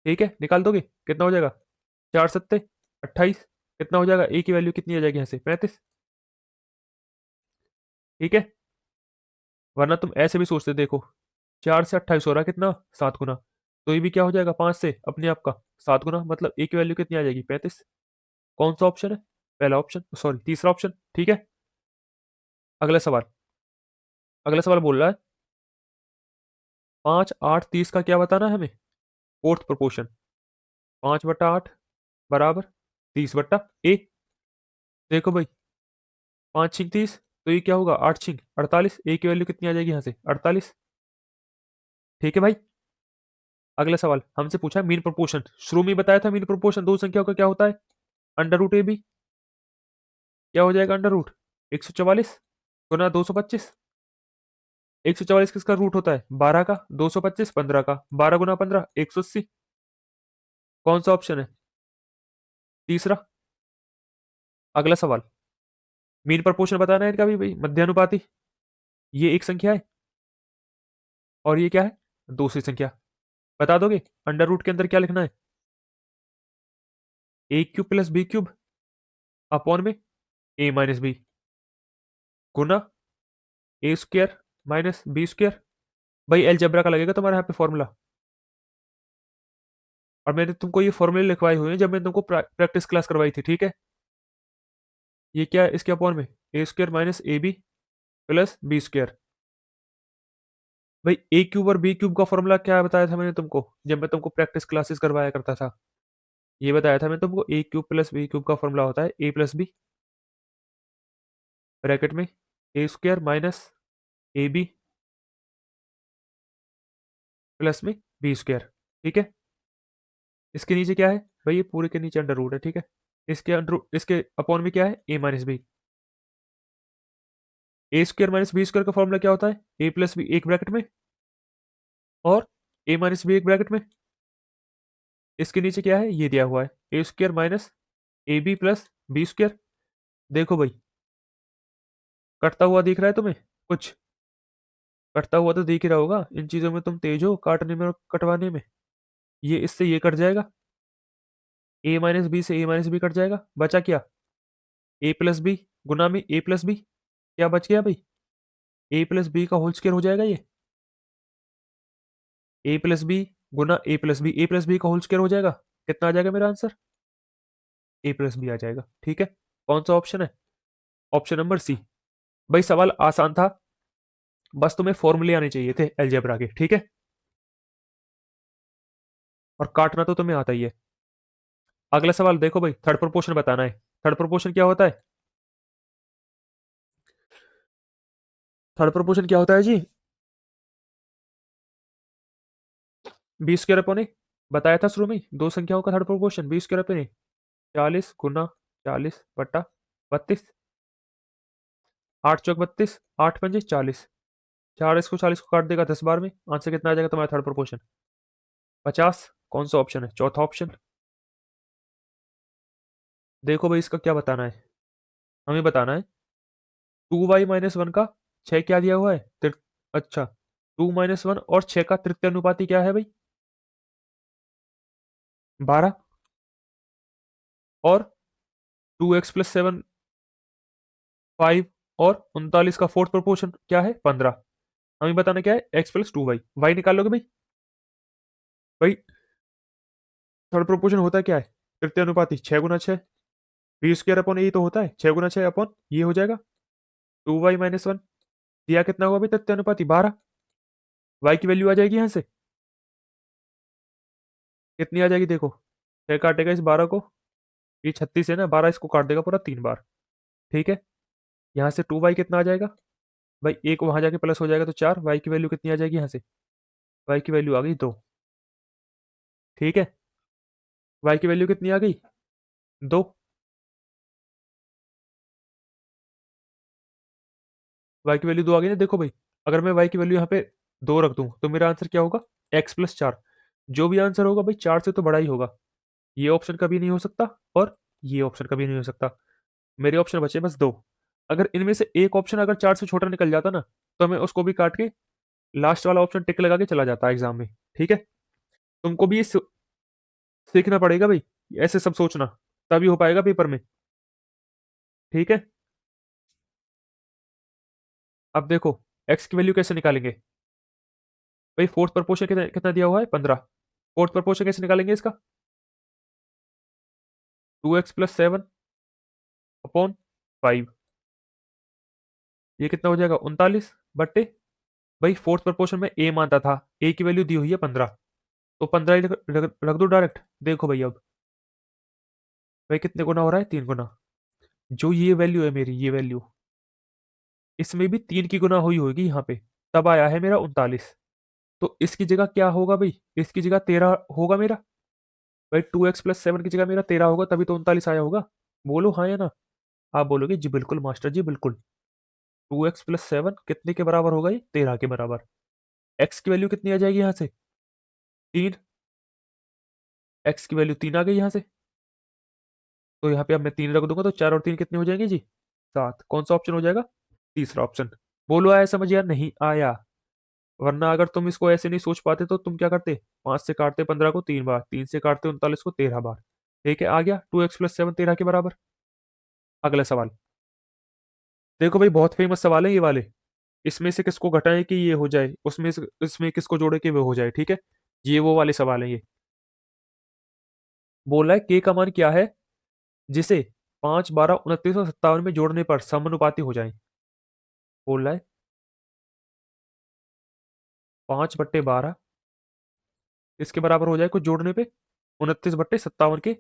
ठीक है, निकाल दोगे कितना हो जाएगा? 4 7 28। कितना हो जाएगा? ए की वैल्यू कितनी आ जाएगी यहाँ से? 35। ठीक है। वरना तुम ऐसे भी सोचते, देखो 4 से 28 हो रहा है कितना? 7 गुना। तो ये भी क्या हो जाएगा? 5 से अपने आप का 7 गुना, मतलब ए की वैल्यू कितनी आ जाएगी? 35। कौन सा ऑप्शन है? पहला ऑप्शन, सॉरी तीसरा ऑप्शन। ठीक है। अगला सवाल। अगला सवाल बोल रहा है 5 8 30 का क्या बताना है हमें? Fourth proportion. 5/8 बराबर 30/a। देखो भाई, 5 6 30, तो ये क्या होगा? 8 6 48। ए की वैल्यू कितनी आ जाएगी यहाँ से? 48। ठीक है भाई। अगला सवाल हमसे पूछा है मीन प्रोपोर्शन। शुरू में ही बताया था मीन प्रोपोर्शन दो संख्याओं का क्या होता है? Under root A B. क्या हो जाएगा? अंडर रूट 144 गुना 225। 144 किसका रूट होता है? 12 का। 225 15 का। 12 गुना 15 180। कौन सा ऑप्शन है? तीसरा। अगला सवाल, मीन प्रोपोर्शन बताना है इनका भी भाई, मध्यानुपाती। ये एक संख्या है और ये क्या है? दूसरी संख्या। बता दोगे अंडर रूट के अंदर क्या लिखना है? a³ + b³ अपॉन में a - b Guna a² - b²। भाई एलजेब्रा का लगेगा तुम्हारे यहाँ पे फॉर्मूला। और मैंने तुमको ये फॉर्मूले लिखवाए हुए हैं जब मैंने तुमको प्रैक्टिस क्लास करवाई थी। ठीक है। ये क्या है इसके अपॉन में? a² - ab + b²। भाई a³ और b³ का फॉर्मूला क्या बताया था मैंने तुमको जब मैं तुमको प्रैक्टिस क्लासेस करवाया करता था? ये बताया था मैंने तुमको, a³ + b³ का फॉर्मूला होता है a + b ब्रैकेट में a² - ab प्लस में b²। ठीक है। इसके नीचे क्या है भाई? ये पूरे के नीचे अंडर रूट है। ठीक है। इसके अंडर, इसके अपॉन में क्या है? a - b। a² - b² का फॉर्मूला क्या होता है? a + b एक ब्रैकेट में और a - b एक ब्रैकेट में। इसके नीचे क्या है? ये दिया हुआ है a² - ab + b²। देखो भाई, कटता हुआ दिख रहा है तुम्हें कुछ? कटता हुआ तो दिख ही रहा होगा। इन चीजों में तुम तेज हो, काटने में और कटवाने में। ये इससे ये कट जाएगा, ए माइनस बी से ए माइनस बी कट जाएगा, बचा क्या, ए प्लस बी गुना में ए प्लस बी, क्या बच गया भाई, ए प्लस बी का होल स्क्वायर हो जाएगा ये, ए प्लस बी गुना ए प्लस बी, ए प्लस बी का होल स्क्वायर हो जाएगा, कितना आ जाएगा मेरा आंसर, ए प्लस बी आ जाएगा। ठीक है, कौन सा ऑप्शन है, ऑप्शन नंबर सी। भाई सवाल आसान था, बस तुम्हें फॉर्मूले आने चाहिए थे अलजेब्रा के, ठीक है, और काटना तो तुम्हें आता ही है। अगला सवाल देखो भाई, थर्ड प्रोपोर्शन बताना है। थर्ड प्रोपोर्शन क्या होता है, थर्ड प्रोपोर्शन क्या होता है जी, बी स्क्वायर अपॉन ए, बताया था शुरू में दो संख्याओं का third proportion B square upon A, 40 गुना 40 बट्टा 32, 8 चौक 32, 8 पंजे 40, 40 को काट देगा 10 बार में, आंसर कितना आ जाएगा तुम्हारा थर्ड प्रोपोर्शन, 50। कौन सा ऑप्शन है, चौथा ऑप्शन। देखो भाई इसका क्या बताना है, हमें बताना है 2y-1 का 6 क्या दिया हुआ है, अच्छा 2-1 और 6 का तृतीय अनुपाती क्या है भाई, 12, और 2x+7 5, और 39 का फोर्थ प्रोपोर्शन क्या है 15। हमें बताना क्या है, x+2y, y निकालोगे भाई, भाई थर्ड प्रोपोर्शन होता क्या है, तृतीय अनुपाती 6 गुना 6, बी स्क्वायर अपॉन ए तो होता है 6 गुना 6 अपॉन ये हो जाएगा 2y-1, दिया कितना हुआ भाई तृतीय अनुपाती 12, y की वैल्यू आ जाएगी यहाँ से, कितनी आ जाएगी देखो, 6 काटेगा इस 12 को, ये 36 है ना, 12 इसको काट देगा पूरा 3 बार। ठीक है, यहाँ से 2y कितना आ जाएगा भाई, एक वहां जाके प्लस हो जाएगा तो 4, y की वैल्यू कितनी आ जाएगी यहाँ से, y की वैल्यू आ गई 2। ठीक है, y की वैल्यू कितनी आ गई 2, y की वैल्यू 2 आ गई ना। देखो भाई अगर मैं y की वैल्यू यहाँ पे 2 रख दूं तो मेरा आंसर क्या होगा, x+4, जो भी आंसर होगा भाई 4 से तो बड़ा ही होगा, ये ऑप्शन कभी नहीं हो सकता और ये ऑप्शन कभी नहीं हो सकता, मेरे ऑप्शन बचे बस दो। अगर इनमें से एक ऑप्शन अगर 4 से छोटा निकल जाता ना, तो मैं उसको भी काट के लास्ट वाला ऑप्शन टिक लगा के चला जाता एग्जाम में। ठीक है, तुमको भी सीखना पड़ेगा भाई, ऐसे सब सोचना, तभी हो पाएगा पेपर में। ठीक है, अब देखो एक्स की वैल्यू कैसे निकालेंगे, भाई फोर्थ प्रपोर्शन कितना कितना दिया हुआ है 15, फोर्थ प्रपोर्शन कैसे निकालेंगे इसका, 2x+7 अपॉन 5, ये कितना हो जाएगा 39 बट्टे, भाई फोर्थ प्रपोर्शन में ए मानता था, ए की वैल्यू दी हुई है 15, तो 15 ही रख दो डायरेक्ट। देखो भाई अब भाई कितने गुना हो रहा है, 3 गुना, जो ये वैल्यू है मेरी, ये वैल्यू इसमें भी 3 की गुना हुई होगी यहाँ पे, तब आया है मेरा 39। तो इसकी जगह क्या होगा भाई, इसकी जगह 13 होगा मेरा, भाई 2x+7 की जगह मेरा 13 होगा, तभी तो 39 आया होगा। बोलो हाँ या ना, आप बोलोगे जी बिल्कुल मास्टर जी बिल्कुल, 2x+7 कितने के बराबर होगा, ये 13 के बराबर। एक्स की वैल्यू कितनी आ जाएगी यहाँ से, 3, एक्स की वैल्यू 3 आ गई यहाँ से, तो यहाँ पे अब मैं 3 रख दूंगा तो 4 और 3 कितने हो जाएंगे जी 7, कौन सा ऑप्शन हो जाएगा, तीसरा ऑप्शन। बोलो आया समझ या नहीं आया, वरना अगर तुम इसको ऐसे नहीं सोच पाते तो तुम क्या करते, 5 से काटते 15 को 3 बार, 3 से काटते 39 को 13 बार। ठीक है, आ गया 2x+7 13 के बराबर। अगला सवाल देखो भाई, बहुत फेमस सवाल है ये वाले, इसमें से किसको घटाएं कि ये हो जाए, उसमें से इसमें किसको जोड़े कि वो हो जाए। ठीक है, ये वो वाले सवाल है ये। बोला है के का मान क्या है जिसे 5 12 29 और 57 में जोड़ने पर समानुपाती हो जाए। बोल रहा है 5/12 इसके बराबर हो जाए कुछ जोड़ने पे, 29/57 के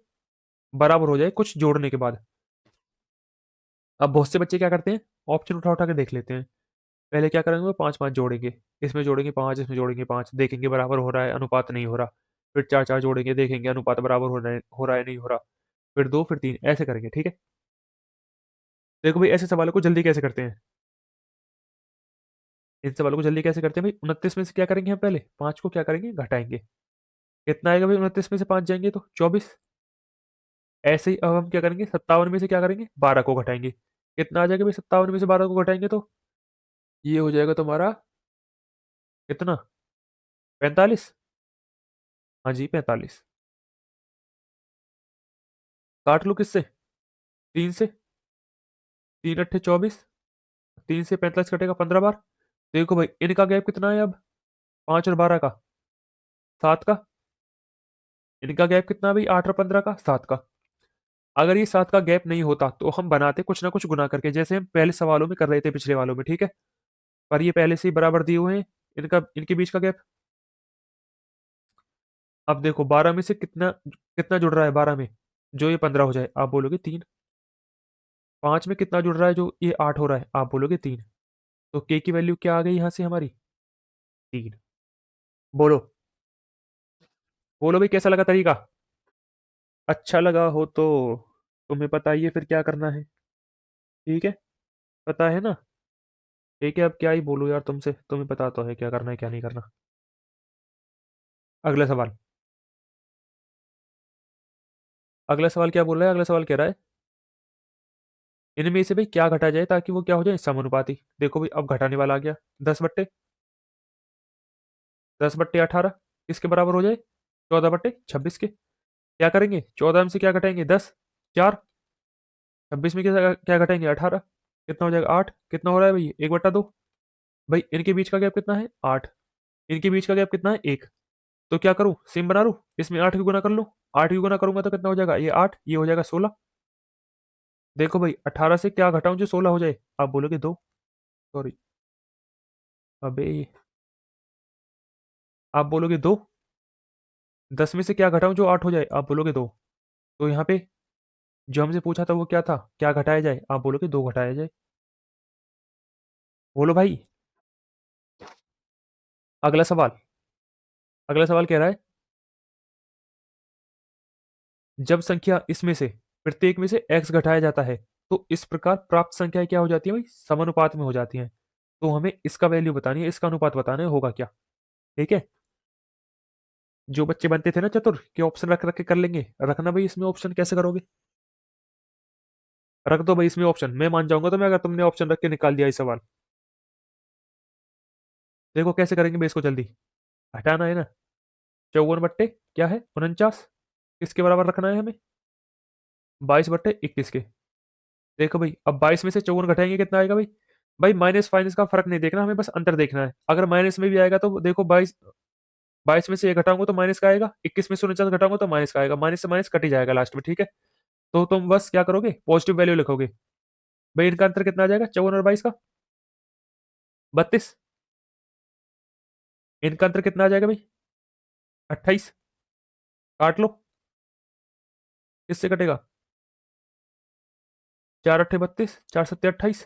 बराबर हो जाए कुछ जोड़ने के बाद। अब बहुत से बच्चे क्या करते हैं, ऑप्शन उठा उठा के देख लेते हैं, पहले क्या करेंगे वो 5 5 जोड़ेंगे, इसमें जोड़ेंगे 5, इसमें जोड़ेंगे 5, देखेंगे बराबर हो रहा है अनुपात नहीं हो रहा, फिर 4 4 जोड़ेंगे, देखेंगे अनुपात बराबर हो रहा है नहीं हो रहा, फिर 2 फिर 3 ऐसे करेंगे। ठीक है, देखो भाई ऐसे सवालों को जल्दी कैसे करते हैं, इन सवालों को जल्दी कैसे करते हैं भाई, 29 में से क्या करेंगे हम, पहले 5 को क्या करेंगे घटाएंगे, कितना आएगा भाई 29 में से 5 जाएंगे तो 24। ऐसे ही अब हम क्या करेंगे 57 में से क्या करेंगे 12 को घटाएंगे, कितना आ जाएगा भाई 57 में से 12 को घटाएंगे तो ये हो जाएगा तुम्हारा कितना 45। हाँ जी 45। काट लो किससे? 3 से। 3 अट्ठे 24। 3 से 45 कटेगा 15 बार। देखो भाई इनका गैप कितना है अब? 5 और 12 का 7 का। इनका गैप कितना भाई? 8 और 15 का 7 का। अगर ये 7 का गैप नहीं होता तो हम बनाते कुछ ना कुछ गुना करके, जैसे हम पहले सवालों में कर रहे थे पिछले वालों में, ठीक है। पर ये पहले से ही बराबर दिए हुए हैं। इनका इनके बीच का गैप। अब देखो 12 में से कितना कितना जुड़ रहा है 12 में, जो ये 15 हो जाए, आप बोलोगे 3। 5 में कितना जुड़ रहा है, जो ये 8 हो रहा है, आप बोलोगे 3। तो के की वैल्यू क्या आ गई यहां से हमारी? 3। बोलो। बोलो भाई कैसा लगा तरीका? अच्छा लगा हो तो तुम्हें बताइए फिर क्या करना है। ठीक है। पता है ना? ठीक है, अब क्या ही बोलूं यार तुमसे, तुम्हें पता तो है क्या करना है क्या नहीं करना। अगला सवाल। अगला सवाल क्या बोल रहा है? अगला सवाल कह रहा है इनमें से भाई क्या घटा जाए ताकि वो क्या हो जाए, समानुपाती। देखो भाई अब घटाने वाला आ गया। 10/18 किसके बराबर हो जाए? 14/26 के। क्या करेंगे? 14 में से क्या घटाएंगे? 10। 4। 26 में क्या क्या घटाएंगे? 18। कितना हो जाएगा? 8। कितना हो रहा है भाई? 1/2। भाई इनके बीच का गैप कितना है? 8। इनके बीच का गैप कितना है? 1। तो क्या करूं? सिम बना लूं। इसमें 8 की गुना कर लो। 8 की गुना करूंगा तो कितना हो जाएगा? ये 8, ये हो जाएगा 16। देखो भाई 18 से क्या घटाऊं जो 16 हो जाए? आप बोलोगे 2। सॉरी। अबे आप बोलोगे 2। 10 में से क्या घटाऊं जो 8 हो जाए? आप बोलोगे 2। तो यहाँ पे जो हमसे पूछा था वो क्या था? क्या घटाया जाए? आप बोलोगे 2 घटाया जाए। बोलो भाई। अगला सवाल। अगला सवाल कह रहा है जब संख्या इसमें से प्रत्येक में से x घटाया जाता है तो इस प्रकार प्राप्त संख्याएं क्या हो जाती है भाई? समानुपात में हो जाती हैं। तो हमें इसका वैल्यू बतानी है, इसका अनुपात बताना है, होगा क्या? ठीक है। जो बच्चे बनते थे ना चतुर के ऑप्शन रख रख के कर लेंगे, रखना भाई इसमें ऑप्शन। कैसे करोगे? रख दो भाई इसमें ऑप्शन, मैं मान जाऊंगा तुम्हें अगर तुमने ऑप्शन रख के निकाल दिया इस सवाल। देखो कैसे करेंगे भाई इसको जल्दी। हटाना है ना। 54 बट्टे क्या है? 49। किसके बराबर रखना है हमें? 22/21 के। देखो भाई अब 22 में से 54 घटाएंगे कितना आएगा भाई? भाई माइनस फाइनस का फर्क नहीं देखना, हमें बस अंतर देखना है। अगर माइनस में भी आएगा तो देखो 22। 22 में से ये घटाऊंगा तो माइनस का आएगा, 21 में से 49 घटाऊंगा तो माइनस का आएगा, माइनस से माइनस कट ही जाएगा लास्ट में, ठीक है। तो तुम बस क्या करोगे? पॉजिटिव वैल्यू लिखोगे। भाई इनका अंतर कितना आ जाएगा 54 और 22 का? 32। इनका अंतर कितना आ जाएगा भाई? 28। काट लो। किससे कटेगा? 4 अट्ठे 32, 4 सत्ते 28।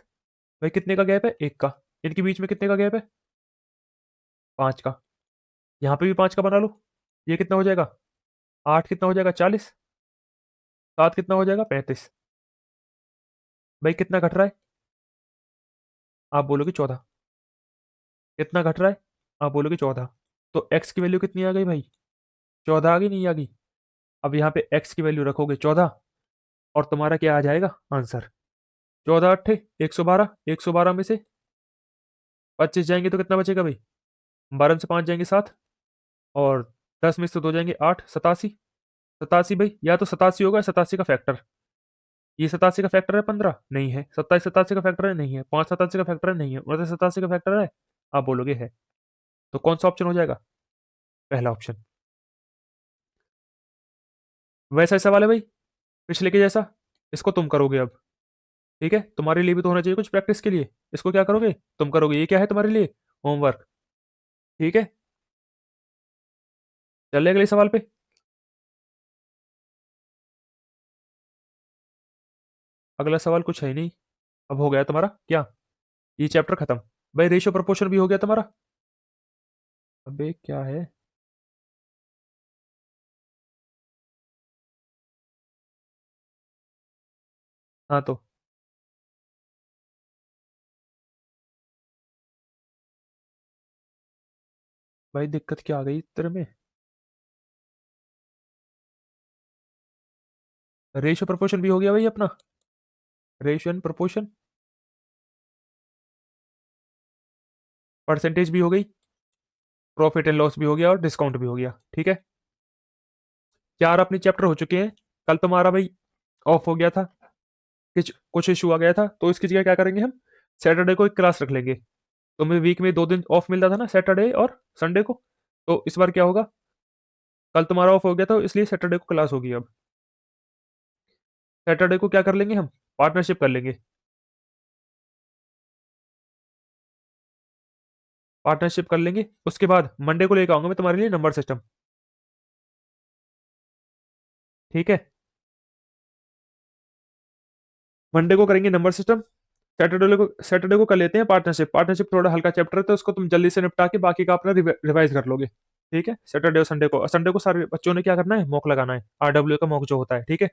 भाई कितने का गैप है? 1 का। इनके बीच में कितने का गैप है? 5 का। यहाँ पे भी 5 का बना लो। ये कितना हो जाएगा? 8 कितना हो जाएगा? 40। 7 कितना हो जाएगा? 35। भाई कितना घट रहा है? आप बोलोगे 14। कितना घट रहा है? आप बोलोगे 14। तो एक्स की वैल्यू कितनी आ गई भाई? 14 आ गई, नहीं आ गई? अब यहाँ पे एक्स की वैल्यू रखोगे 14 और तुम्हारा क्या आ जाएगा आंसर? 14 अट्ठे 112। 112 में से 25 जाएंगे तो कितना बचेगा भाई? 12 में से 5 जाएंगे 7। और 10 में से 2 जाएंगे 8, 87। 87 भाई, या तो 87 होगा, 87 का फैक्टर। ये 87 का फैक्टर है 15? नहीं है। 27 87 का फैक्टर है? नहीं है। 5 87 का फैक्टर है? नहीं है। 29 87 का फैक्टर है? आप बोलोगे है। तो कौन सा ऑप्शन हो जाएगा? पहला ऑप्शन। वैसा ही सवाल है भाई, पिछले के जैसा। इसको तुम करोगे अब। ठीक है, तुम्हारे लिए भी तो होना चाहिए कुछ प्रैक्टिस के लिए। इसको क्या करोगे? तुम करोगे। ये क्या है तुम्हारे लिए? होमवर्क। ठीक है। चले अगले सवाल पे। अगला सवाल कुछ है ही नहीं। अब हो गया तुम्हारा क्या? ये चैप्टर खत्म। भाई रेशियो प्रोपोर्शन भी हो गया तुम्हारा। अबे क्या है? हाँ तो भाई दिक्कत क्या आ गई तेरे में? रेशियो प्रोपोर्शन भी हो गया भाई अपना। Ratio and proportion. परसेंटेज भी हो गई। प्रॉफिट एंड लॉस भी हो गया और डिस्काउंट भी हो गया, ठीक है। 4 अपने चैप्टर हो चुके हैं। कल तुम्हारा भाई ऑफ हो गया था, कुछ कुछ इशू आ गया था, तो इसकी जगह क्या करेंगे हम, सैटरडे को एक क्लास रख लेंगे। तुम्हें वीक में 2 दिन ऑफ मिलता था ना, सैटरडे और संडे को, तो इस बार क्या होगा, कल तुम्हारा ऑफ हो गया था इसलिए सैटरडे को क्लास होगी अब। सैटरडे को क्या कर लेंगे हम, पार्टनरशिप कर लेंगे। पार्टनरशिप कर लेंगे, उसके बाद मंडे को लेकर आऊंगा मैं तुम्हारे लिए नंबर सिस्टम। ठीक है, मंडे को करेंगे नंबर सिस्टम। सैटरडे को कर लेते हैं पार्टनरशिप। पार्टनरशिप थोड़ा हल्का चैप्टर है, तो उसको तुम जल्दी से निपटा के बाकी का अपना रिवाइज कर लोगे। ठीक है, सैटरडे और संडे को सारे बच्चों ने क्या करना है, मॉक लगाना है, आरडब्ल्यू का मॉक जो होता है। ठीक है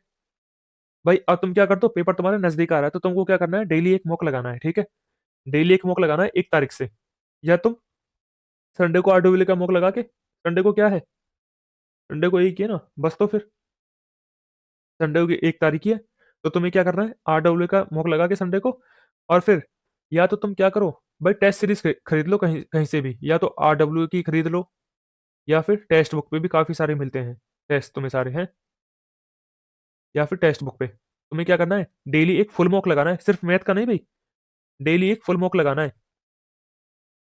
भाई, अब तुम क्या करते हो, पेपर तुम्हारे नजदीक आ रहा है, तो तुमको क्या करना है, डेली एक मॉक लगाना है। ठीक है, डेली एक मॉक लगाना है 1 तारीख से। या तुम संडे को आरडब्ल्यू का मॉक लगा के, संडे को क्या है, संडे को एक ही है ना बस, तो फिर संडे की 1 तारीख ही है, तो तुम्हें क्या करना है, आरडब्ल्यू का मॉक लगा के संडे को। और फिर या तो तुम क्या करो भाई, टेस्ट सीरीज खरीद लो कहीं कहीं से भी, या तो आरडब्ल्यू की खरीद लो, या फिर टेक्स्ट बुक पे भी काफी सारे मिलते हैं, टेस्ट तुम्हें सारे हैं, या फिर टेक्स्ट बुक पे तुम्हें क्या करना है, डेली एक फुल मॉक लगाना है, सिर्फ मैथ का नहीं भाई, डेली एक फुल मॉक लगाना है।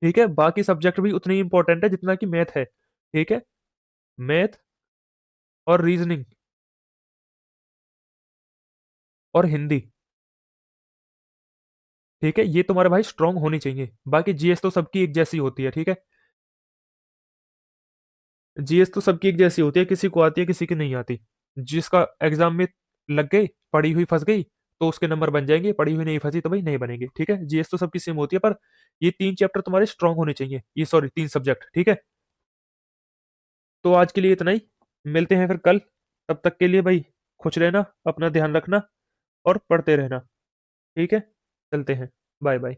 ठीक है, बाकी सब्जेक्ट भी उतनी ही इंपॉर्टेंट है जितना कि मैथ है। ठीक है, मैथ और रीजनिंग और हिंदी। ठीक है, ये तुम्हारे भाई स्ट्रांग होनी चाहिए। बाकी जीएस तो सबकी एक जैसी होती है। ठीक है, जीएस तो सबकी एक जैसी होती है, किसी को आती है किसी की नहीं आती। जिसका एग्जाम में लग गई, पढ़ी हुई फंस गई, तो उसके नंबर बन जाएंगे, पढ़ी हुई नहीं फंसी तो भाई नहीं बनेंगे। ठीक है, जीएस तो सबकी सेम होती है, पर ये 3 चैप्टर तुम्हारे स्ट्रांग होने चाहिए, ये सॉरी 3 सब्जेक्ट। ठीक है, तो आज के लिए इतना ही, मिलते हैं फिर कल। तब तक के लिए भाई खुश रहना, अपना ध्यान रखना और पढ़ते रहना। ठीक है, चलते हैं, बाय बाय।